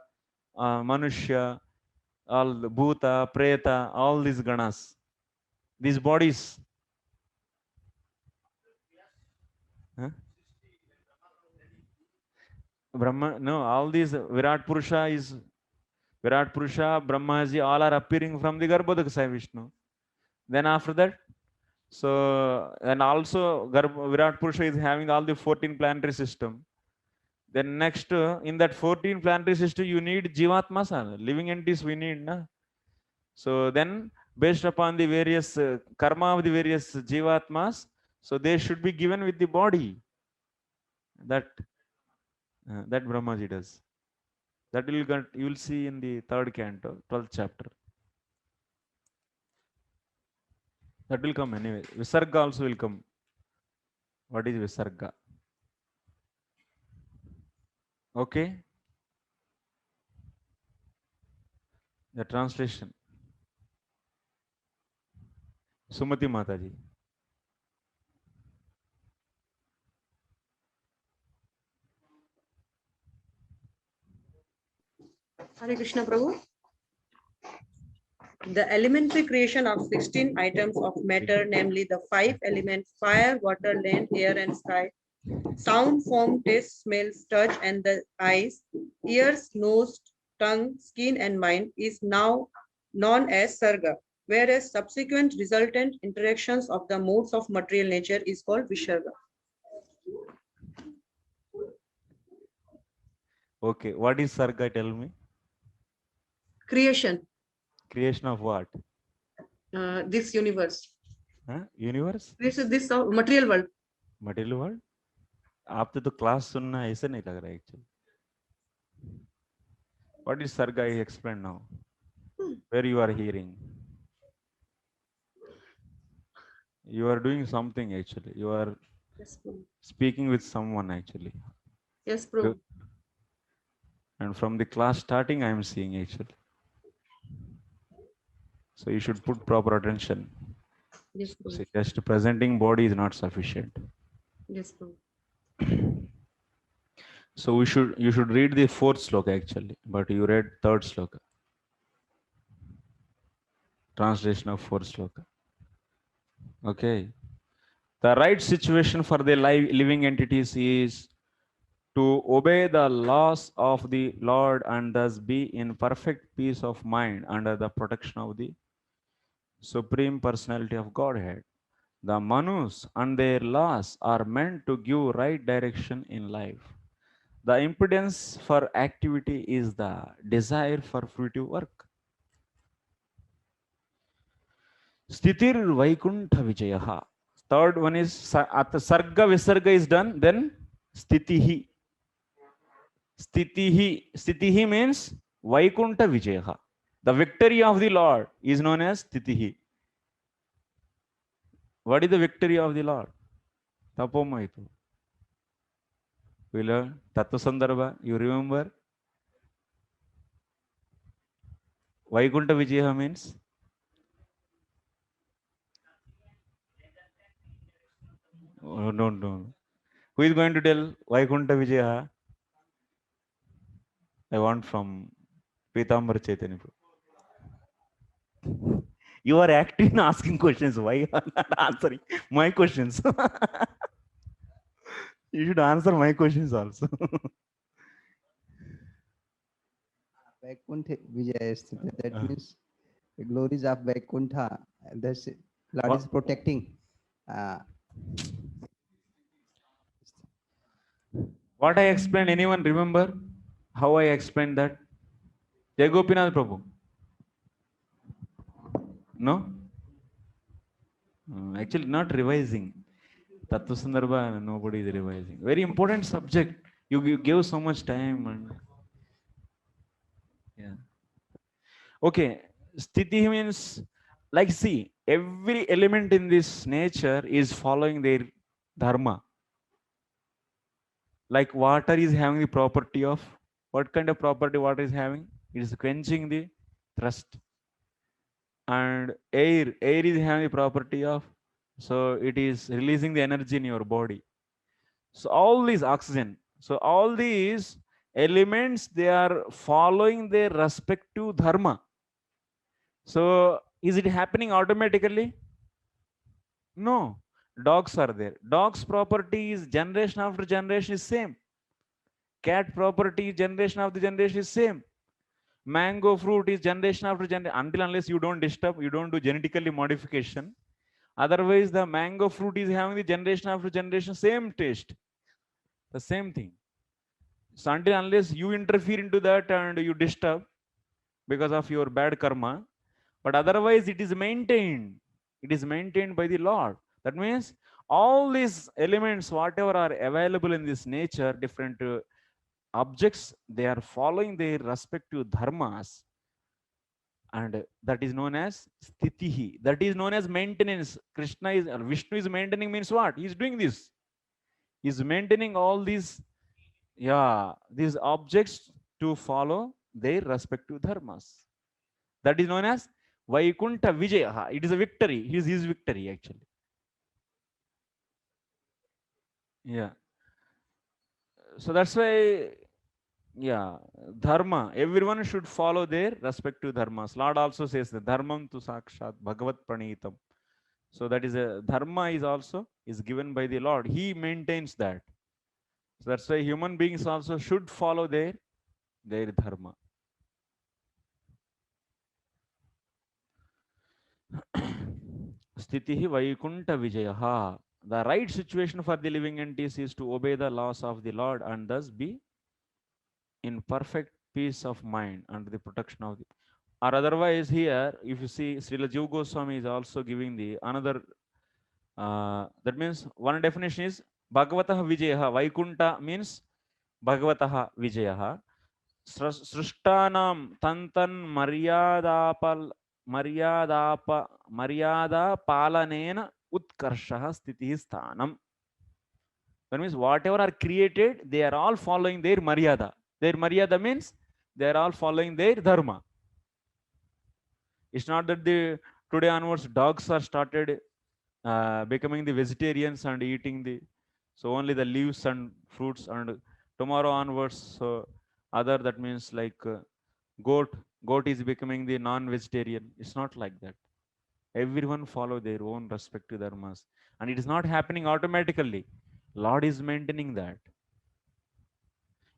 Manushya, all the Bhuta, Preta, all these ganas, these bodies. Huh? Brahma, no, all these Virat Purusha, Brahmaji, all are appearing from the Garbhodaka Sai Vishnu. Then after that, so, and also Virat Purusha is having all the 14 planetary system. Then next, in that 14 planetary system, you need Jivatmas, living entities we need. Na? So then, based upon the various karma of the various Jivatmas, so they should be given with the body. That Brahmaji does. That you will see in the 3rd canto, 12th chapter. That will come anyway. Visarga also will come. What is Visarga? Okay. The translation. Sumati Mataji. Hare Krishna Prabhu. The elementary creation of 16 items of matter, namely the 5 elements, fire, water, land, air, and sky, sound, form, taste, smell, touch, and the eyes, ears, nose, tongue, skin, and mind, is now known as Sarga. whereas subsequent resultant interactions of the modes of material nature is called Visarga. Okay, what is Sarga? Tell me. Creation, Creation of what? this universe. Universe? This material world. Material world? After the class सुनना ऐसे नहीं लग रहा है actually. What is Sarga? I explain now. Where you are hearing. You are doing something actually. You are Yes, Prabhu. speaking with someone actually. Yes, Prabhu. And from the class starting, I am seeing actually. So you should put proper attention. Yes, Prabhu. See, just presenting body is not sufficient. Yes, Prabhu. So you should read the fourth sloka actually, but you read third sloka. Translation of fourth sloka. Okay. The right situation for the living entities is to obey the laws of the Lord and thus be in perfect peace of mind under the protection of the Supreme Personality of Godhead. The Manus and their laws are meant to give right direction in life. The impedance for activity is the desire for fruitive work. Stitir Vaikuntha Vijayaha. Third one is after Sarga Visarga is done, then Stitihi. Stitihi means Vaikuntha Vijayaha. The victory of the Lord is known as Stitihi. What is the victory of the Lord? Tapomaitu. We learn Tattva Sandarbha. You remember? Vaikuntha Vijayaha means? Oh, no. Who is going to tell Vaikuntha Vijayaha? I want from Pitambar Chaitanya. You are active in asking questions. Why you are not answering my questions? You should answer my questions also. Vaikuntha Vijaya, that means the glories of Vaikuntha. That's Lord is protecting. What I explained, anyone remember how I explained that? Jai Gopinath Prabhu. No? Actually, not revising. Tattva Sandarbha, nobody is revising. Very important subject. You gave so much time and yeah. Okay, Sthiti means like see, every element in this nature is following their dharma. Like water is having the property of what kind of property water is having? It is quenching the thirst. And air is having the property of, so it is releasing the energy in your body. So all these oxygen, so all these elements, they are following their respective dharma. So is it happening automatically? No. Dogs are there. Dogs property is generation after generation is same. Cat property generation after generation is same. Mango fruit is generation after generation, until unless you don't disturb, you don't do genetically modification. Otherwise, the mango fruit is having the generation after generation same taste, the same thing. So until unless you interfere into that and you disturb because of your bad karma, but otherwise it is maintained. It is maintained by the Lord. That means all these elements, whatever are available in this nature, different objects, they are following their respective dharmas. And that is known as sthitihi. That is known as maintenance. Krishna is, or Vishnu is maintaining means what? He is doing this. He is maintaining all these, these objects to follow their respective dharmas. That is known as Vaikuntha Vijaya. It is a victory. It is his victory actually. Yeah. So that's why, dharma. Everyone should follow their respective dharmas. Lord also says the dharmam tu sakshat bhagavat pranitam. So that is a dharma is also is given by the Lord. He maintains that. So that's why human beings also should follow their dharma. Stitihi Vaikunta Vijayaha. The right situation for the living entities is to obey the laws of the Lord and thus be in perfect peace of mind under the protection of the. Or otherwise, here, if you see, Srila Jiva Goswami is also giving the another. That means one definition is Bhagavatah Vijayaha. Vaikunta means Bhagavatah Vijayaha. Srishtanam Tantan Maryada Palanena Utkarshaha Stiti Sthanam. That means whatever are created, they are all following their Maryada. Their Maryada means they are all following their Dharma. It's not that today onwards dogs are started becoming the vegetarians and eating so only the leaves and fruits, and tomorrow onwards so other, that means like goat is becoming the non-vegetarian. It's not like that. Everyone follow their own respective dharmas, and it is not happening automatically. Lord is maintaining that.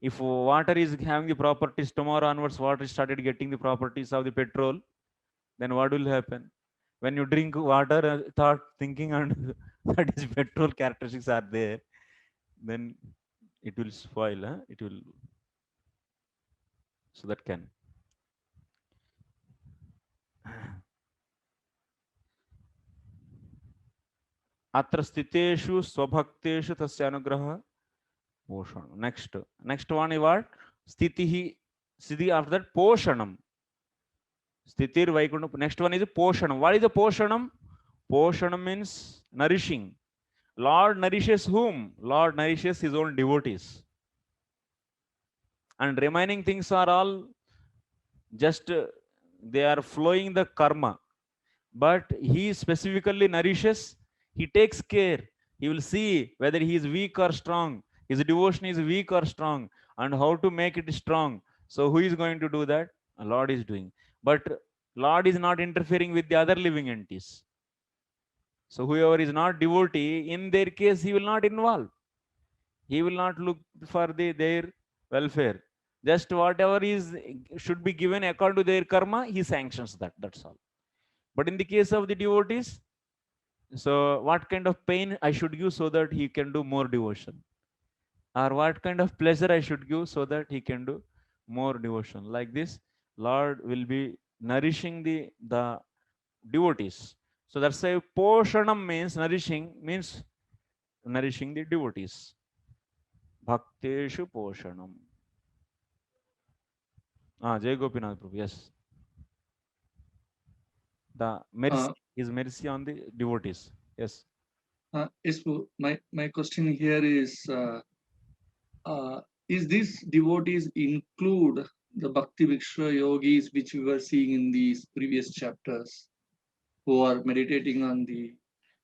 If water is having the properties, tomorrow onwards water started getting the properties of the petrol, then what will happen? When you drink water, thinking and that is petrol characteristics are there, then it will spoil. It will. So that can. Atra stiteshu swabhakteshu tasya anugraha poshanam. Next one is what? Stitihi. Siddhi, after that poshanam. Stitir Vaikunta. Next one is poshanam. What is the poshanam? Poshanam means nourishing. Lord nourishes whom? Lord nourishes his own devotees. And remaining things are all just they are flowing the karma. But he specifically nourishes, he takes care. He will see whether he is weak or strong. His devotion is weak or strong, and how to make it strong. So who is going to do that? Lord is doing. But Lord is not interfering with the other living entities. So whoever is not devotee, in their case, he will not involve. He will not look for their welfare. Just whatever should be given according to their karma, he sanctions that. That's all. But in the case of the devotees, so what kind of pain I should give so that he can do more devotion? Or what kind of pleasure I should give so that he can do more devotion? Like this, Lord will be nourishing the devotees. So that's why poshanam means nourishing the devotees. Bhakteshu poshanam. Jai Gopinath Prabhu, yes. The mercy is mercy on the devotees. Yes. Yes, my question here is these devotees include the Bhakti Viksha yogis which we were seeing in these previous chapters, who are meditating on the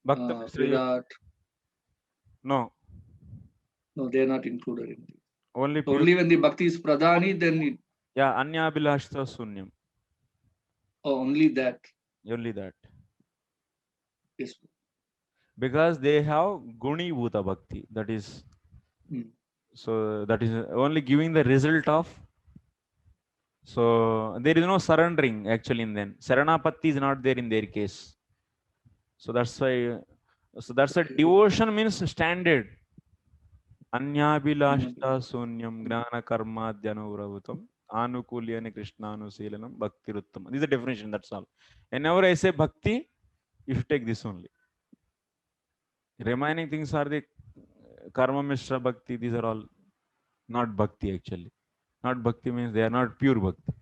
Virat? No. No, they are not included in this. Only when the Bhakti is Pradhani, then yeah, Anya Abhilashita Sunyam. Oh, only that. Only that. Yes. Because they have Guni Bhuta Bhakti. That is so that is only giving the result of. So there is no surrendering actually in them. Saranapatti is not there in their case. So that's why. So that's why devotion means standard. Anyabhilashita Sunyam Gnana Karma Dhyanuvravutam Anukulyani Krishnanu Bhakti Ruttam. This is the definition, that's all. Whenever I say bhakti, you should take this only. Remaining things are the karma mishra bhakti, these are all not bhakti actually. Not bhakti means they are not pure bhakti.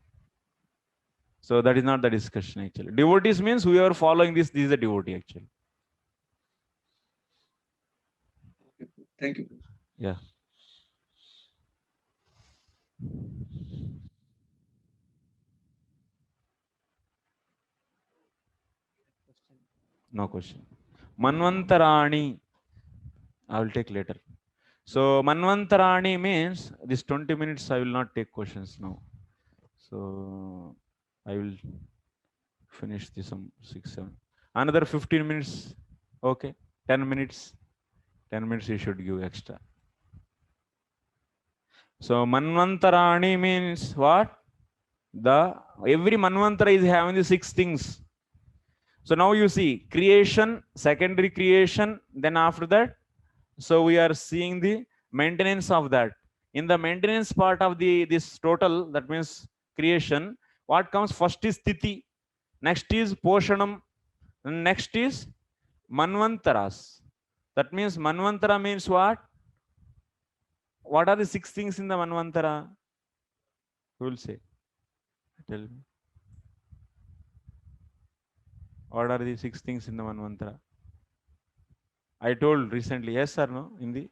So that is not the discussion actually. Devotees means whoever following this is a devotee actually. Thank you. Yeah. No question. Manvantarani, I will take later. So Manvantarani means this 20 minutes I will not take questions now. So I will finish this some 6, 7. Another 15 minutes. Okay. 10 minutes. 10 minutes you should give extra. So Manvantarani means what? Every Manvantara is having the 6 things. So now you see creation, secondary creation, then after that, so we are seeing the maintenance of that. In the maintenance part of this total, that means creation, what comes first is Sthiti, next is Poshanam, next is Manvantaras. That means Manvantara means what? What are the 6 things in the Manvantara? Who will say? Tell me. What are the 6 things in the Manvantara? I told recently, yes or no? In the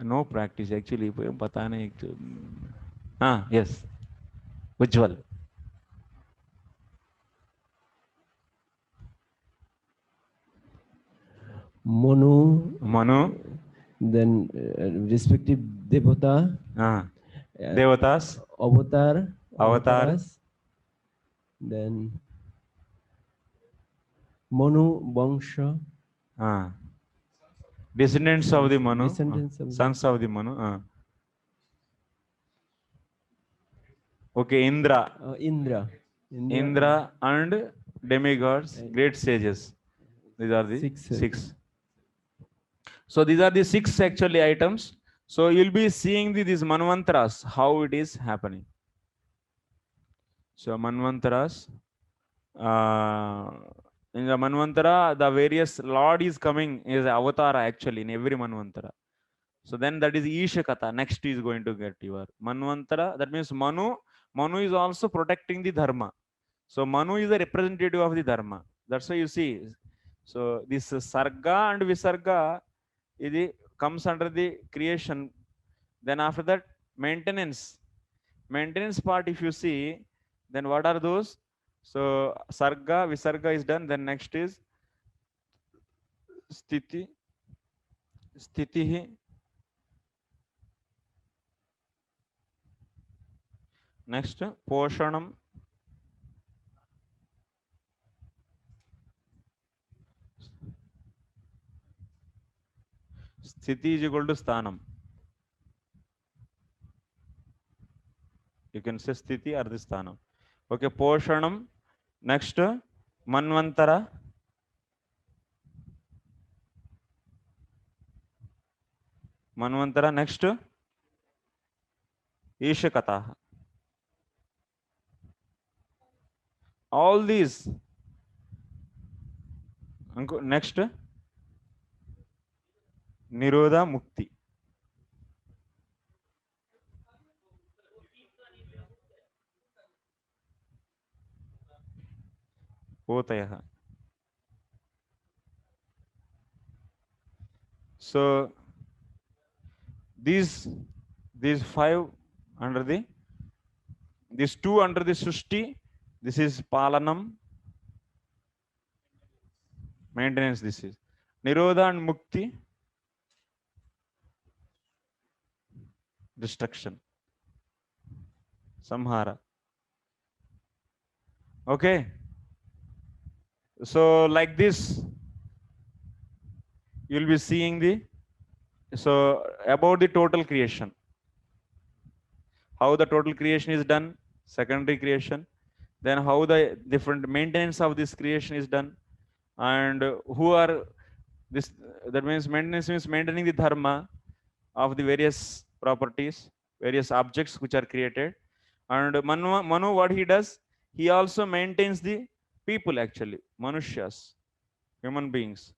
no practice actually. Pata nahi. Yes. Ujjwal. Manu. Then respective Devata. Devatas. Avatar. Avatars. Then Manu Vangsha. Descendants of the Manu. Sons of the Manu. Okay, Indra. Indra and demigods, great sages. These are the 6. So these are the 6 actually items. So you'll be seeing these Manvantaras, how it is happening. So Manvantaras, in the Manvantara, the various Lord is coming is Avatara actually in every Manvantara. So then that is Ishakata. Next is going to get your Manvantara. That means Manu. Manu is also protecting the Dharma. So Manu is a representative of the Dharma. That's why you see. So this Sarga and Visarga it comes under the creation. Then after that, maintenance. Maintenance part, if you see, then what are those? So Sarga, Visarga is done. Then next is Sthiti. Sthitihi. Next, Poshanam. Sthiti is equal to Sthanam. You can say Sthiti or the Sthanam. Okay, Poshanam. Next, Manvantara. Manvantara. Next, Ishakataha. All these. Next, Nirodha Mukti. Potayah. So these 5 under the, these 2 under the Sushti, this is Palanam, maintenance. This is Nirodha and Mukti, destruction, Samhara. Okay. So like this, you'll be seeing the, so about the total creation, how the total creation is done, secondary creation, then how the different maintenance of this creation is done, and who are this, that means maintenance means maintaining the dharma of the various properties, various objects which are created. And Manu, what he does, he also maintains the people actually, Manushyas, human beings.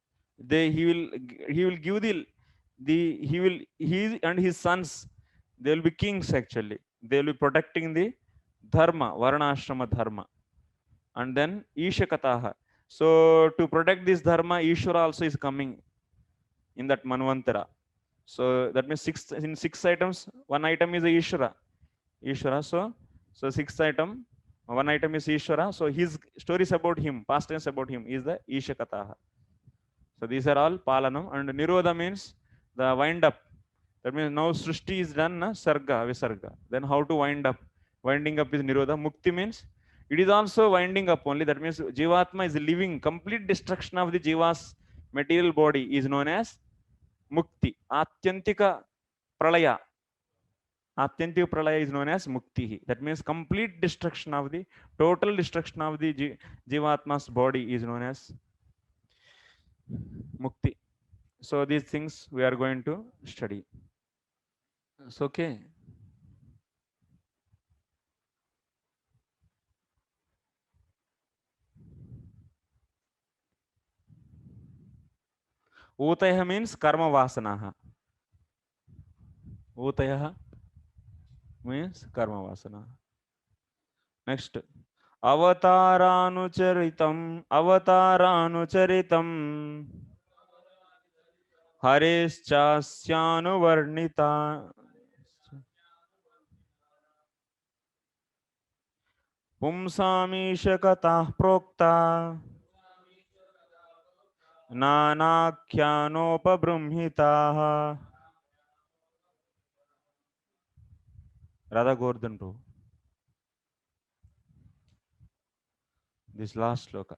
He will give he and his sons, they will be kings actually. They will be protecting the dharma, Varna Ashrama dharma. And then Ishakataha. So to protect this dharma, Ishvara also is coming in that Manvantara. So that means 6 items, 1 item is Ishvara. So 6th item, 1 item is Ishvara. So his stories about him, past tense about him is the Ishakataha. So these are all Palanam. And Nirodha means the wind up. That means now Srishti is done, Sarga, Visarga. Then how to wind up? Winding up is Nirodha. Mukti means it is also winding up only. That means Jivatma is living. Complete destruction of the Jiva's material body is known as Mukti. Atyantika Pralaya. Atyantika pralaya is known as mukti. That means complete destruction of the, total destruction of the Jivatma's body is known as mukti. So these things we are going to study. It's okay. Utaya means karma vasana. Utaya means karma vasana. Next, avataranucharitam hareschasyanuvarnita pumsamishakatah prokta nanakyanopabramhitaha. Radha Gordhan Prabhu. This last sloka.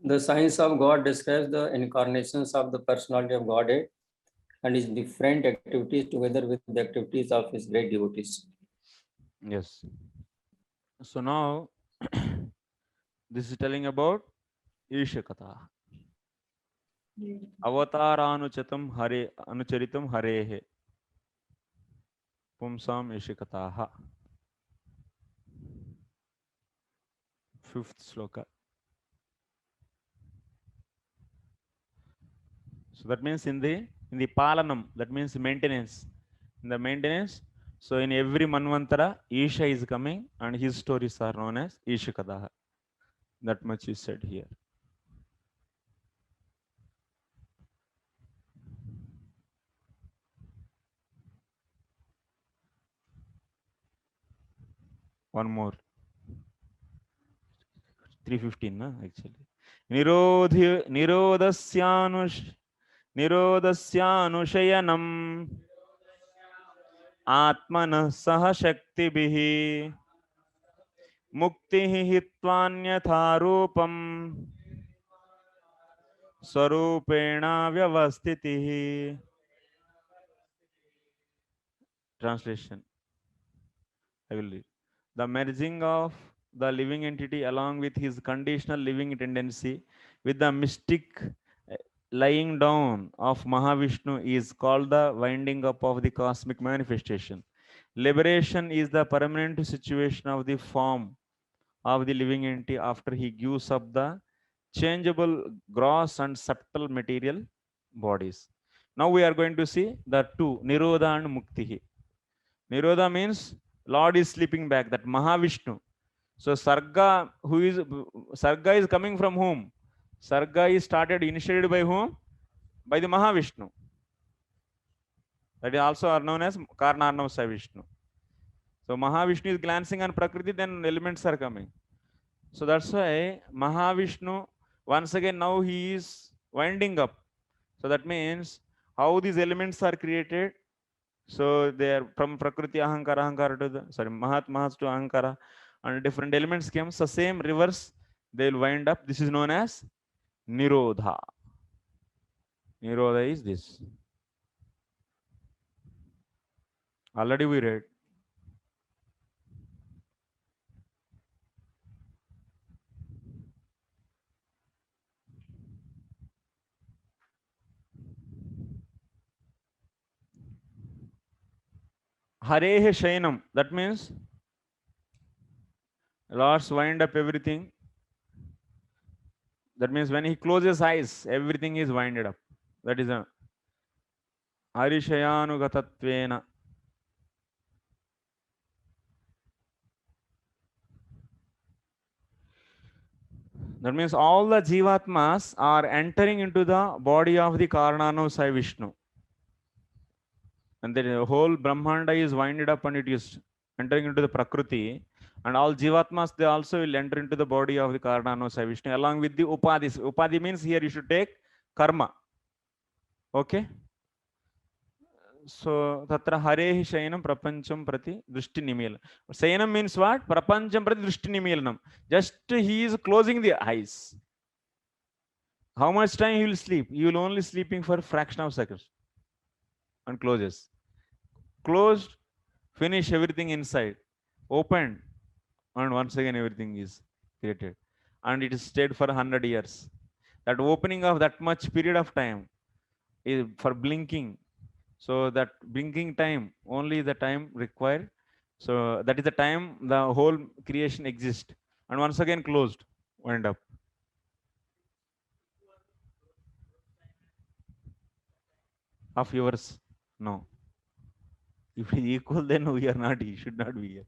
The science of God describes the incarnations of the personality of Godhead and his different activities together with the activities of his great devotees. Yes. So now this is telling about Ishakata. Avataranuchatam hare anucharitam harehe. Pumsam Ishakataha. 5th sloka. So that means in the palanam, that means maintenance. In the maintenance, so in every manvantara, Isha is coming and his stories are known as Ishakadaha. That much is said here. One more. 315, na, actually. Nirodhasyanushayanam Atmana saha shaktibhihi Muktihi hitvanyatha rupam Swarupena vyavastitihi. Translation. I will read. The merging of the living entity along with his conditional living tendency with the mystic lying down of Mahavishnu is called the winding up of the cosmic manifestation. Liberation is the permanent situation of the form of the living entity after he gives up the changeable gross and subtle material bodies. Now we are going to see the two, Nirodha and Muktihi. Nirodha means Lord is sleeping back, that Mahavishnu. So Sarga, Sarga is coming from whom? Sarga is initiated by whom? By the Mahavishnu. That is also known as Karnarnava Savishnu. So Mahavishnu is glancing on Prakriti, then elements are coming. So that's why Mahavishnu, once again, now he is winding up. So that means how these elements are created. So they are from Prakriti, Ahankara to the, sorry, Mahas to Ahankara, and different elements came. So same reverse, they will wind up. This is known as Nirodha. Nirodha is this. Already we read. Harehe Shainam. That means Lord's wind up everything. That means when he closes eyes, everything is winded up. That is a Harishayanugatattvena. That means all the Jivatmas are entering into the body of the Karnano Sai Vishnu. And the whole Brahmanda is winded up and it is entering into the Prakriti. And all Jivatmas, they also will enter into the body of the Karnano Sai Vishnu along with the Upadis. Upadi means here you should take karma. Okay? So, Tatra Harehi Shayanam Prapancham Prati Drishti Nimilanam. Shayanam means what? Prapancham Prati Drishti Nimilanam. Just he is closing the eyes. How much time he will sleep? He will only sleeping for a fraction of seconds and closes. closed, finish everything inside, opened, and once again everything is created, and it is stayed for 100 years. That opening of that much period of time is for blinking. So that blinking time, only the time required. So that is the time the whole creation exists, and once again closed, wind up. Of yours? No. If it is equal, then we are not, he should not be here.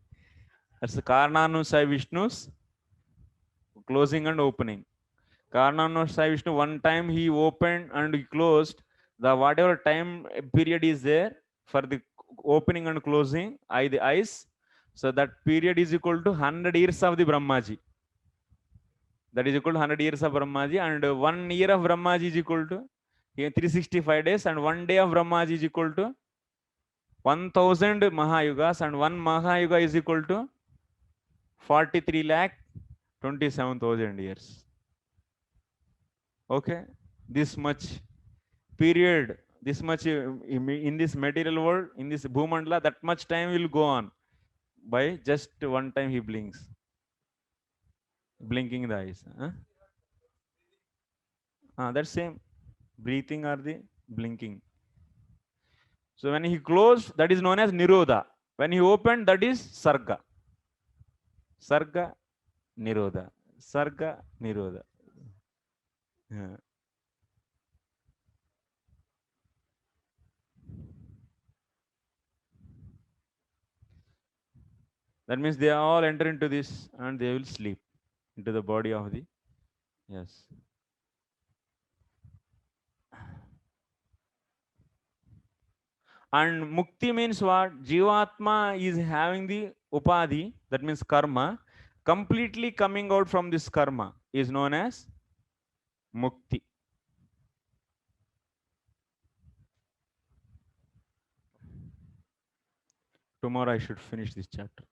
That's the Karnanusai Vishnu's closing and opening. Karnanusai Vishnu, one time he opened and he closed. The whatever time period is there for the opening and closing, the eyes. So that period is equal to 100 years of the Brahmaji. That is equal to 100 years of Brahmaji, and 1 year of Brahmaji is equal to 365 days, and 1 day of Brahmaji is equal to 1000 Mahayugas, and 1 Mahayuga is equal to 43,27,000 years. Okay, this much period, this much in this material world, in this Bhumandala, that much time will go on by just one time he blinks, blinking the eyes. That's same, breathing or the blinking. So when he closed, that is known as Nirodha. When he opened, that is Sarga. Sarga, Nirodha. Sarga, Nirodha. That means they all enter into this and they will sleep into the body of the, yes. And mukti means what? Jivatma is having the upadhi, that means karma, completely coming out from this karma is known as mukti. Tomorrow I should finish this chapter.